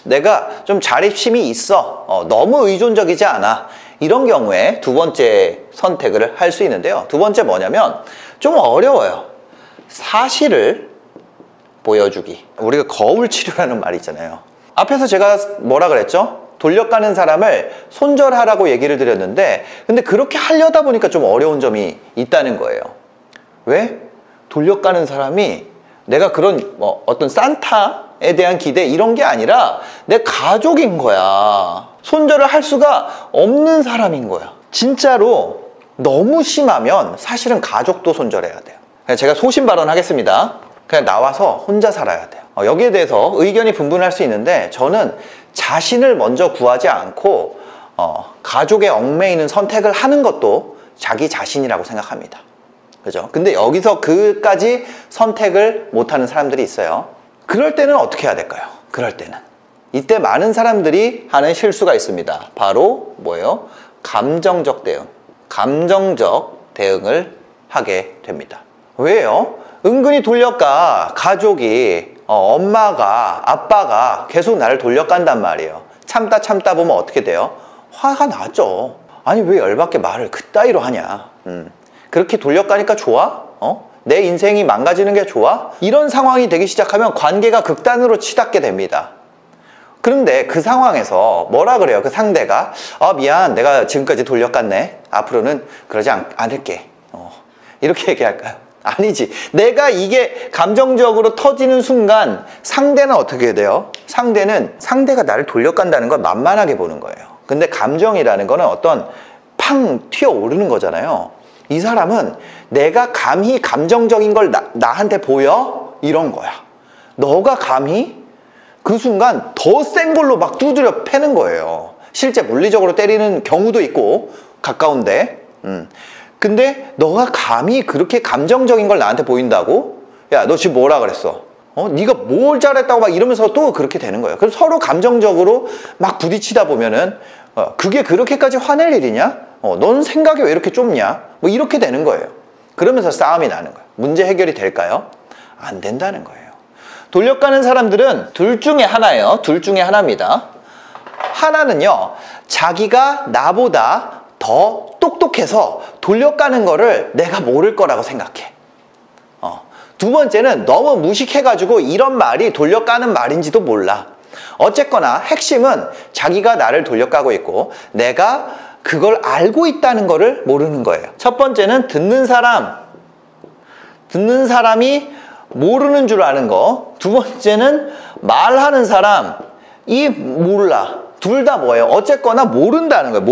내가 좀 자립심이 있어, 너무 의존적이지 않아, 이런 경우에 두 번째 선택을 할 수 있는데요. 두 번째 뭐냐면 좀 어려워요. 사실을 보여주기. 우리가 거울 치료라는 말이 있잖아요. 앞에서 제가 뭐라 그랬죠? 돌려가는 사람을 손절하라고 얘기를 드렸는데, 근데 그렇게 하려다 보니까 좀 어려운 점이 있다는 거예요. 왜? 돌려가는 사람이 내가 그런 어떤 산타에 대한 기대 이런 게 아니라 내 가족인 거야. 손절을 할 수가 없는 사람인 거야. 진짜로 너무 심하면 사실은 가족도 손절해야 돼요. 제가 소신 발언하겠습니다. 그냥 나와서 혼자 살아야 돼요. 여기에 대해서 의견이 분분할 수 있는데 저는 자신을 먼저 구하지 않고 가족의 얽매이는 선택을 하는 것도 자기 자신이라고 생각합니다. 그죠? 근데 여기서 그까지 선택을 못하는 사람들이 있어요. 그럴 때는 어떻게 해야 될까요? 그럴 때는 이때 많은 사람들이 하는 실수가 있습니다. 바로 뭐예요? 감정적 대응. 감정적 대응을 하게 됩니다. 왜요? 은근히 돌려까 가족이 엄마가 아빠가 계속 나를 돌려간단 말이에요. 참다 보면 어떻게 돼요? 화가 나죠. 아니 왜 열받게 말을 그따위로 하냐. 그렇게 돌려가니까 좋아? 내 인생이 망가지는 게 좋아? 이런 상황이 되기 시작하면 관계가 극단으로 치닫게 됩니다. 그런데 그 상황에서 뭐라 그래요? 그 상대가 미안 내가 지금까지 돌려갔네. 앞으로는 그러지 않을게. 이렇게 얘기할까요? 아니지. 내가 이게 감정적으로 터지는 순간 상대는 어떻게 돼요? 상대가 나를 돌려간다는 걸 만만하게 보는 거예요. 근데 감정이라는 거는 어떤 팡 튀어오르는 거잖아요. 이 사람은 내가 감히 감정적인 걸 나한테 보여? 이런 거야. 너가 감히? 그 순간 더 센 걸로 막 두드려 패는 거예요. 실제 물리적으로 때리는 경우도 있고 가까운데 근데 너가 감히 그렇게 감정적인 걸 나한테 보인다고? 야, 너 지금 뭐라 그랬어? 네가 뭘 잘했다고 막 이러면서 또 그렇게 되는 거예요. 그래서 서로 감정적으로 막 부딪히다 보면은 그게 그렇게까지 화낼 일이냐? 넌 생각이 왜 이렇게 좁냐? 뭐 이렇게 되는 거예요. 그러면서 싸움이 나는 거예요. 문제 해결이 될까요? 안 된다는 거예요. 돌려가는 사람들은 둘 중에 하나예요. 둘 중에 하나입니다. 하나는요, 자기가 나보다 더 똑똑해서 돌려가는 거를 내가 모를 거라고 생각해. 두 번째는 너무 무식해가지고 이런 말이 돌려가는 말인지도 몰라. 어쨌거나 핵심은 자기가 나를 돌려가고 있고 내가 그걸 알고 있다는 거를 모르는 거예요. 첫 번째는 듣는 사람이 모르는 줄 아는 거. 두 번째는 말하는 사람이 몰라. 둘 다 뭐예요? 어쨌거나 모른다는 거예요.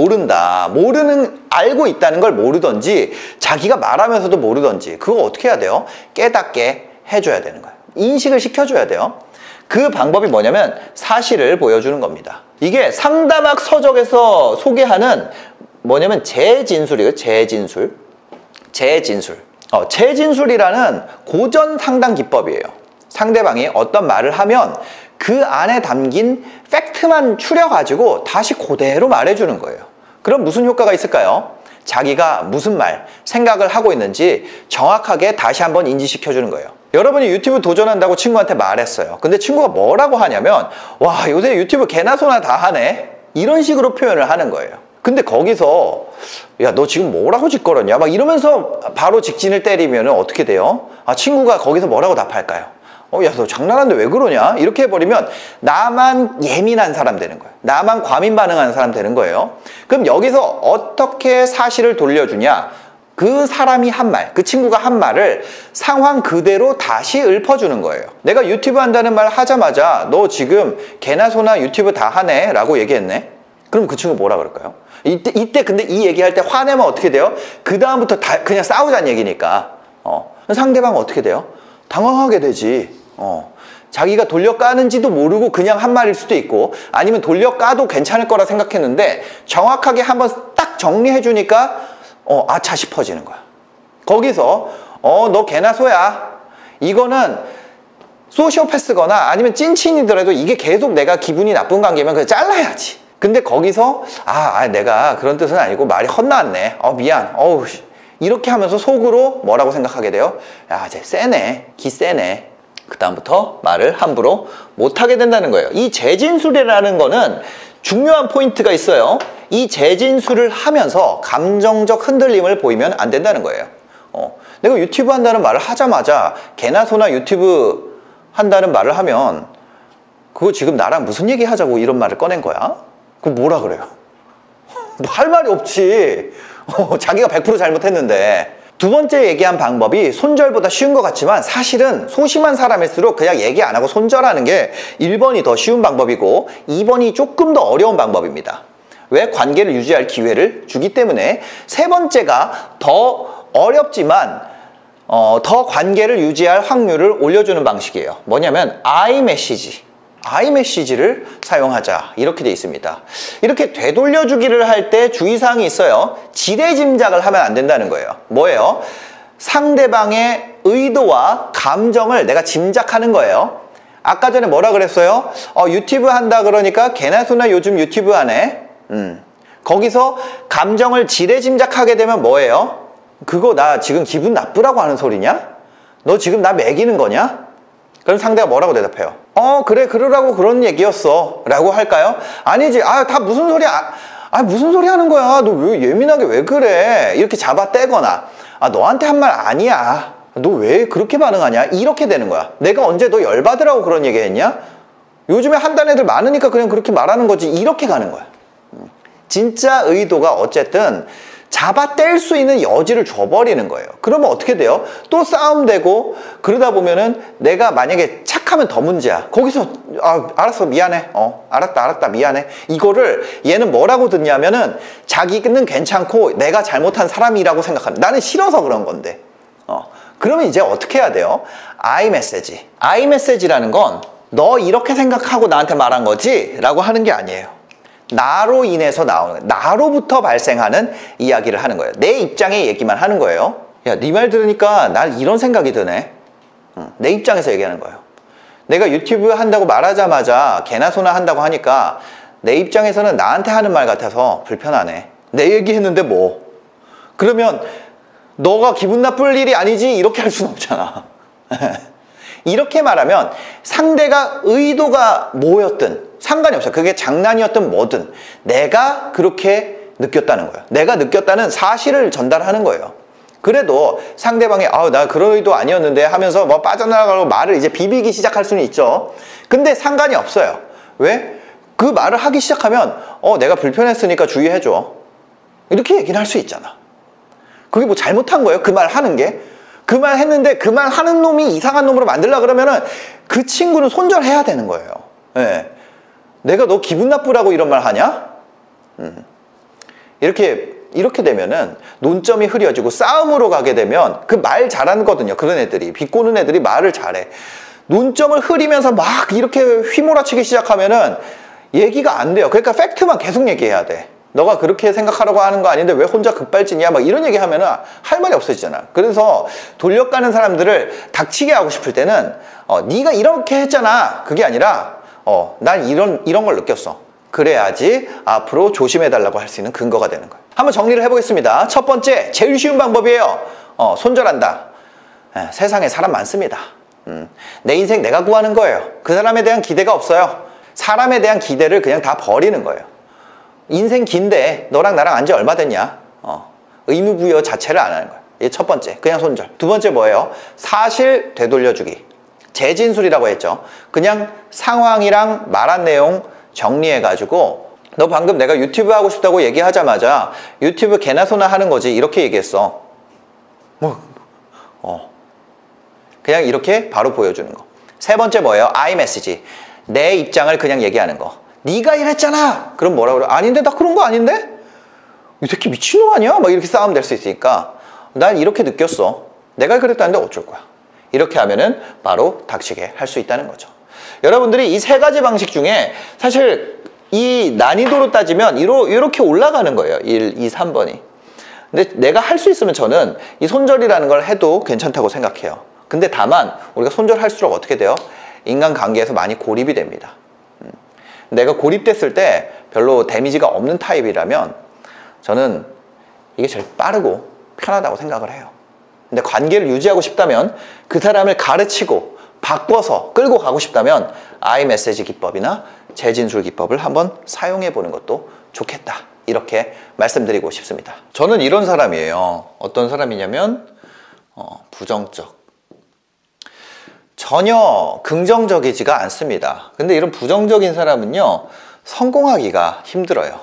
알고 있다는 걸 모르던지 자기가 말하면서도 모르던지 그거 어떻게 해야 돼요? 깨닫게 해줘야 되는 거예요. 인식을 시켜줘야 돼요. 그 방법이 뭐냐면 사실을 보여주는 겁니다. 이게 상담학 서적에서 소개하는 뭐냐면 재진술이에요. 재진술이라는 고전 상담 기법이에요. 상대방이 어떤 말을 하면 그 안에 담긴 팩트만 추려가지고 다시 그대로 말해주는 거예요. 그럼 무슨 효과가 있을까요? 자기가 무슨 말, 생각을 하고 있는지 정확하게 다시 한번 인지시켜주는 거예요. 여러분이 유튜브 도전한다고 친구한테 말했어요. 근데 친구가 뭐라고 하냐면 와, 요새 유튜브 개나 소나 다 하네? 이런 식으로 표현을 하는 거예요. 근데 거기서 야, 너 지금 뭐라고 짓걸었냐? 막 이러면서 바로 직진을 때리면 어떻게 돼요? 친구가 거기서 뭐라고 답할까요? 야, 너 장난하는데 왜 그러냐? 이렇게 해버리면 나만 예민한 사람 되는 거예요. 나만 과민 반응하는 사람 되는 거예요. 그럼 여기서 어떻게 사실을 돌려주냐? 그 사람이 한 말, 그 친구가 한 말을 상황 그대로 다시 읊어주는 거예요. 내가 유튜브 한다는 말 하자마자 너 지금 개나 소나 유튜브 다 하네? 라고 얘기했네? 그럼 그 친구 뭐라 그럴까요? 이때 근데 이 얘기할 때 화내면 어떻게 돼요? 그 다음부터 다 그냥 싸우자는 얘기니까 상대방은 어떻게 돼요? 당황하게 되지. 자기가 돌려까는지도 모르고 그냥 한 말일 수도 있고 아니면 돌려까도 괜찮을 거라 생각했는데 정확하게 한번 딱 정리해 주니까 아차 싶어지는 거야. 거기서 너 개나 소야. 이거는 소시오패스거나 아니면 찐친이더라도 이게 계속 내가 기분이 나쁜 관계면 그냥 잘라야지. 근데 거기서 내가 그런 뜻은 아니고 말이 헛나왔네. 미안. 이렇게 하면서 속으로 뭐라고 생각하게 돼요? 야, 쟤 세네. 기 세네. 그 다음부터 말을 함부로 못하게 된다는 거예요. 이 재진술이라는 거는 중요한 포인트가 있어요. 이 재진술을 하면서 감정적 흔들림을 보이면 안 된다는 거예요. 내가 유튜브 한다는 말을 하자마자 개나 소나 유튜브 한다는 말을 하면 그거 지금 나랑 무슨 얘기 하자고 이런 말을 꺼낸 거야? 그럼 뭐라 그래요? 뭐 할 말이 없지. 자기가 100% 잘못했는데. 두 번째 얘기한 방법이 손절보다 쉬운 것 같지만 사실은 소심한 사람일수록 그냥 얘기 안 하고 손절하는 게 1번이 더 쉬운 방법이고 2번이 조금 더 어려운 방법입니다. 왜? 관계를 유지할 기회를 주기 때문에. 세 번째가 더 어렵지만 더 관계를 유지할 확률을 올려주는 방식이에요. 뭐냐면 iMessage를 사용하자 이렇게 돼 있습니다. 이렇게 되돌려주기를 할 때 주의사항이 있어요. 지레짐작을 하면 안 된다는 거예요. 뭐예요? 상대방의 의도와 감정을 내가 짐작하는 거예요. 아까 전에 뭐라 그랬어요? 유튜브 한다 그러니까 개나 소나 요즘 유튜브 하네. 거기서 감정을 지레 짐작하게 되면 뭐예요? 그거 나 지금 기분 나쁘라고 하는 소리냐? 너 지금 나 매기는 거냐? 그럼 상대가 뭐라고 대답해요? 그래 그러라고 그런 얘기였어 라고 할까요? 아니지. 다 무슨 소리야. 무슨 소리 하는 거야. 너 왜 예민하게 왜 그래? 이렇게 잡아 떼거나 너한테 한 말 아니야. 너 왜 그렇게 반응하냐? 이렇게 되는 거야. 내가 언제 너 열받으라고 그런 얘기 했냐? 요즘에 한다는 애들 많으니까 그냥 그렇게 말하는 거지. 이렇게 가는 거야. 진짜 의도가 어쨌든 잡아뗄 수 있는 여지를 줘버리는 거예요. 그러면 어떻게 돼요? 또 싸움 되고 그러다 보면은 내가 만약에 착하면 더 문제야. 거기서 알았어 미안해. 알았다 미안해. 이거를 얘는 뭐라고 듣냐면은 자기는 괜찮고 내가 잘못한 사람이라고 생각합니다. 나는 싫어서 그런 건데. 그러면 이제 어떻게 해야 돼요? 아이메시지. 아이메시지라는 건 너 이렇게 생각하고 나한테 말한 거지? 라고 하는 게 아니에요. 나로 인해서 나오는 거예요. 나로부터 발생하는 이야기를 하는 거예요. 내 입장의 얘기만 하는 거예요. 야, 네 말 들으니까 난 이런 생각이 드네. 내 입장에서 얘기하는 거예요. 내가 유튜브 한다고 말하자마자 개나 소나 한다고 하니까 내 입장에서는 나한테 하는 말 같아서 불편하네. 내 얘기했는데 뭐. 그러면 너가 기분 나쁠 일이 아니지 이렇게 할 수는 없잖아. 이렇게 말하면 상대가 의도가 뭐였든 상관이 없어요. 그게 장난이었든 뭐든 내가 그렇게 느꼈다는 거예요. 내가 느꼈다는 사실을 전달하는 거예요. 그래도 상대방이 나 그런 의도 아니었는데 하면서 뭐 빠져나가고 말을 이제 비비기 시작할 수는 있죠. 근데 상관이 없어요. 왜? 그 말을 하기 시작하면 내가 불편했으니까 주의해줘. 이렇게 얘기를 할 수 있잖아. 그게 뭐 잘못한 거예요? 그 말 하는 게? 그 말 했는데 그 말 하는 놈이 이상한 놈으로 만들려고 그러면은 그 친구는 손절해야 되는 거예요. 네. 내가 너 기분 나쁘라고 이런 말 하냐? 이렇게 되면은 논점이 흐려지고 싸움으로 가게 되면 그 말 잘하거든요. 그런 애들이. 비꼬는 애들이 말을 잘해. 논점을 흐리면서 막 이렇게 휘몰아치기 시작하면은 얘기가 안 돼요. 그러니까 팩트만 계속 얘기해야 돼. 너가 그렇게 생각하라고 하는 거 아닌데 왜 혼자 급발진이야? 막 이런 얘기 하면은 할 말이 없어지잖아. 그래서 돌려가는 사람들을 닥치게 하고 싶을 때는 네가 이렇게 했잖아. 그게 아니라 난 이런 걸 느꼈어. 그래야지 앞으로 조심해달라고 할 수 있는 근거가 되는 거예요. 한번 정리를 해보겠습니다. 첫 번째, 제일 쉬운 방법이에요. 손절한다. 세상에 사람 많습니다. 내 인생 내가 구하는 거예요. 그 사람에 대한 기대가 없어요. 사람에 대한 기대를 그냥 다 버리는 거예요. 인생 긴데 너랑 나랑 안지 얼마 됐냐? 의무부여 자체를 안 하는 거예요. 이게 첫 번째, 그냥 손절. 두 번째 뭐예요? 사실 되돌려주기. 재진술이라고 했죠. 그냥 상황이랑 말한 내용 정리해가지고 너 방금 내가 유튜브 하고 싶다고 얘기하자마자 유튜브 개나 소나 하는 거지 이렇게 얘기했어. 그냥 이렇게 바로 보여주는 거. 세 번째 뭐예요? 아이메시지. 내 입장을 그냥 얘기하는 거. 네가 이랬잖아. 그럼 뭐라 그래? 아닌데 나 그런 거 아닌데? 이 새끼 미친놈 아니야? 막 이렇게 싸움 될 수 있으니까 난 이렇게 느꼈어. 내가 그랬다는데 어쩔 거야. 이렇게 하면은 바로 닥치게 할 수 있다는 거죠. 여러분들이 이 세 가지 방식 중에 사실 이 난이도로 따지면 이렇게 올라가는 거예요. 1, 2, 3번이. 근데 내가 할 수 있으면 저는 이 손절이라는 걸 해도 괜찮다고 생각해요. 근데 다만 우리가 손절할수록 어떻게 돼요? 인간관계에서 많이 고립이 됩니다. 내가 고립됐을 때 별로 데미지가 없는 타입이라면 저는 이게 제일 빠르고 편하다고 생각을 해요. 근데 관계를 유지하고 싶다면 그 사람을 가르치고 바꿔서 끌고 가고 싶다면 아이메시지 기법이나 재진술 기법을 한번 사용해 보는 것도 좋겠다. 이렇게 말씀드리고 싶습니다. 저는 이런 사람이에요. 어떤 사람이냐면 부정적. 전혀 긍정적이지가 않습니다. 근데 이런 부정적인 사람은요, 성공하기가 힘들어요.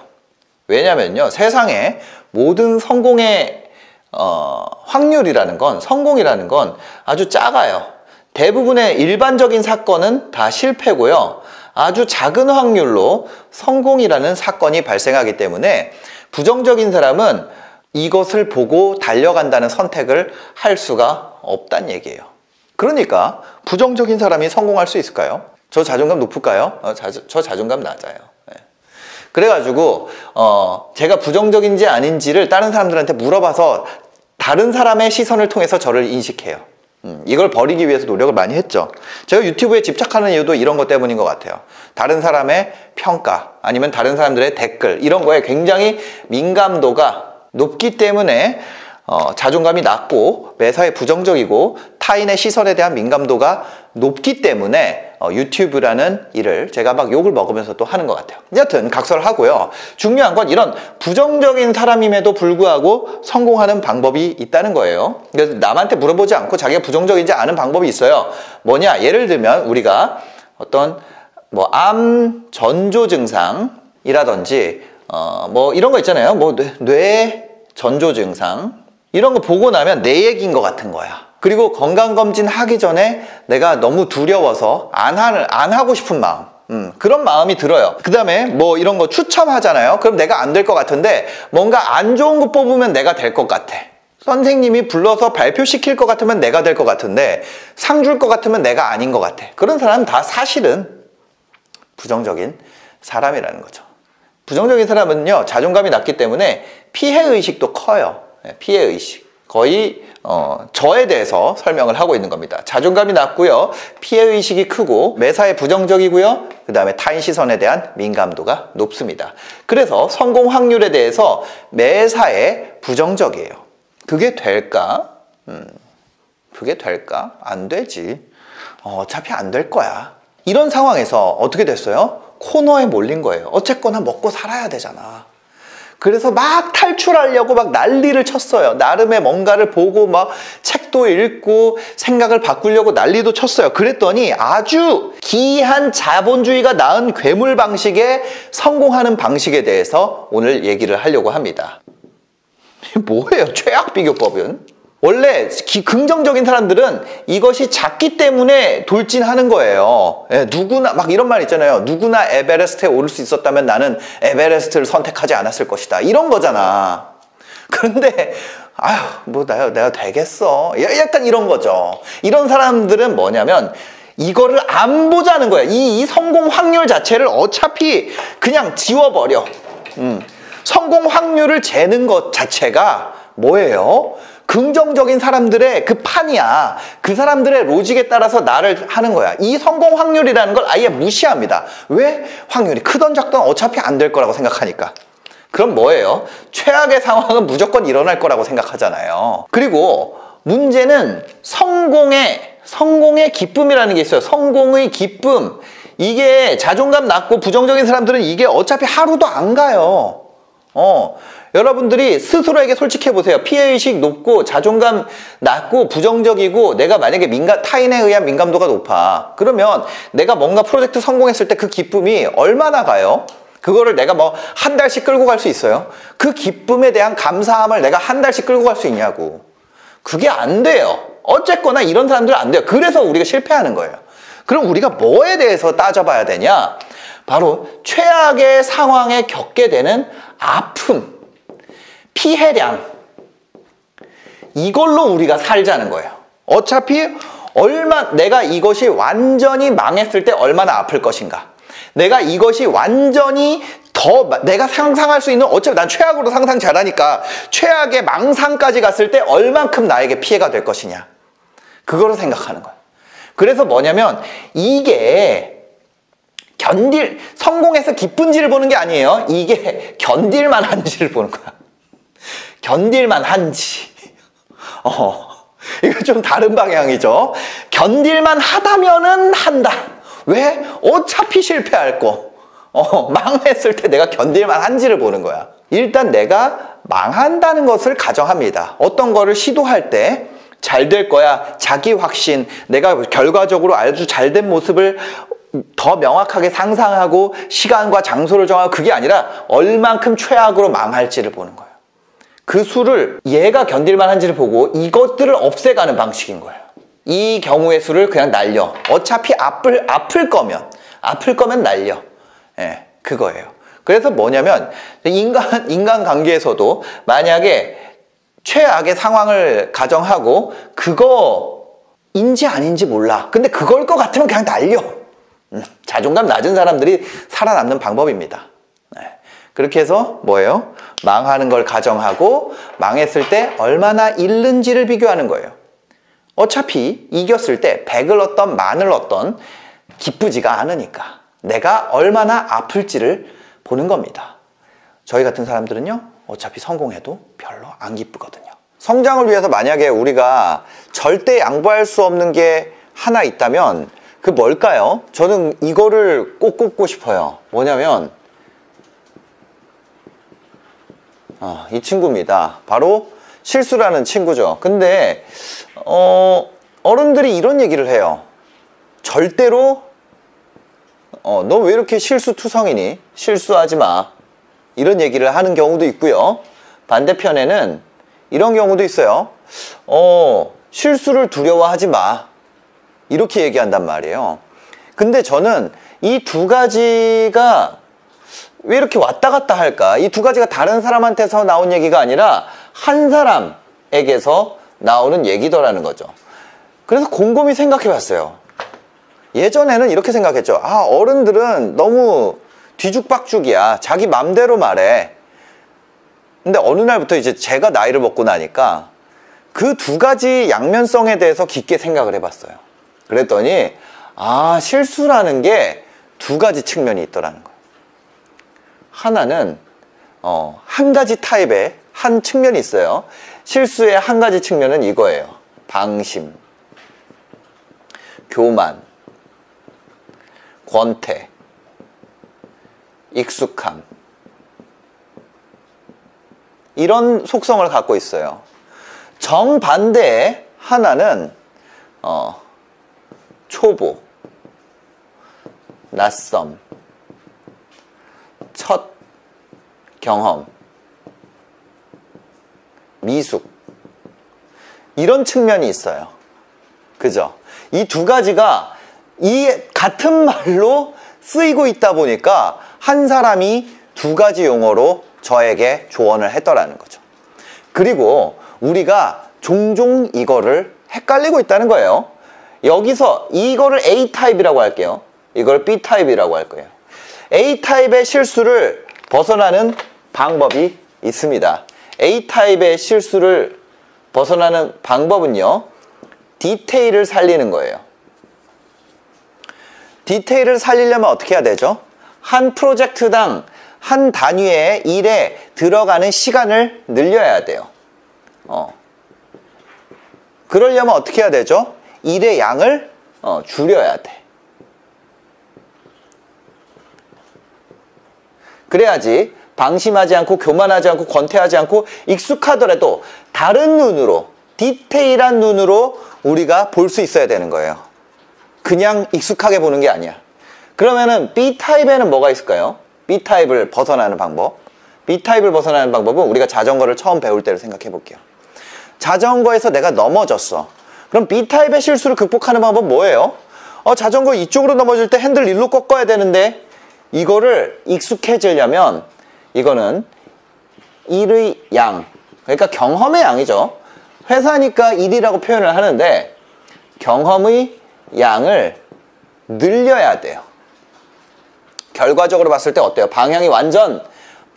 왜냐면요, 세상에 모든 성공의 확률이라는 건, 성공이라는 건 아주 작아요. 대부분의 일반적인 사건은 다 실패고요. 아주 작은 확률로 성공이라는 사건이 발생하기 때문에 부정적인 사람은 이것을 보고 달려간다는 선택을 할 수가 없다는 얘기예요. 그러니까 부정적인 사람이 성공할 수 있을까요? 저 자존감 높을까요? 저 자존감 낮아요. 네. 그래가지고 제가 부정적인지 아닌지를 다른 사람들한테 물어봐서 다른 사람의 시선을 통해서 저를 인식해요. 이걸 버리기 위해서 노력을 많이 했죠. 제가 유튜브에 집착하는 이유도 이런 것 때문인 것 같아요. 다른 사람의 평가 아니면 다른 사람들의 댓글 이런 거에 굉장히 민감도가 높기 때문에 자존감이 낮고 매사에 부정적이고 타인의 시선에 대한 민감도가 높기 때문에 유튜브라는 일을 제가 막 욕을 먹으면서 또 하는 것 같아요. 여튼 각설하고요. 중요한 건 이런 부정적인 사람임에도 불구하고 성공하는 방법이 있다는 거예요. 그래서 남한테 물어보지 않고 자기가 부정적인지 아는 방법이 있어요. 뭐냐? 예를 들면 우리가 어떤 암 전조 증상이라든지 뭐 이런 거 있잖아요. 뭐 뇌 전조 증상 이런 거 보고 나면 내 얘기인 것 같은 거야. 그리고 건강검진 하기 전에 내가 너무 두려워서 안 하고 싶은 마음. 그런 마음이 들어요. 그 다음에 뭐 이런 거 추첨하잖아요. 그럼 내가 안 될 것 같은데 뭔가 안 좋은 거 뽑으면 내가 될 것 같아. 선생님이 불러서 발표시킬 것 같으면 내가 될 것 같은데 상 줄 것 같으면 내가 아닌 것 같아. 그런 사람은 다 사실은 부정적인 사람이라는 거죠. 부정적인 사람은요, 자존감이 낮기 때문에 피해의식도 커요. 피해의식. 거의 저에 대해서 설명을 하고 있는 겁니다. 자존감이 낮고요, 피해의식이 크고 매사에 부정적이고요, 그 다음에 타인 시선에 대한 민감도가 높습니다. 그래서 성공 확률에 대해서 매사에 부정적이에요. 그게 될까? 그게 될까? 안 되지. 어차피 안 될 거야. 이런 상황에서 어떻게 됐어요? 코너에 몰린 거예요. 어쨌거나 먹고 살아야 되잖아. 그래서 막 탈출하려고 막 난리를 쳤어요. 나름의 뭔가를 보고 막 책도 읽고 생각을 바꾸려고 난리도 쳤어요. 그랬더니 아주 기이한 자본주의가 낳은 괴물 방식의 성공하는 방식에 대해서 오늘 얘기를 하려고 합니다. 뭐예요? 최악 비교법은? 원래 긍정적인 사람들은 이것이 작기 때문에 돌진하는 거예요. 누구나 막 이런 말 있잖아요. 누구나 에베레스트에 오를 수 있었다면 나는 에베레스트를 선택하지 않았을 것이다. 이런 거잖아. 그런데 내가 되겠어. 약간 이런 거죠. 이런 사람들은 뭐냐면 이거를 안 보자는 거야. 이 성공 확률 자체를 어차피 그냥 지워버려. 성공 확률을 재는 것 자체가 뭐예요? 긍정적인 사람들의 그 판이야. 그 사람들의 로직에 따라서 나를 하는 거야. 이 성공 확률이라는 걸 아예 무시합니다. 왜? 확률이 크던 작던 어차피 안 될 거라고 생각하니까. 그럼 뭐예요? 최악의 상황은 무조건 일어날 거라고 생각하잖아요. 그리고 문제는 성공의 기쁨이라는 게 있어요. 성공의 기쁨. 이게 자존감 낮고 부정적인 사람들은 이게 어차피 하루도 안 가요. 여러분들이 스스로에게 솔직해 보세요. 피해의식 높고 자존감 낮고 부정적이고 내가 만약에 타인에 의한 민감도가 높아. 그러면 내가 뭔가 프로젝트 성공했을 때 그 기쁨이 얼마나 가요? 그거를 내가 한 달씩 끌고 갈 수 있어요? 그 기쁨에 대한 감사함을 내가 한 달씩 끌고 갈 수 있냐고. 그게 안 돼요. 어쨌거나 이런 사람들은 안 돼요. 그래서 우리가 실패하는 거예요. 그럼 우리가 뭐에 대해서 따져봐야 되냐? 바로 최악의 상황에 겪게 되는 아픔, 피해량, 이걸로 우리가 살자는 거예요. 어차피 내가 이것이 완전히 망했을 때 얼마나 아플 것인가, 내가 이것이 완전히 내가 상상할 수 있는, 어차피 난 최악으로 상상 잘하니까 최악의 망상까지 갔을 때 얼만큼 나에게 피해가 될 것이냐, 그거를 생각하는 거예요. 그래서 뭐냐면 이게 성공해서 기쁜지를 보는 게 아니에요. 이게 견딜만 한지를 보는 거야. 견딜만 한지. 이거 좀 다른 방향이죠. 견딜만 하다면은 한다. 왜? 어차피 실패할 거. 망했을 때 내가 견딜만 한지를 보는 거야. 일단 내가 망한다는 것을 가정합니다. 어떤 거를 시도할 때 잘 될 거야. 자기 확신. 내가 결과적으로 아주 잘된 모습을 더 명확하게 상상하고 시간과 장소를 정하고, 그게 아니라 얼만큼 최악으로 망할지를 보는 거예요. 그 수를 얘가 견딜만 한지를 보고 이것들을 없애가는 방식인 거예요. 이 경우의 수를 그냥 날려. 어차피 아플 거면 날려. 그거예요. 그래서 뭐냐면 인간 관계에서도 만약에 최악의 상황을 가정하고 그거인지 아닌지 몰라. 근데 그걸 것 같으면 그냥 날려. 자존감 낮은 사람들이 살아남는 방법입니다. 그렇게 해서 뭐예요? 망하는 걸 가정하고 망했을 때 얼마나 잃는지를 비교하는 거예요. 어차피 이겼을 때 100을 얻던 만을 얻던 기쁘지가 않으니까 내가 얼마나 아플지를 보는 겁니다. 저희 같은 사람들은요, 어차피 성공해도 별로 안 기쁘거든요. 성장을 위해서 만약에 우리가 절대 양보할 수 없는 게 하나 있다면 그 뭘까요? 저는 이거를 꼭 꼽고 싶어요. 뭐냐면 이 친구입니다. 바로 실수라는 친구죠. 근데 어른들이 이런 얘기를 해요. 절대로 너 왜 이렇게 실수투성이니? 실수하지 마. 이런 얘기를 하는 경우도 있고요. 반대편에는 이런 경우도 있어요. 실수를 두려워하지 마. 이렇게 얘기한단 말이에요. 근데 저는 이 두 가지가 왜 이렇게 왔다 갔다 할까? 이 두 가지가 다른 사람한테서 나온 얘기가 아니라 한 사람에게서 나오는 얘기더라는 거죠. 그래서 곰곰이 생각해 봤어요. 예전에는 이렇게 생각했죠. 어른들은 너무 뒤죽박죽이야. 자기 맘대로 말해. 근데 어느 날부터 이제 제가 나이를 먹고 나니까 그 두 가지 양면성에 대해서 깊게 생각을 해봤어요. 그랬더니 실수라는 게 두 가지 측면이 있더라는 거예요. 하나는 한 가지 타입의 한 측면이 있어요. 실수의 한 가지 측면은 이거예요. 방심, 교만, 권태, 익숙함, 이런 속성을 갖고 있어요. 정반대의 하나는 초보, 낯섦, 첫 경험, 미숙, 이런 측면이 있어요. 그죠? 이 두 가지가 이 같은 말로 쓰이고 있다 보니까 한 사람이 두 가지 용어로 저에게 조언을 했더라는 거죠. 그리고 우리가 종종 이거를 헷갈리고 있다는 거예요. 여기서 이거를 A타입이라고 할게요. 이걸 B타입이라고 할 거예요. A타입의 실수를 벗어나는 방법이 있습니다. A타입의 실수를 벗어나는 방법은요, 디테일을 살리는 거예요. 디테일을 살리려면 어떻게 해야 되죠? 한 프로젝트당 한 단위의 일에 들어가는 시간을 늘려야 돼요. 그러려면 어떻게 해야 되죠? 일의 양을 줄여야 돼. 그래야지 방심하지 않고 교만하지 않고 권태하지 않고 익숙하더라도 다른 눈으로, 디테일한 눈으로 우리가 볼 수 있어야 되는 거예요. 그냥 익숙하게 보는 게 아니야. 그러면은 B타입에는 뭐가 있을까요? B타입을 벗어나는 방법. B타입을 벗어나는 방법은 우리가 자전거를 처음 배울 때를 생각해 볼게요. 자전거에서 내가 넘어졌어. 그럼 B타입의 실수를 극복하는 방법은 뭐예요? 자전거 이쪽으로 넘어질 때 핸들 일로 꺾어야 되는데, 이거를 익숙해지려면 이거는 일의 양, 그러니까 경험의 양이죠. 회사니까 일이라고 표현을 하는데 경험의 양을 늘려야 돼요. 결과적으로 봤을 때 어때요? 방향이 완전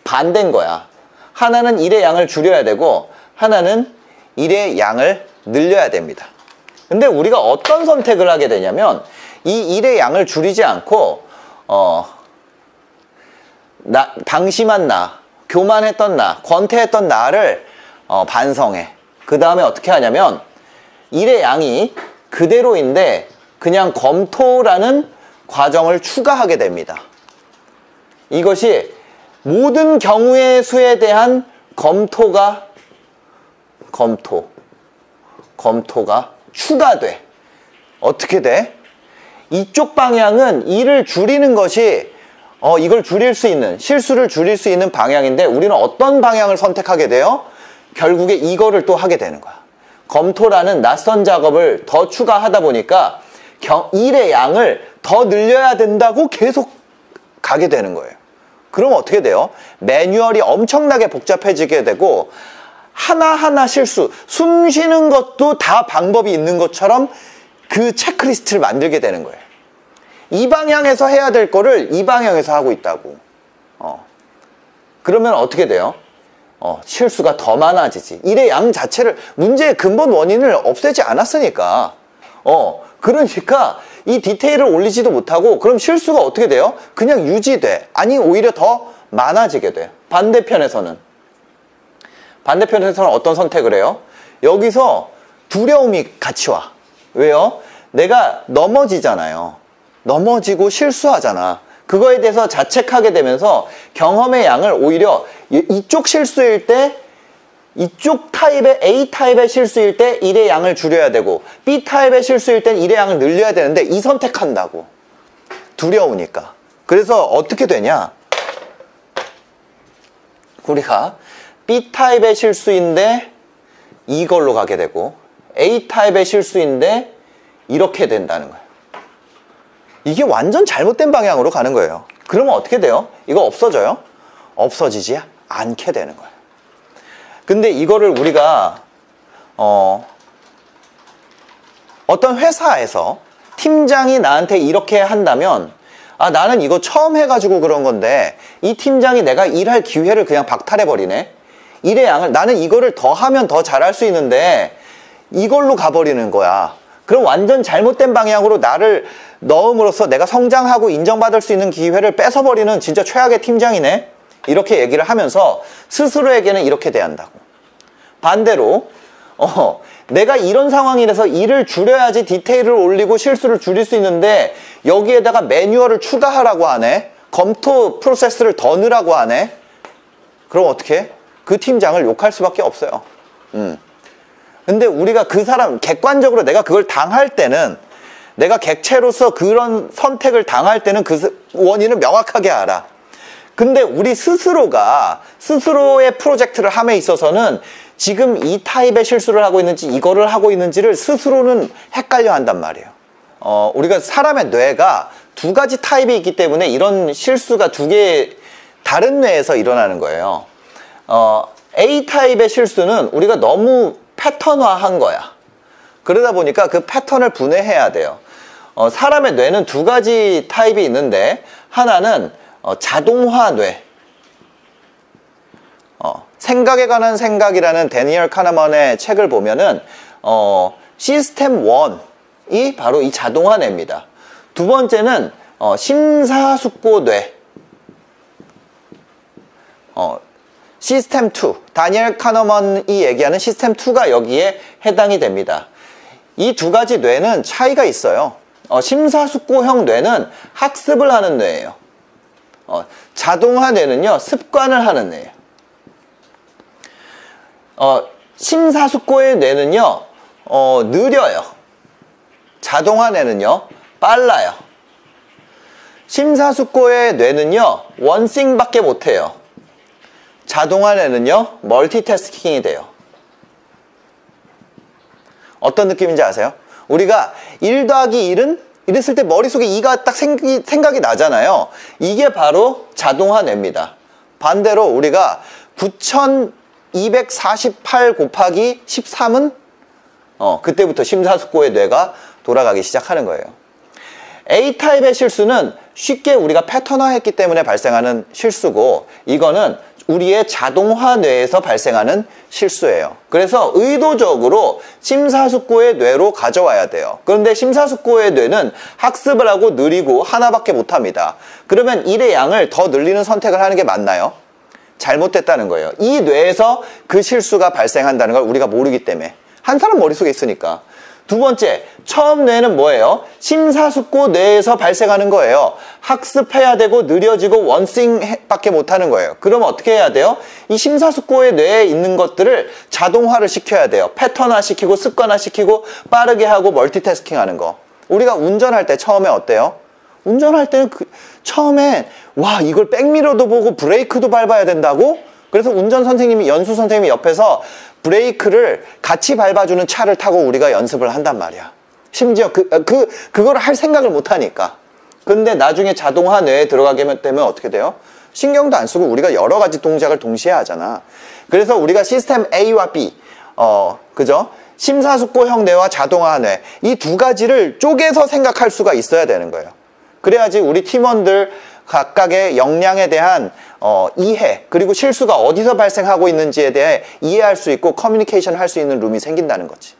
반대인 거야. 하나는 일의 양을 줄여야 되고 하나는 일의 양을 늘려야 됩니다. 근데 우리가 어떤 선택을 하게 되냐면 이 일의 양을 줄이지 않고 방심한 나, 교만했던 나, 권태했던 나를 반성해. 그 다음에 어떻게 하냐면 일의 양이 그대로인데 그냥 검토라는 과정을 추가하게 됩니다. 이것이 모든 경우의 수에 대한 검토가 추가돼. 어떻게 돼? 이쪽 방향은 일을 줄이는 것이 이걸 줄일 수 있는, 실수를 줄일 수 있는 방향인데 우리는 어떤 방향을 선택하게 돼요? 결국에 이거를 또 하게 되는 거야. 검토라는 낯선 작업을 더 추가하다 보니까 일의 양을 더 늘려야 된다고 계속 가게 되는 거예요. 그럼 어떻게 돼요? 매뉴얼이 엄청나게 복잡해지게 되고 하나하나 실수, 숨 쉬는 것도 다 방법이 있는 것처럼 그 체크리스트를 만들게 되는 거예요. 이 방향에서 해야 될 거를 이 방향에서 하고 있다고. 그러면 어떻게 돼요? 실수가 더 많아지지. 일의 양 자체를, 문제의 근본 원인을 없애지 않았으니까. 그러니까 이 디테일을 올리지도 못하고, 그럼 실수가 어떻게 돼요? 그냥 유지돼. 아니, 오히려 더 많아지게 돼. 반대편에서는 어떤 선택을 해요? 여기서 두려움이 같이 와. 왜요? 내가 넘어지잖아요. 넘어지고 실수하잖아. 그거에 대해서 자책하게 되면서 경험의 양을 오히려 이쪽 실수일 때, 이쪽 타입의 A타입의 실수일 때 일의 양을 줄여야 되고, B타입의 실수일 땐 일의 양을 늘려야 되는데 이 선택한다고. 두려우니까. 그래서 어떻게 되냐? 우리가 B타입의 실수인데 이걸로 가게 되고, A타입의 실수인데 이렇게 된다는 거예요. 이게 완전 잘못된 방향으로 가는 거예요. 그러면 어떻게 돼요? 이거 없어져요? 없어지지 않게 되는 거예요. 근데 이거를 우리가 어떤 회사에서 팀장이 나한테 이렇게 한다면, 나는 이거 처음 해가지고 그런 건데 이 팀장이 내가 일할 기회를 그냥 박탈해버리네. 일의 양을, 나는 이거를 더 하면 더 잘할 수 있는데 이걸로 가버리는 거야. 그럼 완전 잘못된 방향으로 나를 넣음으로써 내가 성장하고 인정받을 수 있는 기회를 뺏어버리는 진짜 최악의 팀장이네. 이렇게 얘기를 하면서 스스로에게는 이렇게 대한다고. 반대로 내가 이런 상황이라서 일을 줄여야지 디테일을 올리고 실수를 줄일 수 있는데 여기에다가 매뉴얼을 추가하라고 하네. 검토 프로세스를 더 넣으라고 하네. 그럼 어떻게 해? 그 팀장을 욕할 수밖에 없어요. 근데 우리가 그 사람, 객관적으로 내가 그걸 당할 때는, 내가 객체로서 그런 선택을 당할 때는 그 원인을 명확하게 알아. 근데 우리 스스로가 스스로의 프로젝트를 함에 있어서는 지금 이 타입의 실수를 하고 있는지 이거를 하고 있는지를 스스로는 헷갈려 한단 말이에요. 우리가 사람의 뇌가 두 가지 타입이 있기 때문에 이런 실수가 두 개의 다른 뇌에서 일어나는 거예요. A타입의 실수는 우리가 너무 패턴화한 거야. 그러다 보니까 그 패턴을 분해해야 돼요. 사람의 뇌는 두 가지 타입이 있는데, 하나는 자동화 뇌, 생각에 관한 생각이라는 데니얼 카너먼의 책을 보면은 시스템 1이 바로 이 자동화 뇌입니다. 두 번째는 심사숙고 뇌, 시스템 2, 다니엘 카너먼이 얘기하는 시스템 2가 여기에 해당이 됩니다. 이 두 가지 뇌는 차이가 있어요. 심사숙고형 뇌는 학습을 하는 뇌예요. 자동화 뇌는요, 습관을 하는 뇌예요. 심사숙고의 뇌는요, 느려요. 자동화 뇌는요, 빨라요. 심사숙고의 뇌는요, 원싱밖에 못해요. 자동화 뇌는요, 멀티태스킹이 돼요. 어떤 느낌인지 아세요? 우리가 1 더하기 1은 이랬을 때 머릿속에 2가 딱 생각이 나잖아요. 이게 바로 자동화 뇌입니다. 반대로 우리가 9248 곱하기 13은 그때부터 심사숙고의 뇌가 돌아가기 시작하는 거예요. A타입의 실수는 쉽게 우리가 패턴화했기 때문에 발생하는 실수고, 이거는 우리의 자동화 뇌에서 발생하는 실수예요. 그래서 의도적으로 심사숙고의 뇌로 가져와야 돼요. 그런데 심사숙고의 뇌는 학습을 하고 느리고 하나밖에 못합니다. 그러면 일의 양을 더 늘리는 선택을 하는 게 맞나요? 잘못됐다는 거예요. 이 뇌에서 그 실수가 발생한다는 걸 우리가 모르기 때문에. 한 사람 머릿속에 있으니까. 두 번째, 처음 뇌는 뭐예요? 심사숙고 뇌에서 발생하는 거예요. 학습해야 되고 느려지고 원싱밖에 못하는 거예요. 그러면 어떻게 해야 돼요? 이 심사숙고의 뇌에 있는 것들을 자동화를 시켜야 돼요. 패턴화 시키고 습관화 시키고 빠르게 하고 멀티태스킹 하는 거. 우리가 운전할 때 처음에 어때요? 운전할 때는 처음에 와, 이걸 백미러도 보고 브레이크도 밟아야 된다고? 그래서 연수 선생님이 옆에서 브레이크를 같이 밟아주는 차를 타고 우리가 연습을 한단 말이야. 심지어 그걸 할 생각을 못 하니까. 근데 나중에 자동화 뇌에 들어가게 되면 어떻게 돼요? 신경도 안 쓰고 우리가 여러 가지 동작을 동시에 하잖아. 그래서 우리가 시스템 A와 B, 그죠? 심사숙고형 뇌와 자동화 뇌, 이 두 가지를 쪼개서 생각할 수가 있어야 되는 거예요. 그래야지 우리 팀원들 각각의 역량에 대한 이해, 그리고 실수가 어디서 발생하고 있는지에 대해 이해할 수 있고 커뮤니케이션 할 수 있는 룸이 생긴다는 거지.